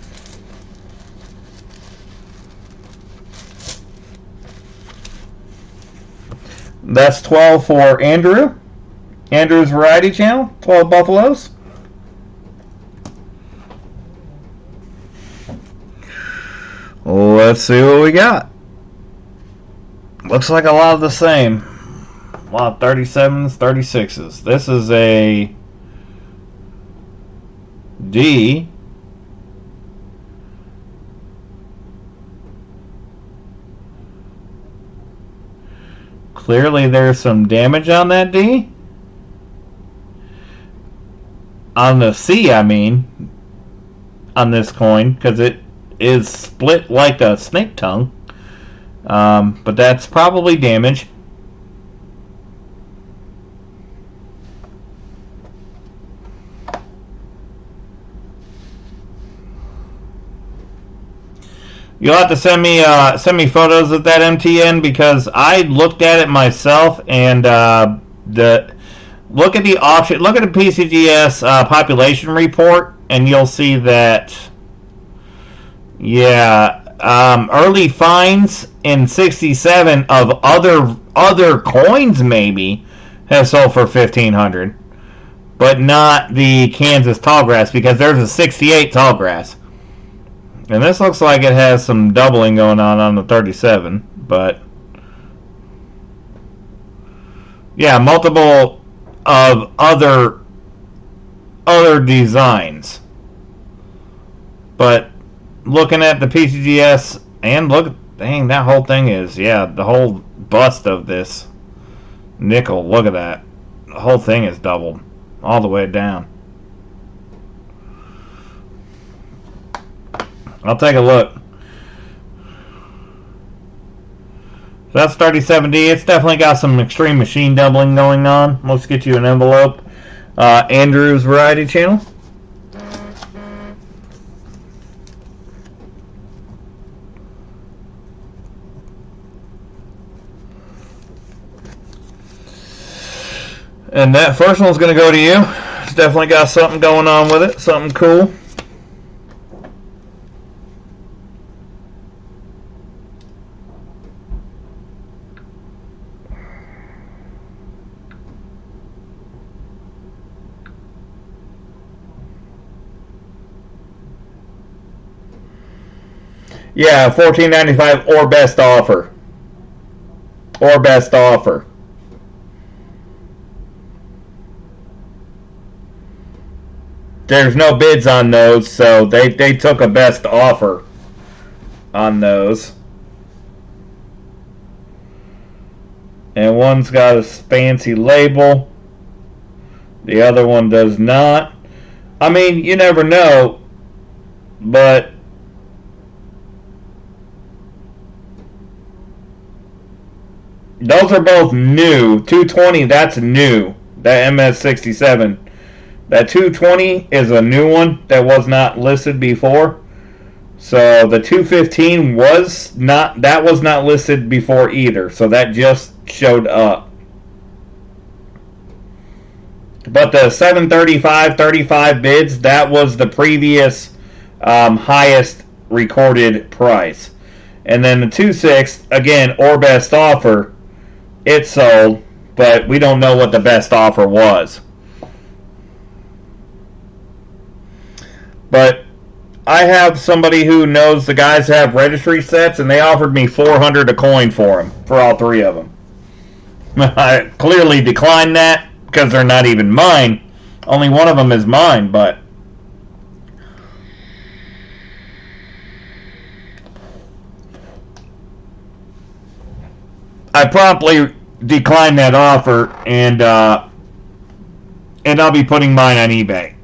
That's 12 for Andrew. Andrew's Variety Channel, 12 Buffaloes. Let's see what we got. Looks like a lot of the same. A lot of 37s, 36s. This is a D. Clearly there's some damage on that D. On the C, I mean. On this coin, because it is split like a snake tongue. But that's probably damage. You'll have to send me photos of that MTN, because I looked at it myself, and look at the option, look at the PCGS population report, and you'll see that, yeah, early finds in '67 of other coins maybe have sold for $1,500, but not the Kansas tallgrass, because there's a '68 tallgrass. And this looks like it has some doubling going on the 37, but yeah, multiple of other designs. But looking at the PCGS, and look, dang, that whole thing is, yeah, the whole bust of this nickel, look at that. The whole thing is doubled all the way down. I'll take a look. So that's 37D. It's definitely got some extreme machine doubling going on. Let's get you an envelope. Andrew's Variety Channel. And that first one's going to go to you. It's definitely got something going on with it. Something cool. Yeah, $14.95 or best offer. Or best offer. There's no bids on those, so they took a best offer on those. And one's got a fancy label. The other one does not. I mean, you never know, but those are both new. 220, that's new. That MS67. That 220 is a new one that was not listed before. So the 215 was not listed before either. So that just showed up. But the 735.35 bids, that was the previous highest recorded price. And then the 2.6, again, or best offer, it sold, but we don't know what the best offer was. But I have somebody who knows the guys have registry sets, and they offered me $400 a coin for them, for all three of them. I clearly declined that because they're not even mine. Only one of them is mine, but I promptly declined that offer, and I'll be putting mine on eBay.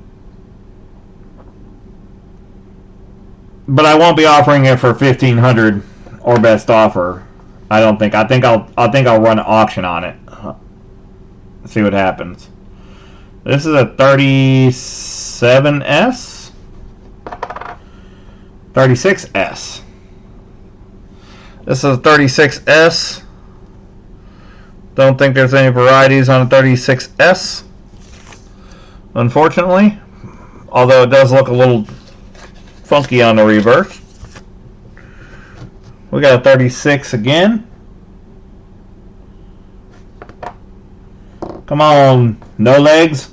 But I won't be offering it for $1,500 or best offer. I don't think. I think I'll run an auction on it. See what happens. This is a 37S, 36S. This is a 36S. Don't think there's any varieties on a 36S, unfortunately. Although it does look a little funky on the reverse. We got a 36 again. Come on, no legs.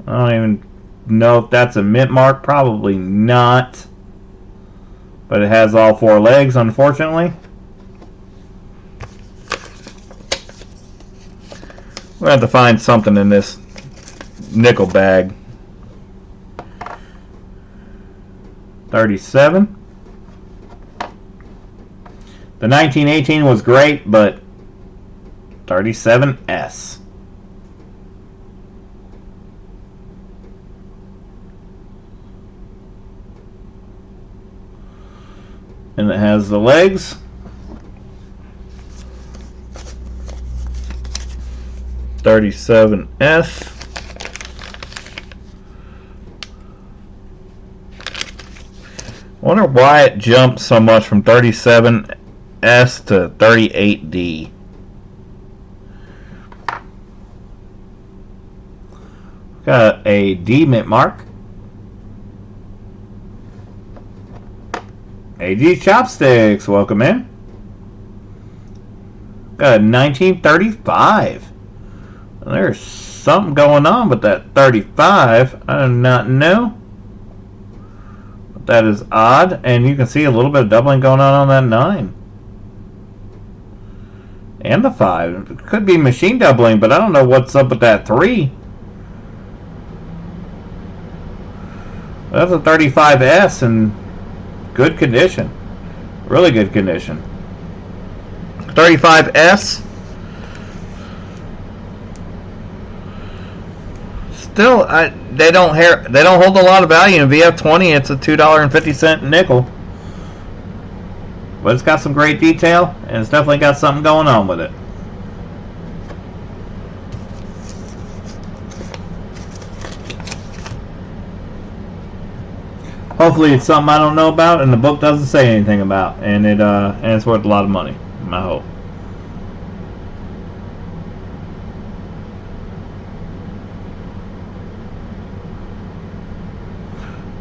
I don't even know if that's a mint mark. Probably not. But it has all 4 legs, unfortunately. We're going to have to find something in this nickel bag. 37. The 1918 was great, but 37S. And it has the legs. $37S. I wonder why it jumped so much from 37S to 38D. Got a D mint mark. AG Chopsticks, welcome in. Got a 1935. There's something going on with that 35. I do not know. But that is odd. And you can see a little bit of doubling going on that 9. And the 5. It could be machine doubling, but I don't know what's up with that 3. That's a 35S in good condition. Really good condition. 35S. Still, they don't hold a lot of value in VF20. It's a $2.50 nickel, but it's got some great detail, and it's definitely got something going on with it. Hopefully, it's something I don't know about, and the book doesn't say anything about, and it's worth a lot of money. I hope.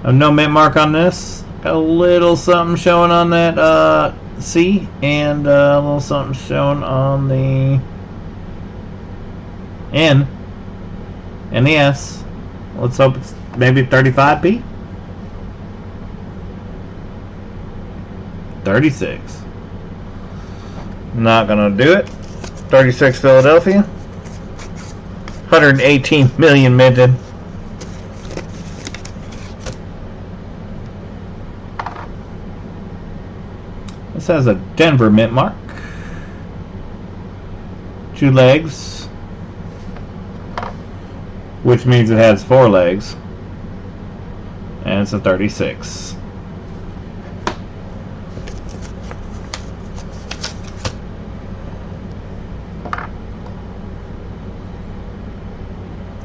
No mint mark on this. Got a little something showing on that C, and a little something showing on the N and the S. Let's hope it's maybe 35P. 36. Not gonna do it. 36 Philadelphia. 118 million minted. This has a Denver mint mark. 2 legs, which means it has 4 legs, and it's a 36.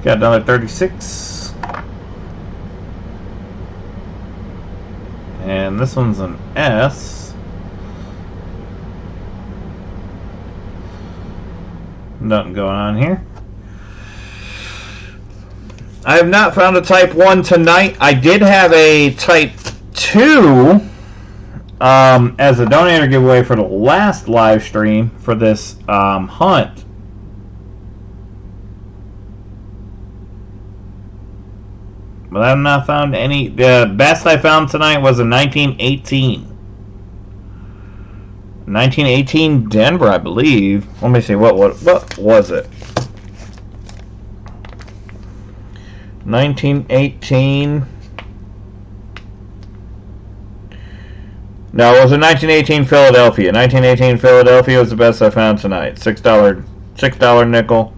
Got another 36. And this one's an S. Nothing going on here. I have not found a Type 1 tonight. I did have a Type 2 as a donator giveaway for the last live stream for this hunt. But I have not found any. The best I found tonight was a 1918. 1918 Denver, I believe. Let me see, what was it? 1918. No, it was a 1918 Philadelphia. 1918 Philadelphia was the best I found tonight. $6 nickel.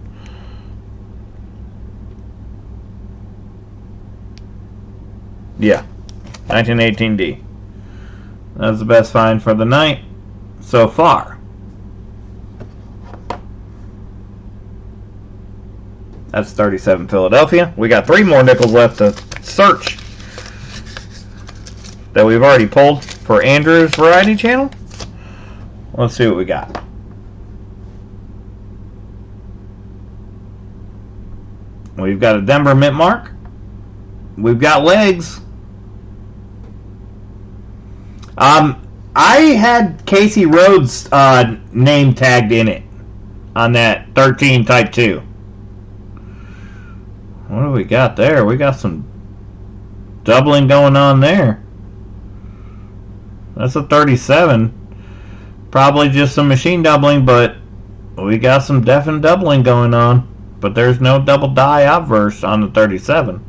Yeah, 1918D. That's the best find for the night so far. That's 37 Philadelphia. We got 3 more nickels left to search that we've already pulled for Andrew's variety channel. Let's see what we got. We've got a Denver mint mark. We've got legs. I had Casey Rhodes' name tagged in it on that 13 Type 2. What do we got there? We got some doubling going on there. That's a 37. Probably just some machine doubling, but we got some definite doubling going on. But there's no double die obverse on the 37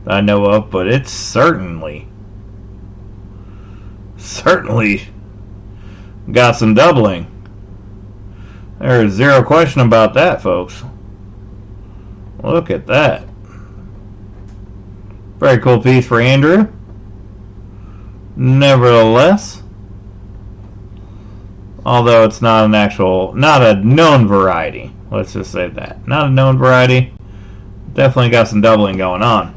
that I know of, but it's certainly got some doubling. There is zero question about that, folks. Look at that. Very cool piece for Andrew. Nevertheless, although it's not a known variety. Let's just say that. Not a known variety. Definitely got some doubling going on.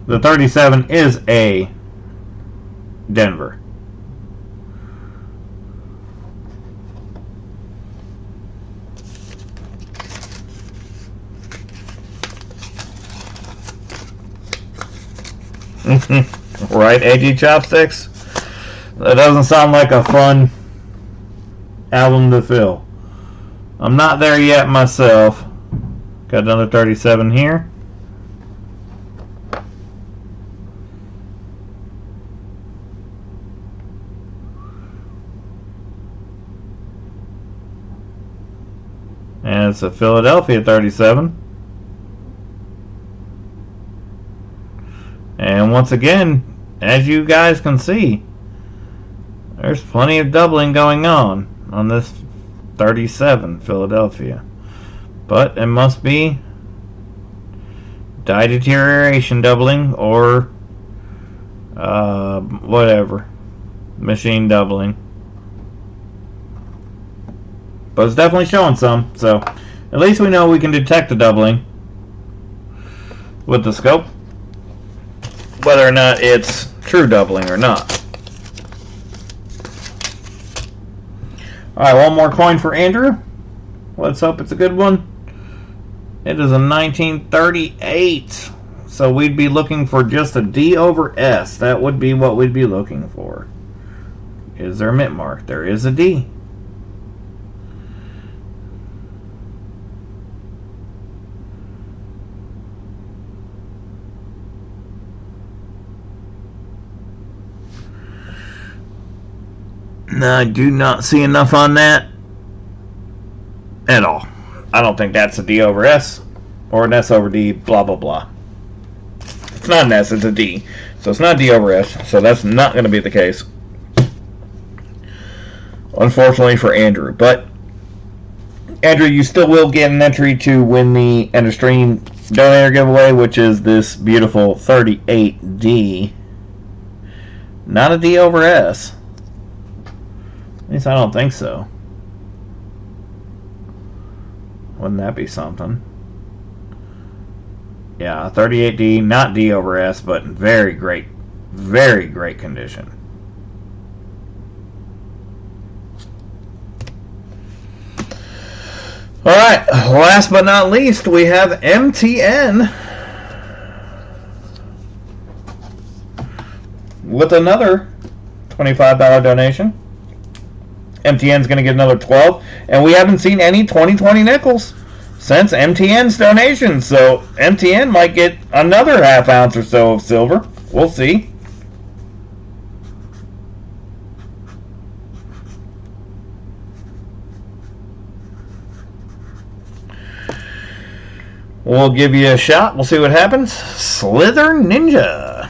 The 37 is a Denver. Right, AG Chopsticks? That doesn't sound like a fun album to fill. I'm not there yet myself. Got another 37 here. And it's a Philadelphia 37. And once again, as you guys can see, there's plenty of doubling going on this 37 Philadelphia. But it must be die deterioration doubling or whatever. Machine doubling. But it's definitely showing some, so at least we know we can detect the doubling with the scope, whether or not it's true doubling or not. Alright, one more coin for Andrew. Let's hope it's a good one. It is a 1938. So we'd be looking for just a D over S. That would be what we'd be looking for. Is there a mint mark? There is a D. I do not see enough on that at all. I don't think that's a D over S or an S over D, blah, blah, blah. It's not an S, it's a D. So it's not D over S, so that's not going to be the case. Unfortunately for Andrew. But, Andrew, you still will get an entry to win the End of Stream Donator giveaway, which is this beautiful 38D. Not a D over S. At least I don't think so. Wouldn't that be something? Yeah, 38D, not D over S, but in very great condition. Alright, last but not least, we have MTN with another $25 donation. MTN's going to get another 12, and we haven't seen any 2020 nickels since MTN's donation, so MTN might get another half ounce or so of silver. We'll see. We'll give you a shot. We'll see what happens. Slither Ninja.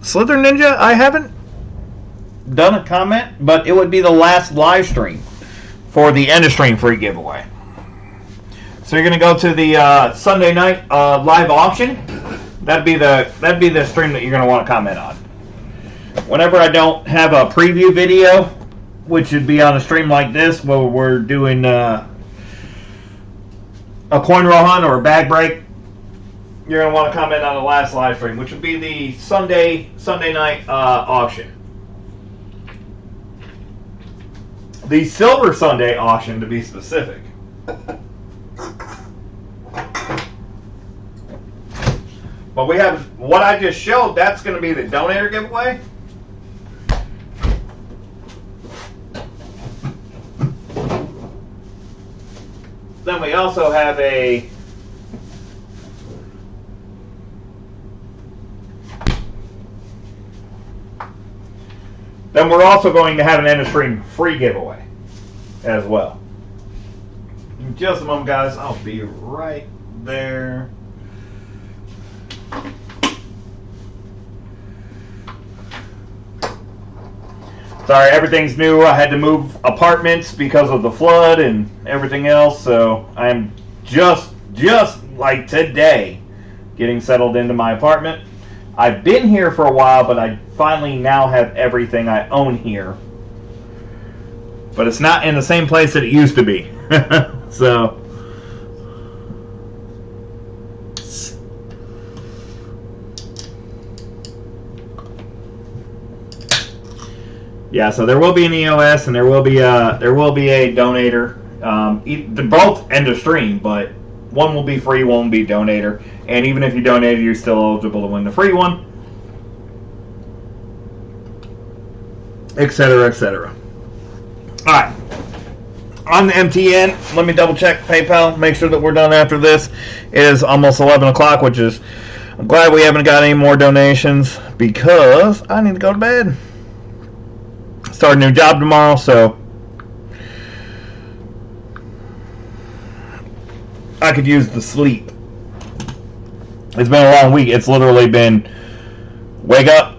Slither Ninja, I haven't done a comment, but it would be the last live stream for the End of Stream free giveaway. So you're going to go to the Sunday night live auction. That'd be the stream that you're going to want to comment on. Whenever I don't have a preview video, which would be on a stream like this, where we're doing a coin roll hunt or a bag break, you're going to want to comment on the last live stream, which would be the Sunday night auction. The Silver Sunday auction, to be specific. But But we have what I just showed. That's going to be the donator giveaway. Then we also have a Then we're also going to have an end of stream free giveaway as well. In just a moment, guys. I'll be right there. Sorry, everything's new. I had to move apartments because of the flood and everything else, so I'm just like today getting settled into my apartment. I've been here for a while, but I finally now have everything I own here. But it's not in the same place that it used to be. So yeah, so there will be an EOS and there will be a donator. Both end of stream, but one will be free, one will be donator. And even if you donated, you're still eligible to win the free one, etc., etc. All right. On the MTN, let me double check PayPal, make sure that we're done after this. It is almost 11 o'clock, which is, I'm glad we haven't got any more donations because I need to go to bed. Start a new job tomorrow, so I could use the sleep. It's been a long week. It's literally been wake up,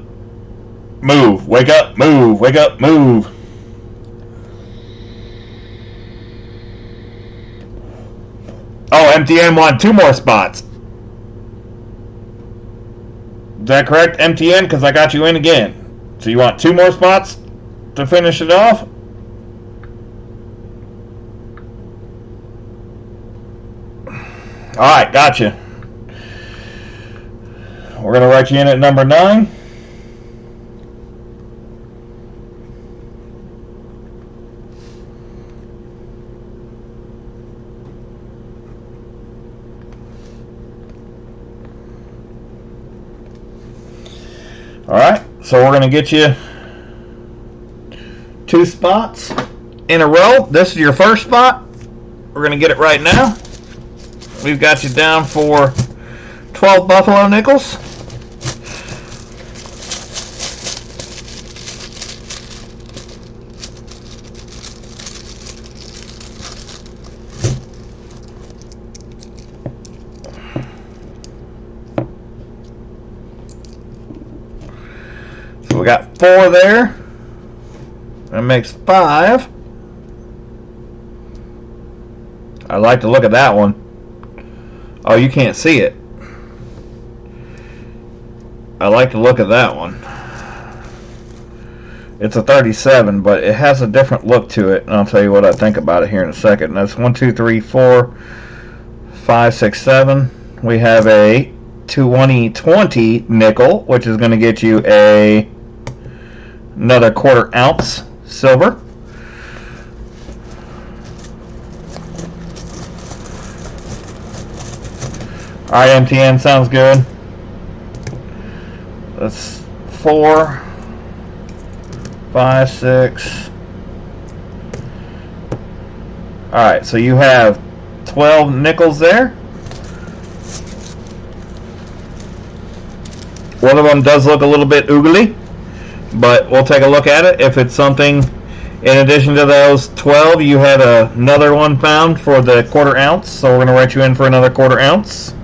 move, wake up, move, wake up, move. Oh, MTN won 2 more spots. Is that correct, MTN? Because I got you in again. So you want 2 more spots to finish it off? Alright, gotcha. We're going to write you in at number 9. Alright, so we're going to get you 2 spots in a row. This is your first spot. We're going to get it right now. We've got you down for 12 Buffalo Nickels. So we got 4 there. That makes 5. I like to look at that one. Oh, you can't see it. I like to look at that one. It's a 37, but it has a different look to it, and I'll tell you what I think about it here in a second. That's 1, 2, 3, 4, 5, 6, 7. We have a 2020 nickel, which is going to get you another 1/4 ounce silver. Alright, MTN, sounds good. That's 4, 5, 6. Alright, so you have 12 nickels there. One of them does look a little bit oogly, but we'll take a look at it. If it's something, in addition to those 12, you had another one found for the 1/4 ounce, so we're going to write you in for another 1/4 ounce.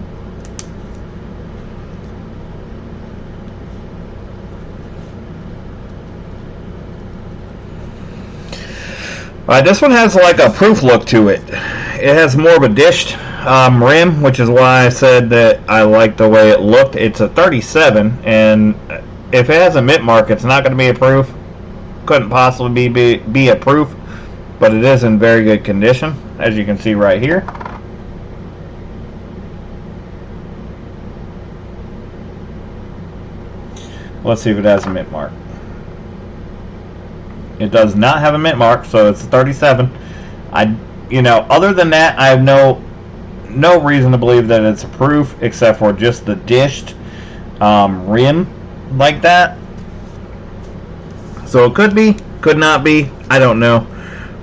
Alright, this one has like a proof look to it. It has more of a dished rim, which is why I said that I like the way it looked. It's a 37, and if it has a mint mark, it's not going to be a proof. Couldn't possibly be a proof, but it is in very good condition, as you can see right here. Let's see if it has a mint mark. It does not have a mint mark, so it's a 37. Other than that, I have no reason to believe that it's a proof, except for just the dished rim like that. So it could be, could not be, I don't know.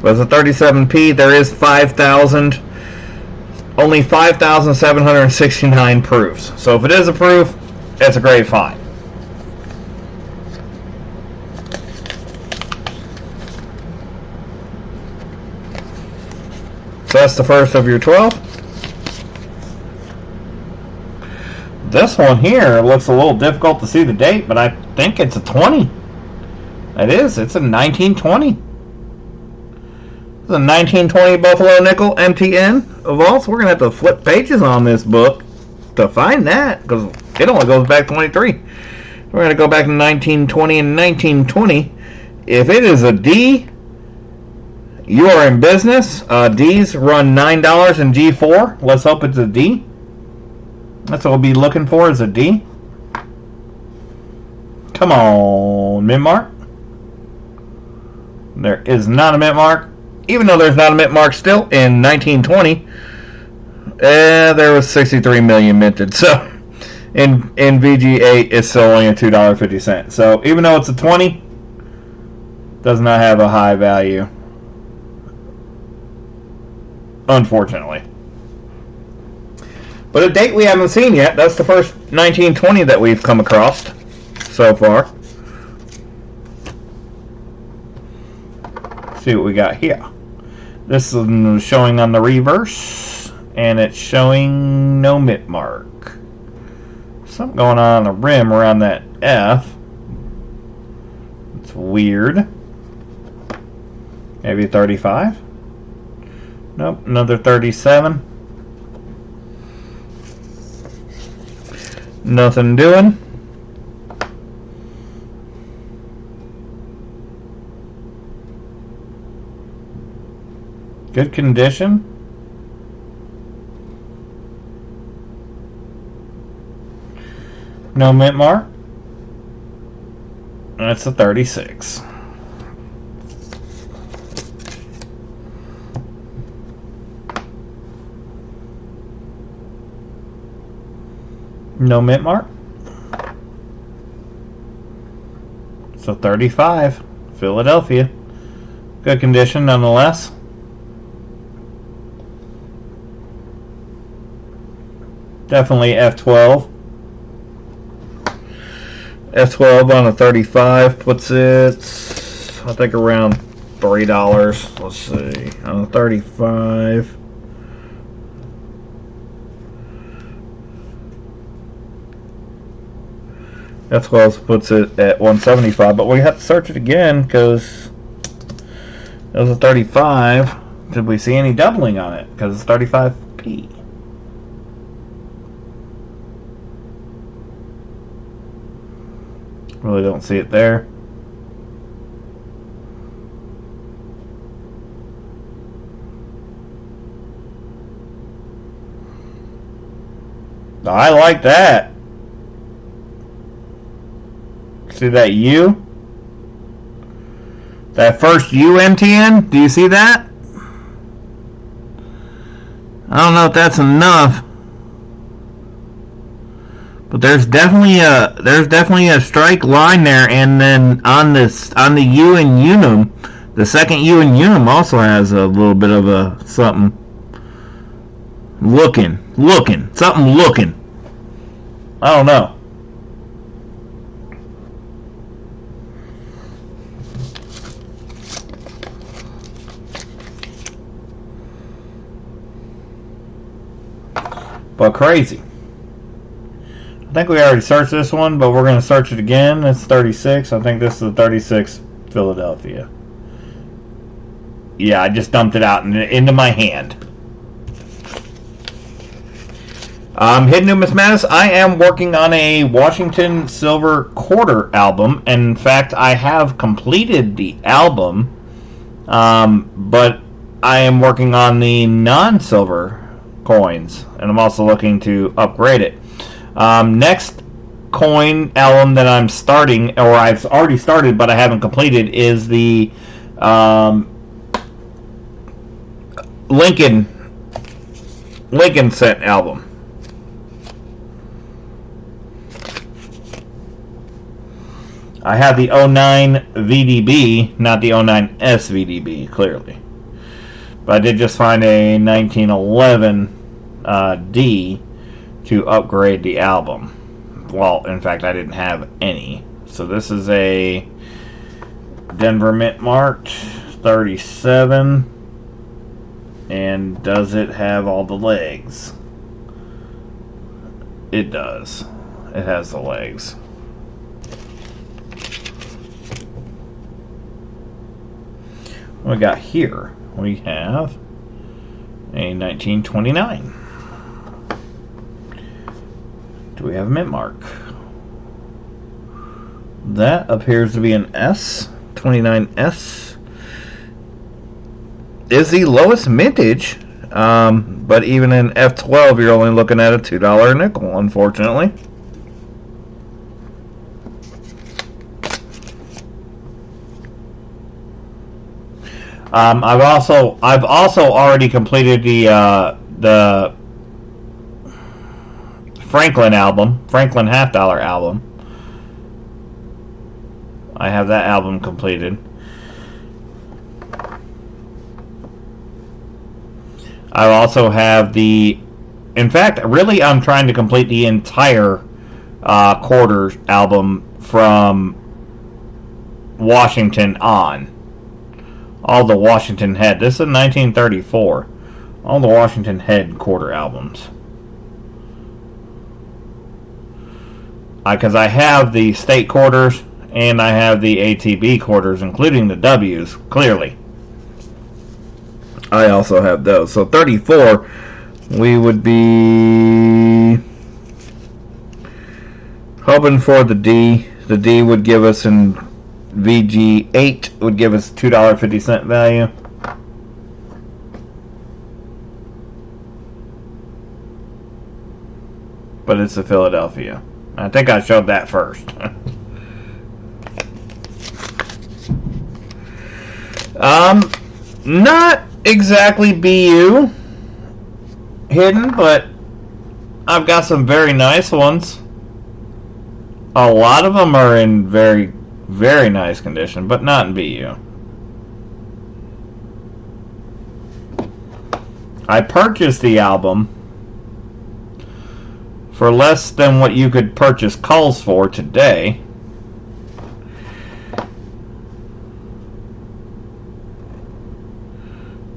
But it's a 37P. There is 5,000, only 5,769 proofs. So if it is a proof, it's a great find. So that's the first of your 12. This one here looks a little difficult to see the date, but I think it's a 20. It is. It's a 1920. It's a 1920 Buffalo Nickel MTN of all. So we're going to have to flip pages on this book to find that, because it only goes back 23. We're going to go back to 1920 and 1920. If it is a D, you are in business. D's run $9 in G4. Let's hope it's a D. That's what we'll be looking for, is a D. Come on, mint mark. There is not a mint mark. Even though there's not a mint mark still in 1920, there was 63 million minted. So in VG8, it's still only a $2.50. So even though it's a 20, does not have a high value, unfortunately. But a date we haven't seen yet. That's the first 1920 that we've come across so far. Let's see what we got here. This is showing on the reverse, and it's showing no mint mark. Something going on the rim around that F. It's weird. Maybe 35. Nope, another 37. Nothing doing. Good condition. No mint mark. That's a 36. No mint mark. So 35, Philadelphia. Good condition nonetheless. Definitely F12. F12 on a 35 puts it, I think, around $3. Let's see, on a 35. F12 puts it at 175, but we have to search it again because it was a 35. Did we see any doubling on it? Because it's 35p. Really don't see it there. I like that. See that U? That first U MTN? Do you see that? I don't know if that's enough. But there's definitely a strike line there, and then on the U in Unum, the second U in Unum also has a little bit of a something looking. I don't know. But crazy. I think we already searched this one, but we're going to search it again. It's 36. I think this is a 36 Philadelphia. Yeah, I just dumped it out into my hand. Hidden Numismatist, I am working on a Washington Silver Quarter album. In fact, I have completed the album, but I am working on the non-silver coins, and I'm also looking to upgrade it. Next coin album that I'm starting, or I've already started but I haven't completed, is the Lincoln cent album. I have the 09 VDB, not the 09S VDB, clearly. But I did just find a 1911 D to upgrade the album. Well, in fact, I didn't have any. So this is a Denver Mint marked 37. And does it have all the legs? It does. It has the legs. What we got here? We have a 1929. Do we have a mint mark? That appears to be an S. 29S is the lowest mintage, but even in F12 you're only looking at a $2 nickel, unfortunately. I've also already completed the Franklin album, Franklin $half album. I have that album completed. I also have in fact, really I'm trying to complete the entire quarters album from Washington on. All the Washington Head. This is 1934. All the Washington Head quarter albums. Because I have the state quarters and I have the ATB quarters, including the W's, clearly. I also have those. So 34, we would be hoping for the D. The D would give us an VG8 would give us $2.50 value. But it's a Philadelphia. I think I showed that first. Not exactly BU hidden, but I've got some very nice ones. A lot of them are in very, very nice condition, but not in BU. I purchased the album for less than what you could purchase culls for today.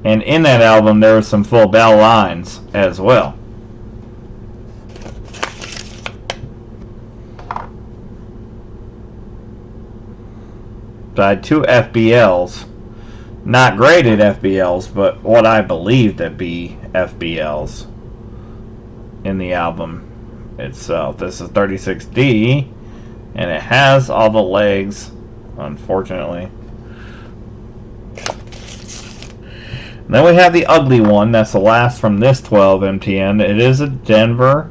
And in that album there were some full bell lines as well. So I had two FBLs, not graded FBLs, but what I believe to be FBLs in the album itself. This is 36D, and it has all the legs, unfortunately. And then we have the ugly one. That's the last from this 12 MTN. It is a Denver.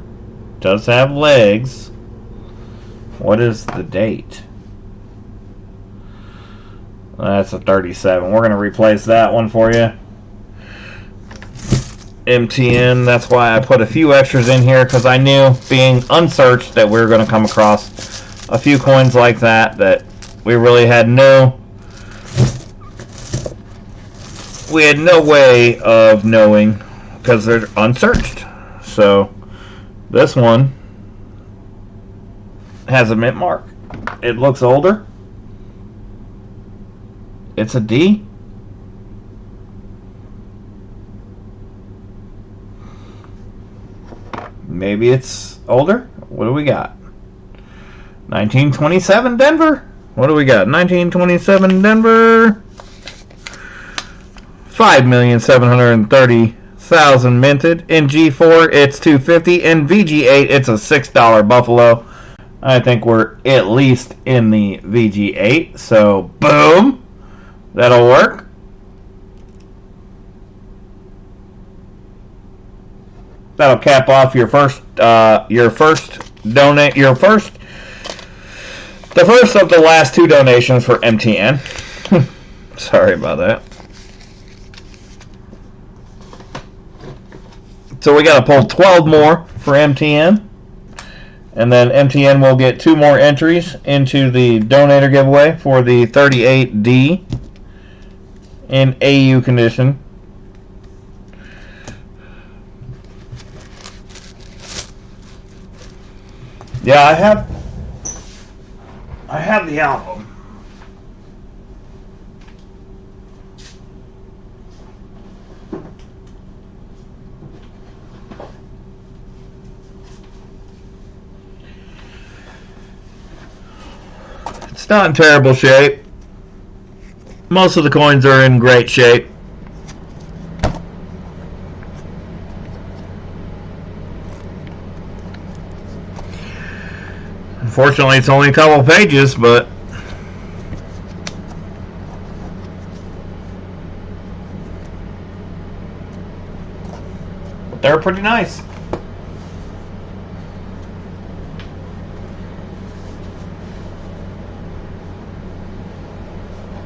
Does have legs. What is the date? That's a 37. We're going to replace that one for you. MTN. That's why I put a few extras in here, because I knew, being unsearched, that we were going to come across a few coins like that we really had no way of knowing, because they're unsearched. So this one has a mint mark. It looks older. It's a D. Maybe it's older. What do we got? 1927 Denver. What do we got? 1927 Denver. 5,730,000 minted. In G4 it's 250. In VG8 it's a $6 Buffalo. I think we're at least in the VG8. So boom. That'll work. That'll cap off the first of the last two donations for MTN. Sorry about that. So we got to pull 12 more for MTN, And then MTN will get 2 more entries into the donator giveaway for the 38D in AU condition. Yeah, I have the album. It's not in terrible shape. Most of the coins are in great shape. Unfortunately, it's only a couple pages, but they're pretty nice.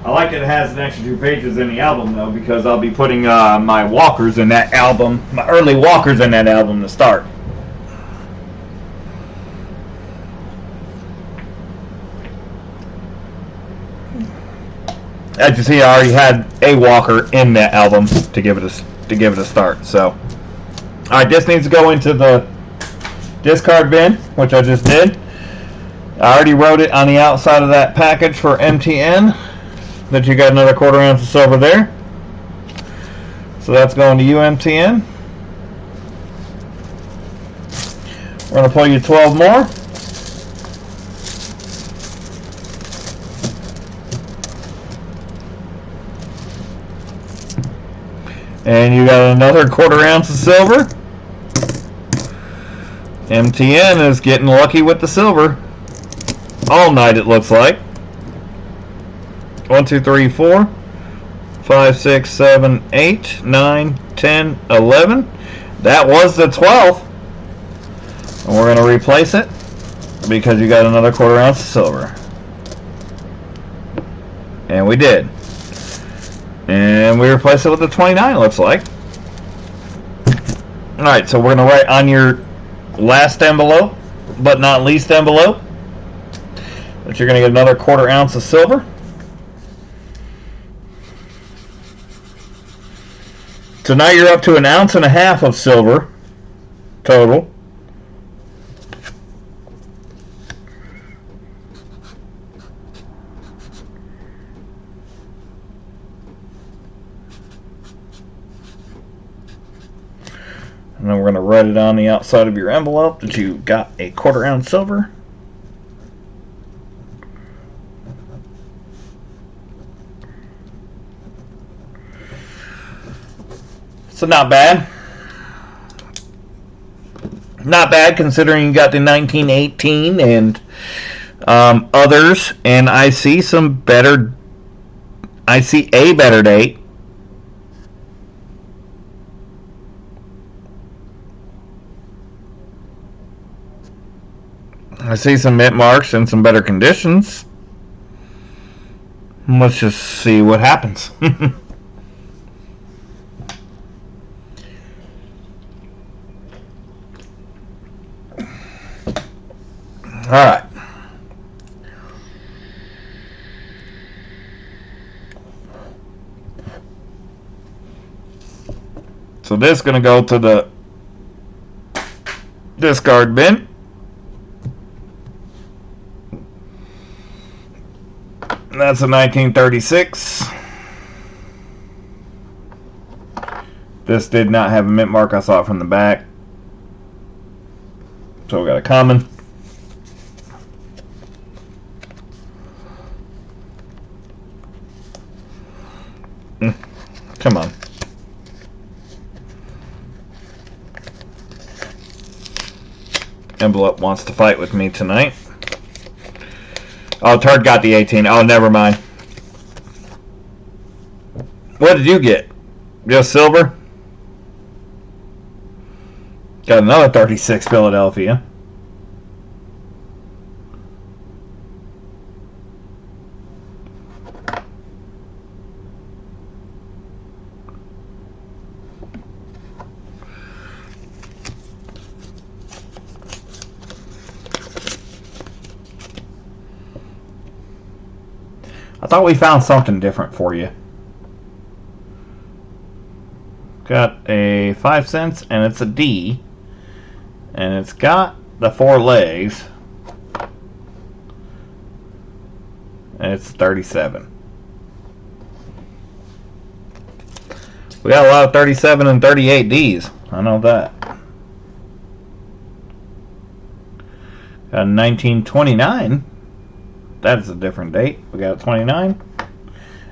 I like that it has an extra 2 pages in the album, though, because I'll be putting my walkers in that album, my early walkers in that album to start. As you see, I already had a walker in that album to give it a start. So, all right, this needs to go into the discard bin, which I just did. I already wrote it on the outside of that package for MTN that you got another 1/4 ounce of silver there. So that's going to you, MTN. We're going to pull you 12 more. And you got another 1/4 ounce of silver. MTN is getting lucky with the silver all night, it looks like. 1, 2, 3, 4, 5, 6, 7, 8, 9, 10, 11. That was the 12th. And we're going to replace it because you got another 1/4 ounce of silver. And we did. And we replaced it with the 29, it looks like. Alright, so we're going to write on your last envelope, but not least envelope, that you're going to get another 1/4 ounce of silver. So now you're up to 1.5 ounces of silver total. And then we're going to write it on the outside of your envelope that you got a 1/4 ounce silver. So not bad. Not bad considering you got the 1918 and others. And I see some better. I see a better date. I see some mint marks and some better conditions. Let's just see what happens. Alright. So this is going to go to the discard bin. That's a 1936. This did not have a mint mark. I saw it from the back. So we got a common. Come on. Envelope wants to fight with me tonight. Oh, Turd got the 18. Oh, never mind. What did you get? Just silver? Got another 36 Philadelphia. thought we found something different for you. Got a 5 cents, and it's a D. And it's got the 4 legs. And it's 37. We got a lot of 37 and 38 Ds. I know that. Got 1929. That's a different date. We got 29.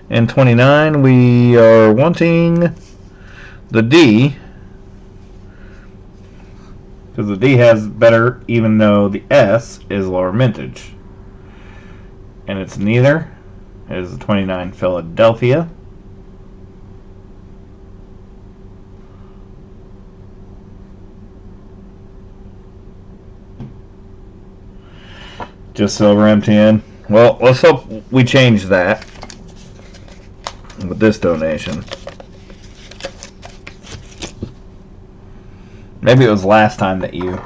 And 29, we are wanting the D. Because the D has better, even though the S is lower mintage. And it's neither. It is the 29 Philadelphia. Just silver MTN. Well, let's hope we change that with this donation. Maybe it was last time that you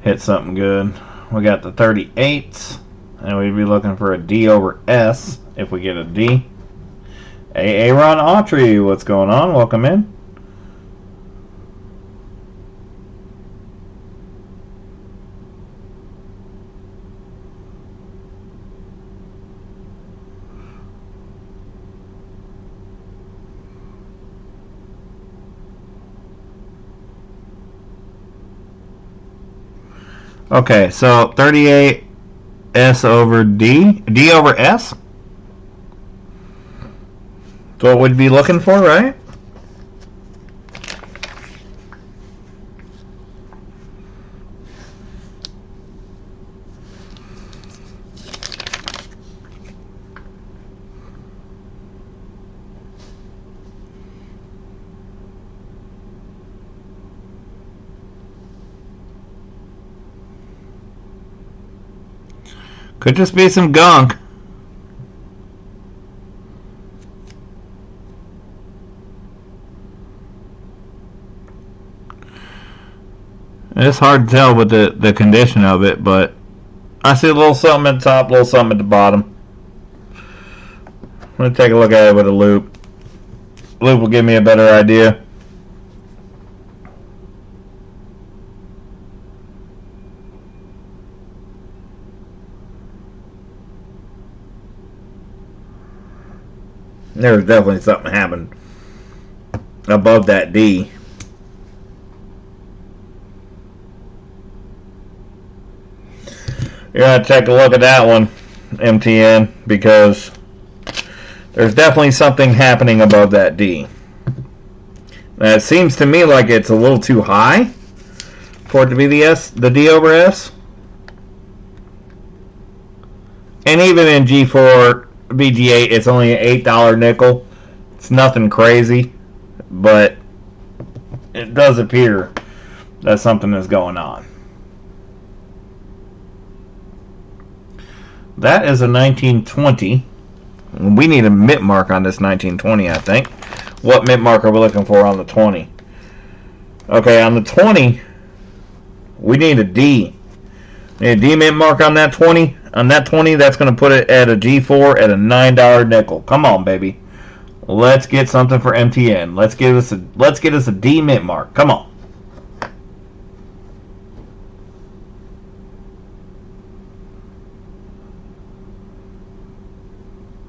hit something good. We got the 38s, and we'd be looking for a D over S if we get a D. Aaron Autry, what's going on? Welcome in. Okay, so 38 S over D. D over S? That's what we'd be looking for, right? Could just be some gunk. It's hard to tell with the condition of it, but I see a little something at the top, a little something at the bottom. I'm going to take a look at it with a loop. Loop will give me a better idea. There's definitely something happened above that D. You're going to take a look at that one, MTN, because there's definitely something happening above that D. Now, it seems to me like it's a little too high for it to be the D over S. And even in G4, BG8, it's only an $8 nickel. It's nothing crazy, but it does appear that something is going on. That is a 1920. We need a mint mark on this 1920, I think. What mint mark are we looking for on the 20? Okay, on the 20, we need a D. We need a D mint mark on that 20. On that 20, that's going to put it at a G4 at a $9 nickel. Come on, baby. Let's get something for MTN. Let's get us a D mint mark. Come on.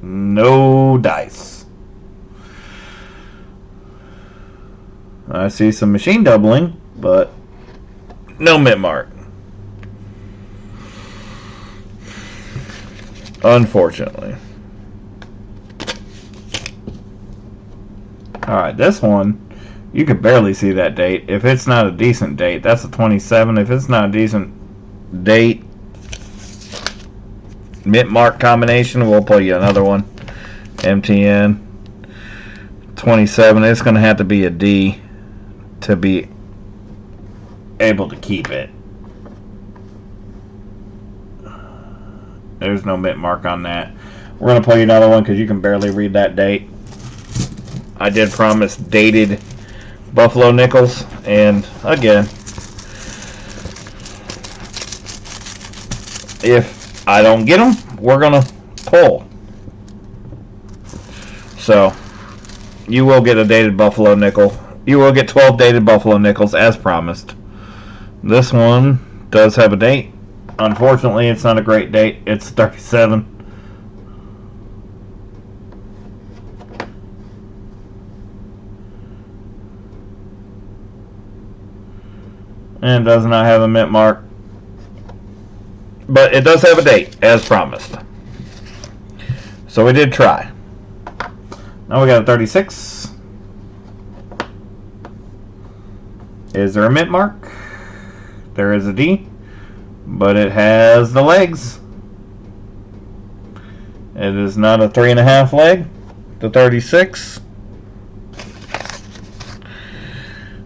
No dice. I see some machine doubling, but no mint mark. Unfortunately. Alright, this one, you can barely see that date. If it's not a decent date, that's a 27. If it's not a decent date, mint mark combination, we'll pull you another one. MTN 27. It's going to have to be a D to be able to keep it. There's no mint mark on that. We're going to pull you another one because you can barely read that date. I did promise dated Buffalo Nickels, and again, if I don't get them, we're going to pull. So, you will get a dated Buffalo nickel. You will get 12 dated Buffalo nickels as promised. This one does have a date. Unfortunately, it's not a great date. It's 37. And does not have a mint mark. But it does have a date, as promised. So we did try. Now we got a 36. Is there a mint mark? There is a D. But it has the legs. It is not a 3.5 leg. The 36.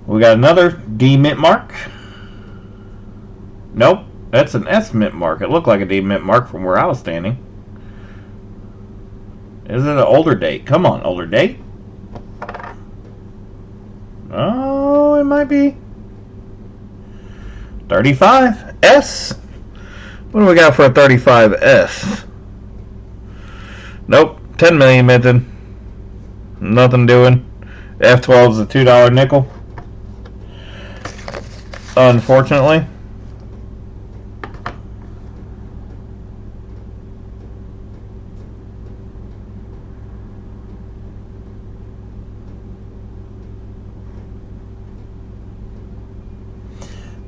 We got another D mint mark. Nope, that's an S mint mark. It looked like a D mint mark from where I was standing. Is it an older date? Come on, older date. Oh, it might be. 35 S. What do we got for a 35 S? Nope, 10 million minted. Nothing doing. F12 is a $2 nickel. Unfortunately.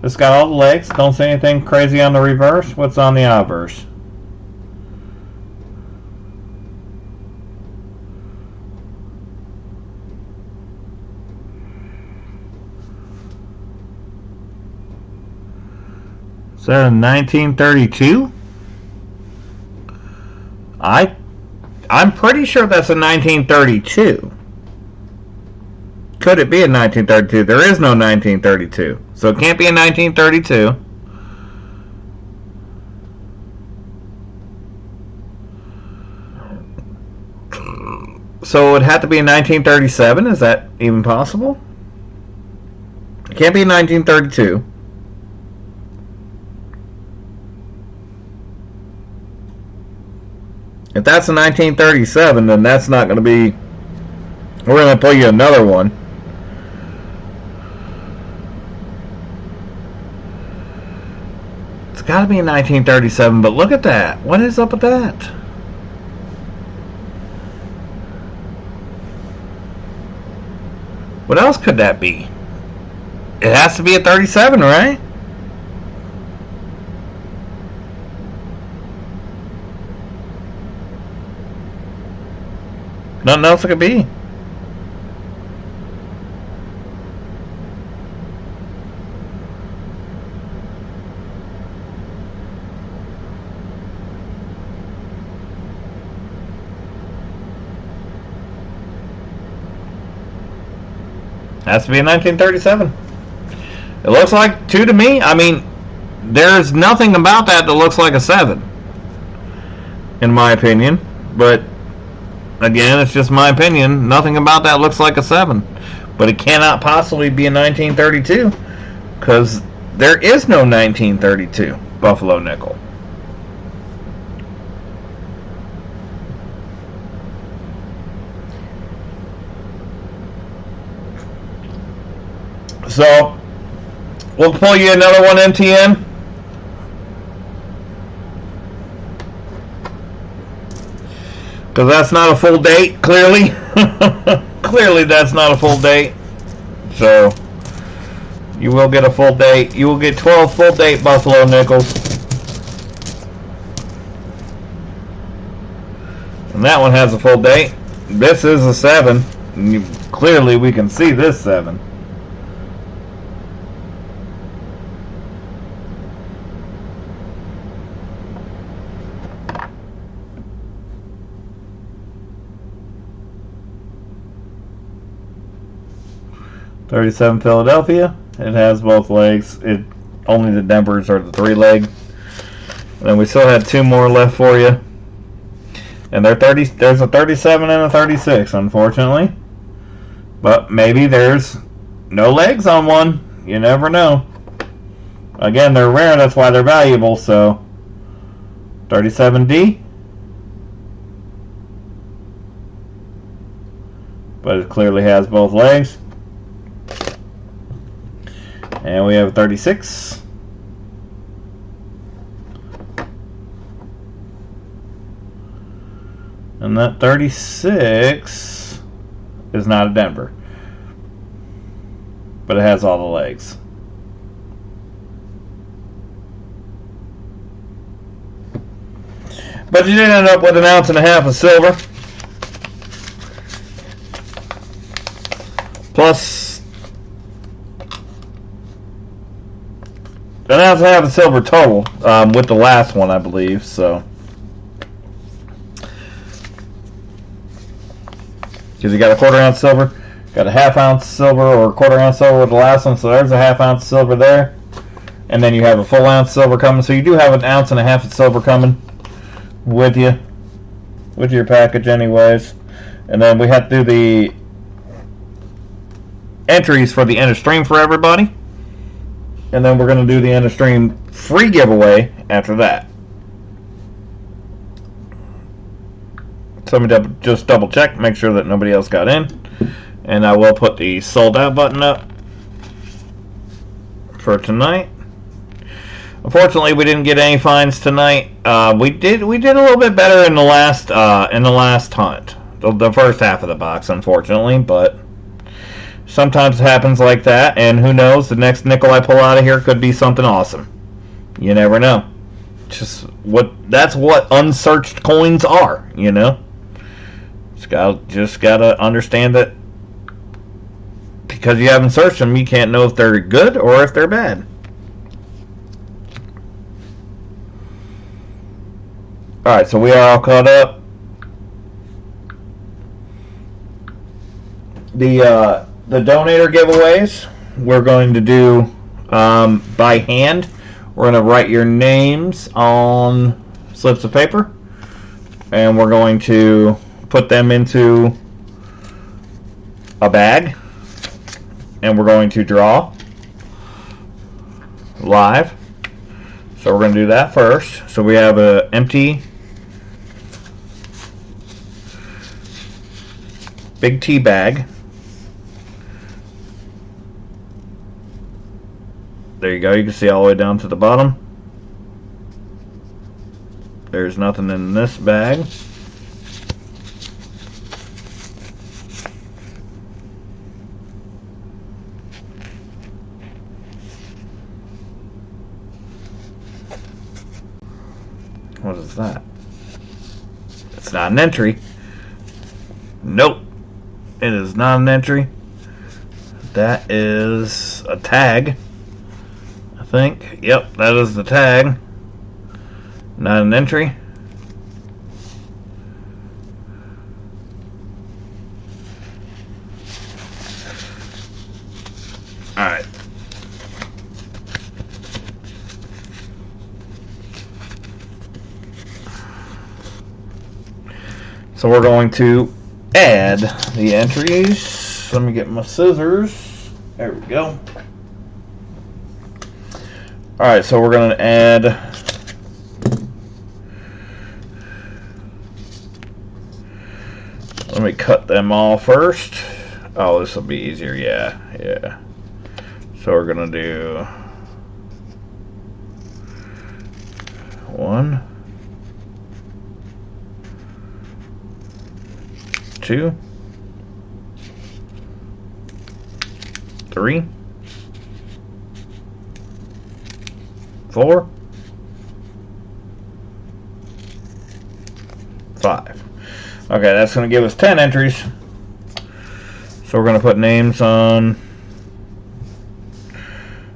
It's got all the legs. Don't see anything crazy on the reverse. What's on the obverse? Is that a 1932? I'm pretty sure that's a 1932. Could it be a 1932? There is no 1932. So it can't be a 1932. So it would have to be a 1937. Is that even possible? It can't be a 1932. If that's a 1937, then that's not going to be... We're going to pull you another one. It's got to be a 1937, but look at that. What is up with that? What else could that be? It has to be a 37, right? Nothing else it could be. Has to be a 1937. It looks like 2 to me. I mean, there's nothing about that looks like a 7, in my opinion. But again, it's just my opinion. Nothing about that looks like a 7. But it cannot possibly be a 1932, because there is no 1932 Buffalo nickel. So, we'll pull you another one, MTN. Because that's not a full date, clearly. Clearly that's not a full date. So, you will get a full date. You will get 12 full date Buffalo nickels. And that one has a full date. This is a 7. Clearly we can see this 7. $37 Philadelphia. It has both legs. Only the Denvers are the 3 leg. And then we still had 2 more left for you. And there's a 37 and a 36, unfortunately. But maybe there's no legs on one. You never know. Again, they're rare. That's why they're valuable. So 37D. but it clearly has both legs. And we have 36. And that 36 is not a Denver, but it has all the legs. But you did end up with 1.5 ounces of silver, plus 1.5 ounces of silver total, with the last one, I believe. So, because you got a 1/4 ounce silver, got a 1/2 ounce silver, or a 1/4 ounce silver with the last one. So there's a 1/2 ounce silver there, and then you have a full ounce silver coming. So you do have 1.5 ounces of silver coming with you, with your package anyways. And then we have to do the entries for the end of stream for everybody, and then we're going to do the end of stream free giveaway after that. So let me just double check, make sure that nobody else got in, and I will put the sold out button up for tonight. Unfortunately, we didn't get any finds tonight. We did a little bit better in the last hunt, the first half of the box, unfortunately. But sometimes it happens like that, and who knows? The next nickel I pull out of here could be something awesome. You never know. That's what unsearched coins are, you know. Just gotta understand that because you haven't searched them, you can't know if they're good or if they're bad. Alright, so we are all caught up. The donator giveaways, we're going to do by hand. We're going to write your names on slips of paper, and we're going to put them into a bag, and we're going to draw live. So we're going to do that first. So we have an empty big tea bag. There you go. You can see all the way down to the bottom. There's nothing in this bag. What is that? It's not an entry. Nope. It is not an entry. That is a tag, I think. Yep, that is the tag. Not an entry. Alright. So we're going to add the entries. Let me get my scissors. There we go. Alright, so we're going to add let me cut them all first. Oh, this will be easier. Yeah. So we're going to do 1, 2, 3, 4, 5. Okay, that's going to give us 10 entries. So we're going to put names on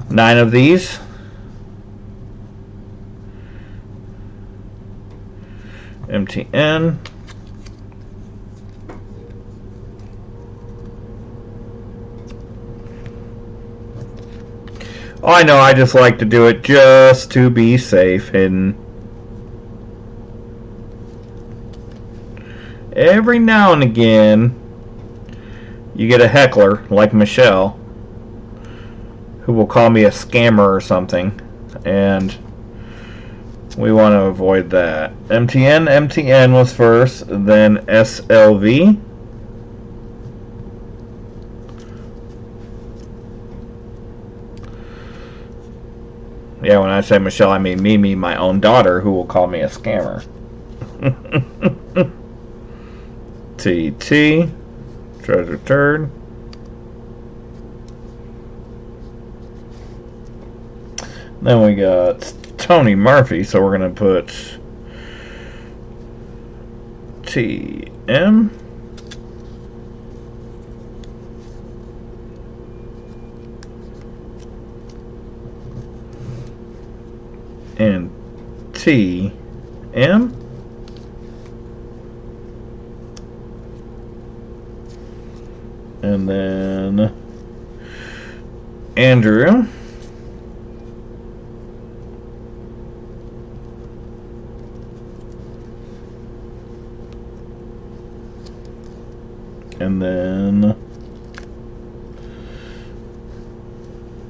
9 of these. MTN. Oh, I know, I just like to do it just to be safe, and every now and again you get a heckler like Michelle who will call me a scammer or something, and we want to avoid that. MTN was first, then SLV, Yeah, when I say Michelle, I mean Mimi, my own daughter, who will call me a scammer. TT, treasure turd. Then we got Tony Murphy, so we're going to put TM. And TM. And then Andrew. And then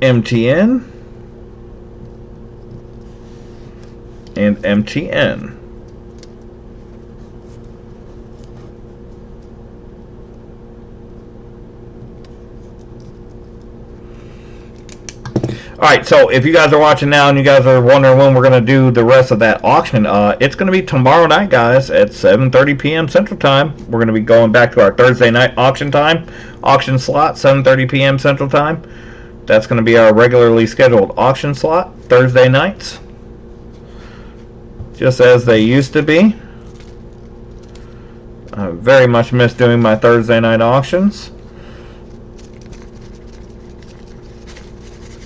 MTN and MTN. Alright, so if you guys are watching now and you guys are wondering when we're going to do the rest of that auction, it's going to be tomorrow night, guys, at 7:30 p.m. Central Time. We're going to be going back to our Thursday night auction time, auction slot, 7:30 p.m. Central Time. That's going to be our regularly scheduled auction slot, Thursday nights, just as they used to be. I very much miss doing my Thursday night auctions.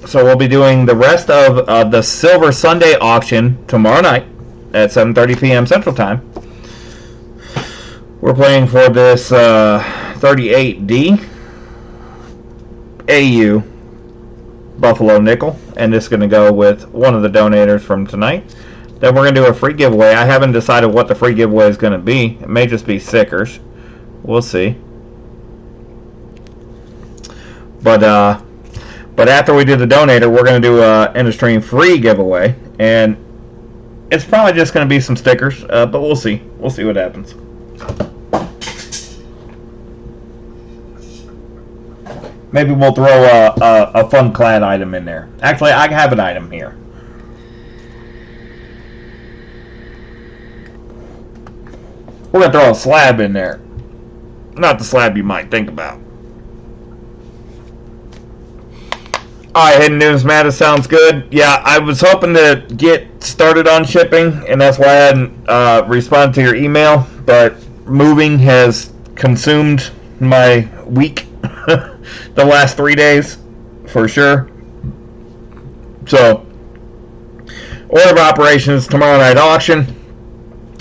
So we'll be doing the rest of the Silver Sunday auction tomorrow night at 7:30 p.m. Central Time. We're playing for this 38D AU Buffalo Nickel, and this is going to go with one of the donators from tonight. Then we're going to do a free giveaway. I haven't decided what the free giveaway is going to be. It may just be stickers. We'll see. But after we do the donator, we're going to do an in-the-stream free giveaway. And it's probably just going to be some stickers, but we'll see. We'll see what happens. Maybe we'll throw a fun clad item in there. Actually, I have an item here. We're going to throw a slab in there. Not the slab you might think about. Alright, Hidden News Matter sounds good. Yeah, I was hoping to get started on shipping, and that's why I hadn't responded to your email, but moving has consumed my week, the last 3 days, for sure. So, order of operations, tomorrow night auction.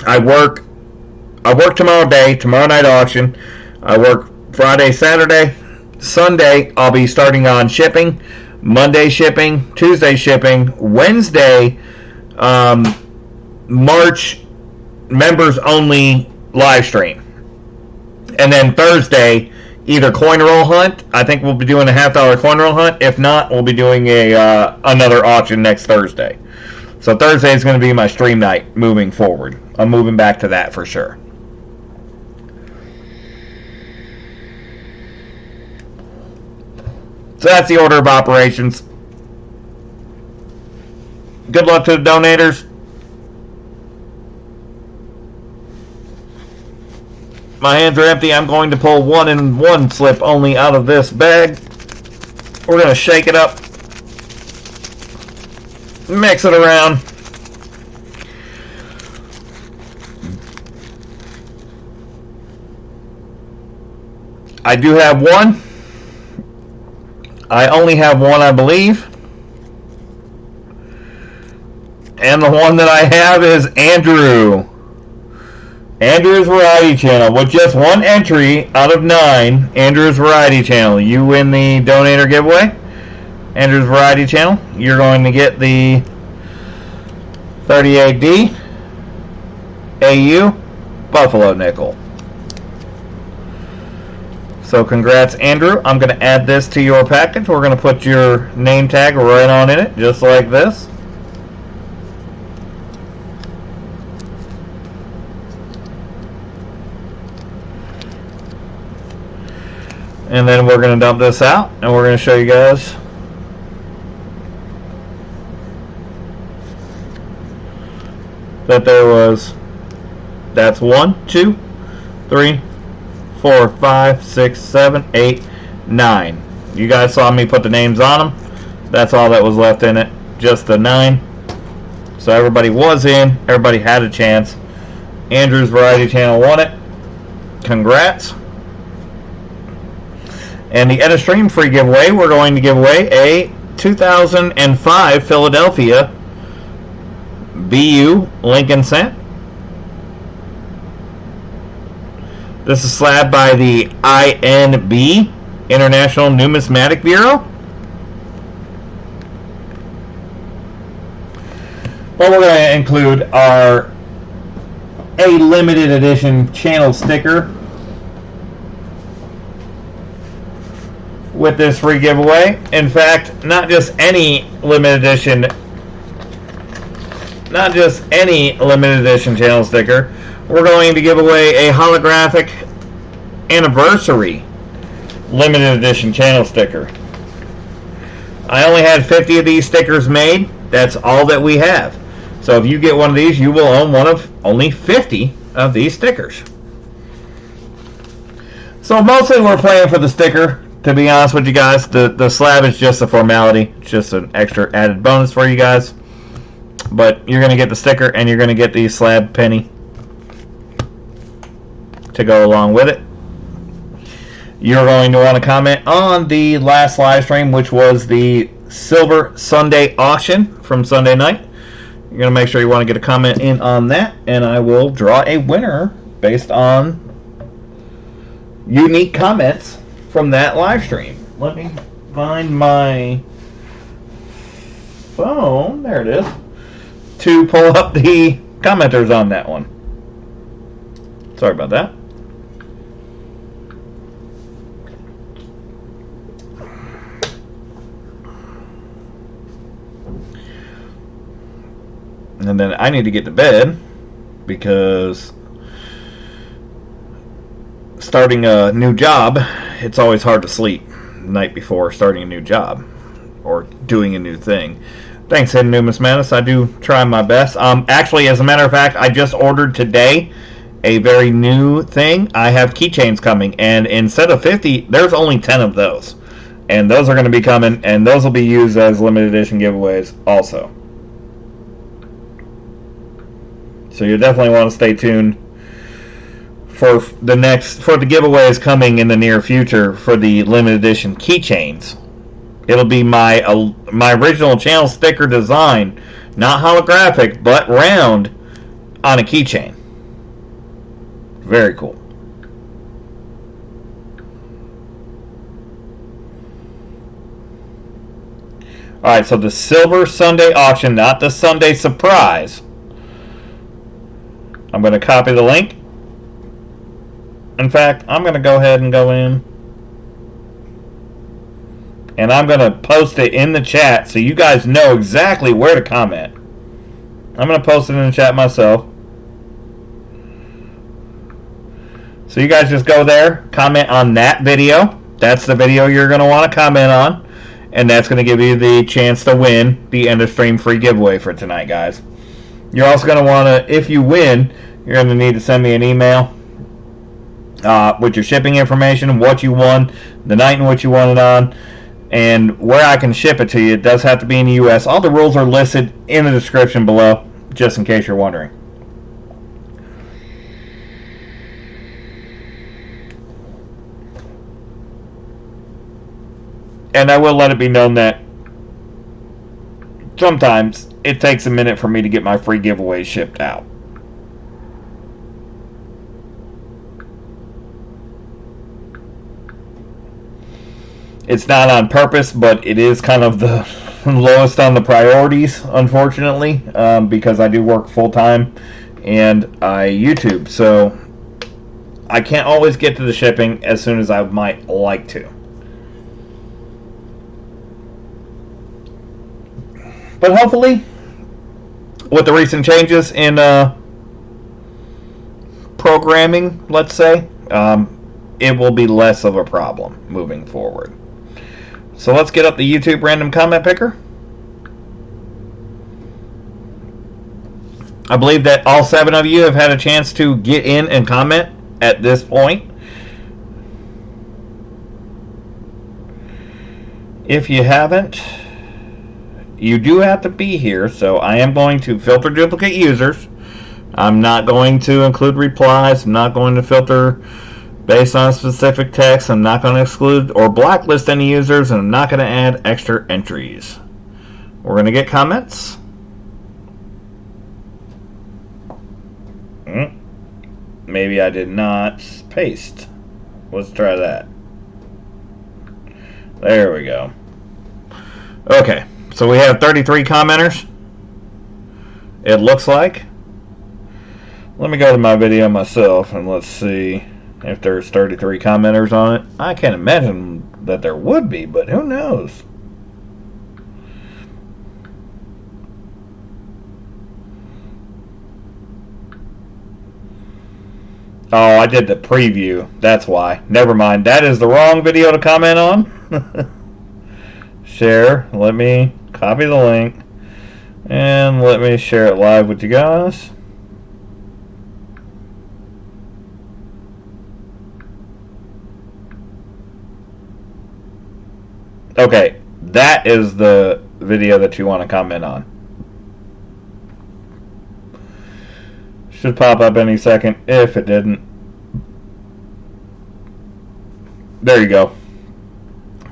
I work tomorrow day, tomorrow night auction. I work Friday, Saturday. Sunday, I'll be starting on shipping. Monday shipping, Tuesday shipping, Wednesday, March members only live stream. And then Thursday, either coin roll hunt. I think we'll be doing a $50 coin roll hunt. If not, we'll be doing another auction next Thursday. So Thursday is going to be my stream night moving forward. I'm moving back to that for sure. So that's the order of operations. Good luck to the donators. My hands are empty. I'm going to pull 1 and 1 slip only out of this bag. We're going to shake it up. Mix it around. I do have one. I only have one, I believe. And the one that I have is Andrew. Andrew's Variety Channel. With just one entry out of 9, Andrew's Variety Channel. You win the donator giveaway. Andrew's Variety Channel. You're going to get the 38D AU Buffalo Nickel. So congrats, Andrew. I'm going to add this to your package. We're going to put your name tag right on in it, just like this. And then we're going to dump this out, and we're going to show you guys that there was, that's 1, 2, 3, 4, 5, 6, 7, 8, 9. You guys saw me put the names on them. That's all that was left in it, just the 9. So everybody was in, everybody had a chance. Andrew's Variety Channel won it. Congrats. And the Edit Stream free giveaway, we're going to give away a 2005 Philadelphia BU Lincoln cent. This is slabbed by the INB, International Numismatic Bureau. Well, we're going to include a limited edition channel sticker with this free giveaway. In fact, not just any limited edition channel sticker. We're going to give away a holographic anniversary limited edition channel sticker. I only had 50 of these stickers made. That's all that we have. So if you get one of these, you will own one of only 50 of these stickers. So mostly we're playing for the sticker, to be honest with you guys. The slab is just a formality. It's just an extra added bonus for you guys. But you're going to get the sticker and you're going to get the slab penny to go along with it. You're going to want to comment on the last live stream, which was the Silver Sunday auction from Sunday night. You're going to make sure you want to get a comment in on that, and I will draw a winner based on unique comments from that live stream. Let me find my phone, there it is, to pull up the commenters on that one. Sorry about that. And then I need to get to bed because starting a new job, it's always hard to sleep the night before starting a new job or doing a new thing. Thanks, Hidden Numismatist. I do try my best. Actually, as a matter of fact, I just ordered today a very new thing. I have keychains coming, and instead of 50, there's only 10 of those. And those are going to be coming, and those will be used as limited edition giveaways also. So you definitely want to stay tuned for the giveaways coming in the near future for the limited edition keychains. It'll be my original channel sticker design, not holographic, but round on a keychain. Very cool. Alright, so the Silver Sunday auction, not the Sunday surprise. I'm going to copy the link. In fact, I'm going to go ahead and go in. And I'm going to post it in the chat so you guys know exactly where to comment. I'm going to post it in the chat myself. So you guys just go there, comment on that video. That's the video you're going to want to comment on. And that's going to give you the chance to win the end of stream free giveaway for tonight, guys. You're also going to want to, if you win, you're going to need to send me an email with your shipping information, what you won, the night in which you won it on, and where I can ship it to you. It does have to be in the U.S. All the rules are listed in the description below, just in case you're wondering. And I will let it be known that sometimes it takes a minute for me to get my free giveaways shipped out. It's not on purpose, but it is kind of the lowest on the priorities, unfortunately, because I do work full-time and I YouTube. So I can't always get to the shipping as soon as I might like to. But hopefully, with the recent changes in programming, let's say, it will be less of a problem moving forward. So let's get up the YouTube random comment picker. I believe that all 7 of you have had a chance to get in and comment at this point. If you haven't, you do have to be here, so I am going to filter duplicate users. I'm not going to include replies. I'm not going to filter based on specific text. I'm not going to exclude or blacklist any users, and I'm not going to add extra entries. We're going to get comments. Maybe I did not paste. Let's try that. There we go. Okay, so we have 33 commenters. It looks like. Let me go to my video myself and let's see if there's 33 commenters on it. I can't imagine that there would be, but who knows? Oh, I did the preview. That's why. Never mind. That is the wrong video to comment on. Share. Let me copy the link. And let me share it live with you guys. Okay. That is the video that you want to comment on. Should pop up any second if it didn't. There you go.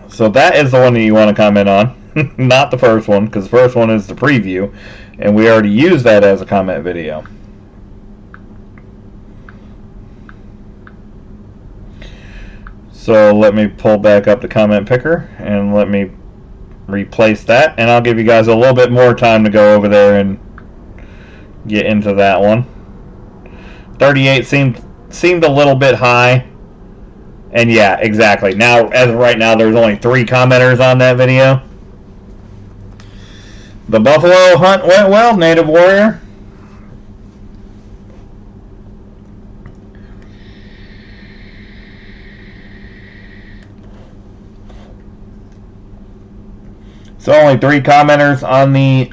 So that is the one that you want to comment on. Not the first one, because the first one is the preview, and we already used that as a comment video. So let me pull back up the comment picker and let me replace that, and I'll give you guys a little bit more time to go over there and get into that one. 38 seemed a little bit high. And yeah, exactly. Now, as of right now, there's only 3 commenters on that video. The buffalo hunt went well, Native Warrior. So only 3 commenters on the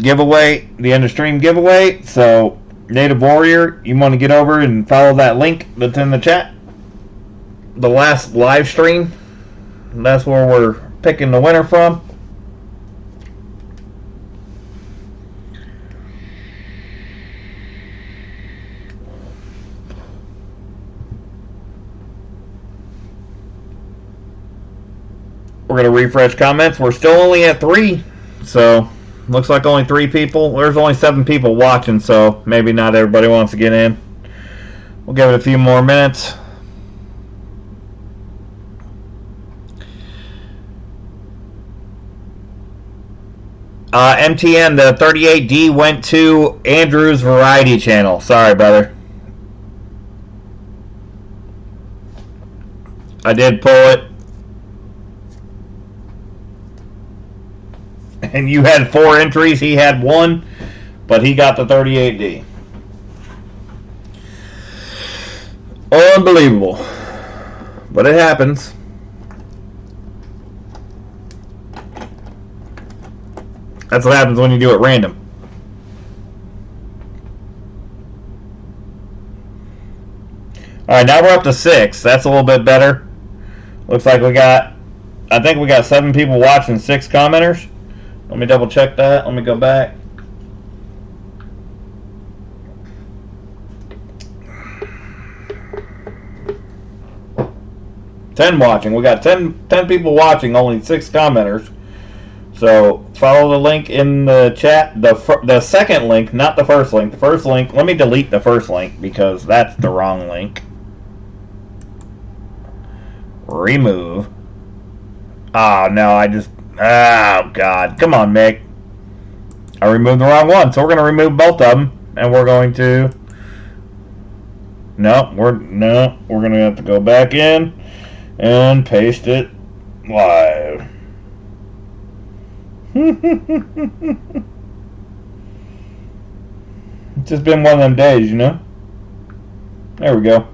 giveaway, the end of stream giveaway. So Native Warrior, you want to get over and follow that link that's in the chat. The last live stream, that's where we're picking the winner from. We're going to refresh comments. We're still only at 3, so looks like only 3 people. There's only 7 people watching, so maybe not everybody wants to get in. We'll give it a few more minutes. MTN, the 38D went to Andrew's Variety channel. Sorry, brother. I did pull it. And you had 4 entries. He had 1, but he got the 38D. Unbelievable. But it happens. That's what happens when you do it random. Alright, now we're up to 6. That's a little bit better. Looks like I think we got 7 people watching, 6 commenters. Let me double check that. Let me go back. Ten watching. We got 10 people watching, only 6 commenters. So follow the link in the chat. The second link, not the first link. The first link, let me delete the first link because that's the wrong link. Remove. Oh, no, oh, God. Come on, Mick. I removed the wrong one. So we're going to remove both of them. And we're going to... we're going to have to go back in and paste it live. It's just been one of them days, you know? There we go.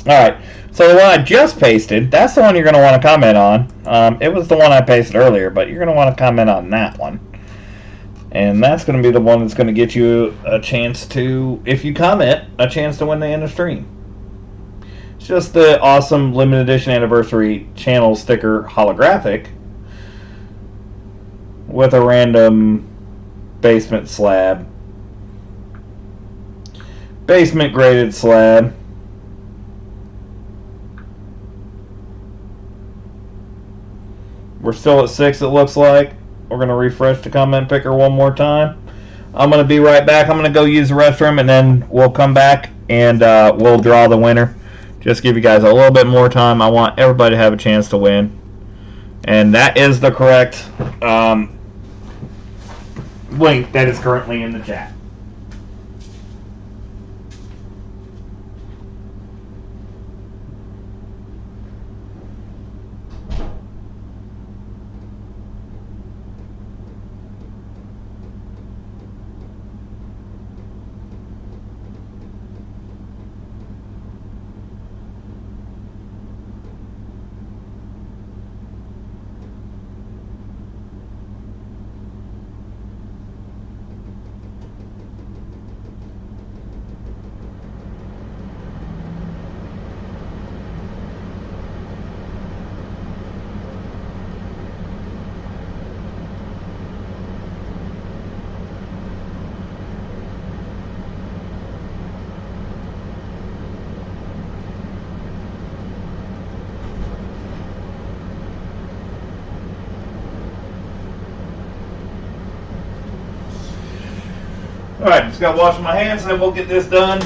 Alright, so the one I just pasted, that's the one you're going to want to comment on. It was the one I pasted earlier, but you're going to want to comment on that one. And that's going to be the one that's going to get you a chance to, if you comment, a chance to win the end of stream. It's just the awesome limited edition anniversary channel sticker holographic with a random basement slab. Basement graded slab. We're still at 6, it looks like. We're going to refresh the comment picker one more time. I'm going to be right back. I'm going to go use the restroom, and then we'll come back and we'll draw the winner. Just give you guys a little bit more time. I want everybody to have a chance to win. And that is the correct link that is currently in the chat. Alright, just gotta wash my hands and then we'll get this done.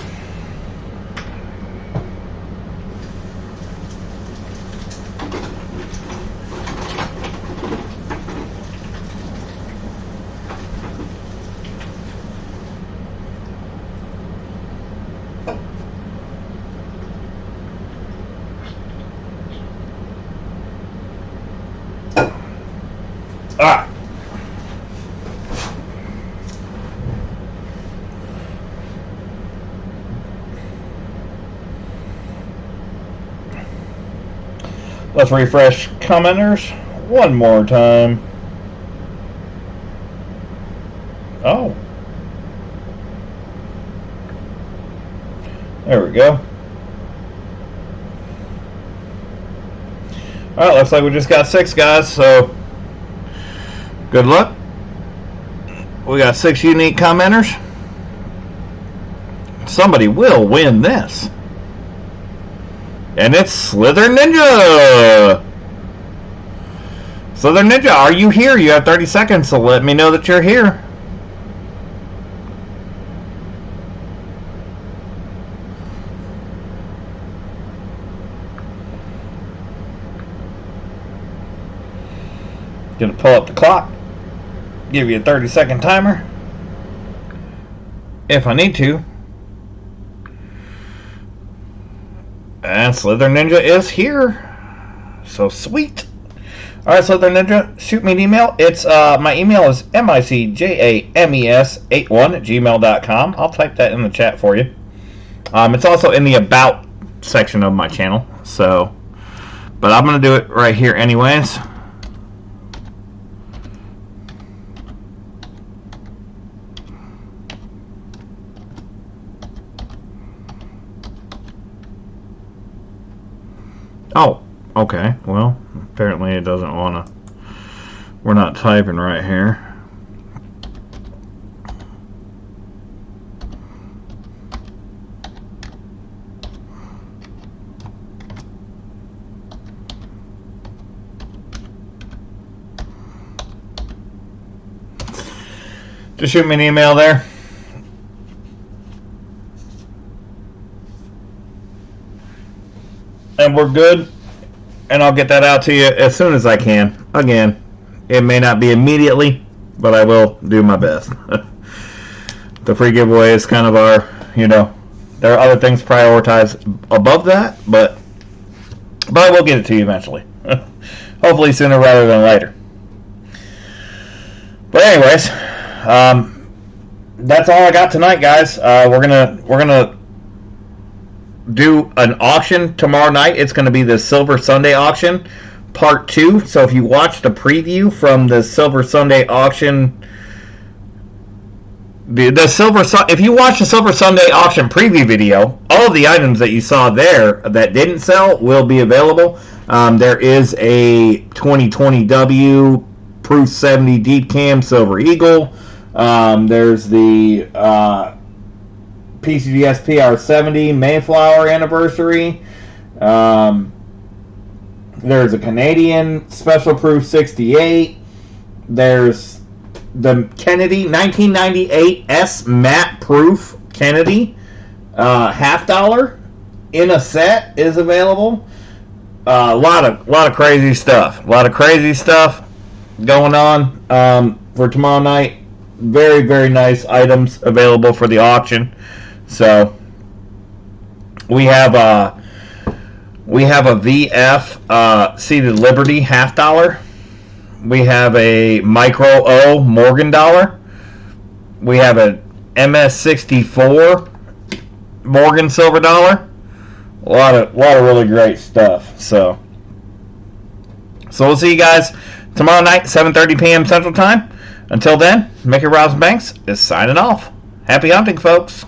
Alright. Let's refresh commenters one more time. Oh. There we go. Alright, looks like we just got 6 guys, so good luck. We got 6 unique commenters. Somebody will win this. And it's Slither Ninja! Slither Ninja, are you here? You have 30 seconds, so let me know that you're here. Gonna pull up the clock. Give you a 30-second timer. If I need to. And Slither Ninja is here. So sweet. Alright, Slither Ninja, shoot me an email. It's my email is micjames81@gmail.com. I'll type that in the chat for you. It's also in the About section of my channel. So, but I'm going to do it right here anyways. Oh, okay. Well, apparently it doesn't want to. We're not typing right here. Just shoot me an email there. And we're good, and I'll get that out to you as soon as I can. Again, it may not be immediately, but I will do my best. The free giveaway is kind of our, there are other things prioritized above that, but I will get it to you eventually. Hopefully sooner rather than later. But anyways, that's all I got tonight, guys. We're gonna do an auction tomorrow night. It's going to be the Silver Sunday auction part 2. So if you watch the preview from the Silver Sunday auction The silver. If you watch the Silver Sunday auction preview video, all of the items that you saw there that didn't sell will be available. There is a 2020W Proof 70 Deep Cam Silver Eagle. There's the PCDS PR70 Mayflower Anniversary. There's a Canadian Special Proof 68. There's the Kennedy 1998 S Matte Proof Kennedy $50 in a set is available. A lot of crazy stuff. A lot of crazy stuff going on for tomorrow night. Very, very nice items available for the auction. So we have a VF Seated Liberty $50. We have a Micro O Morgan dollar. We have a MS64 Morgan silver dollar. A lot of really great stuff. So we'll see you guys tomorrow night, 7:30 p.m. Central Time. Until then, Mickey Rouse Banks is signing off. Happy hunting, folks.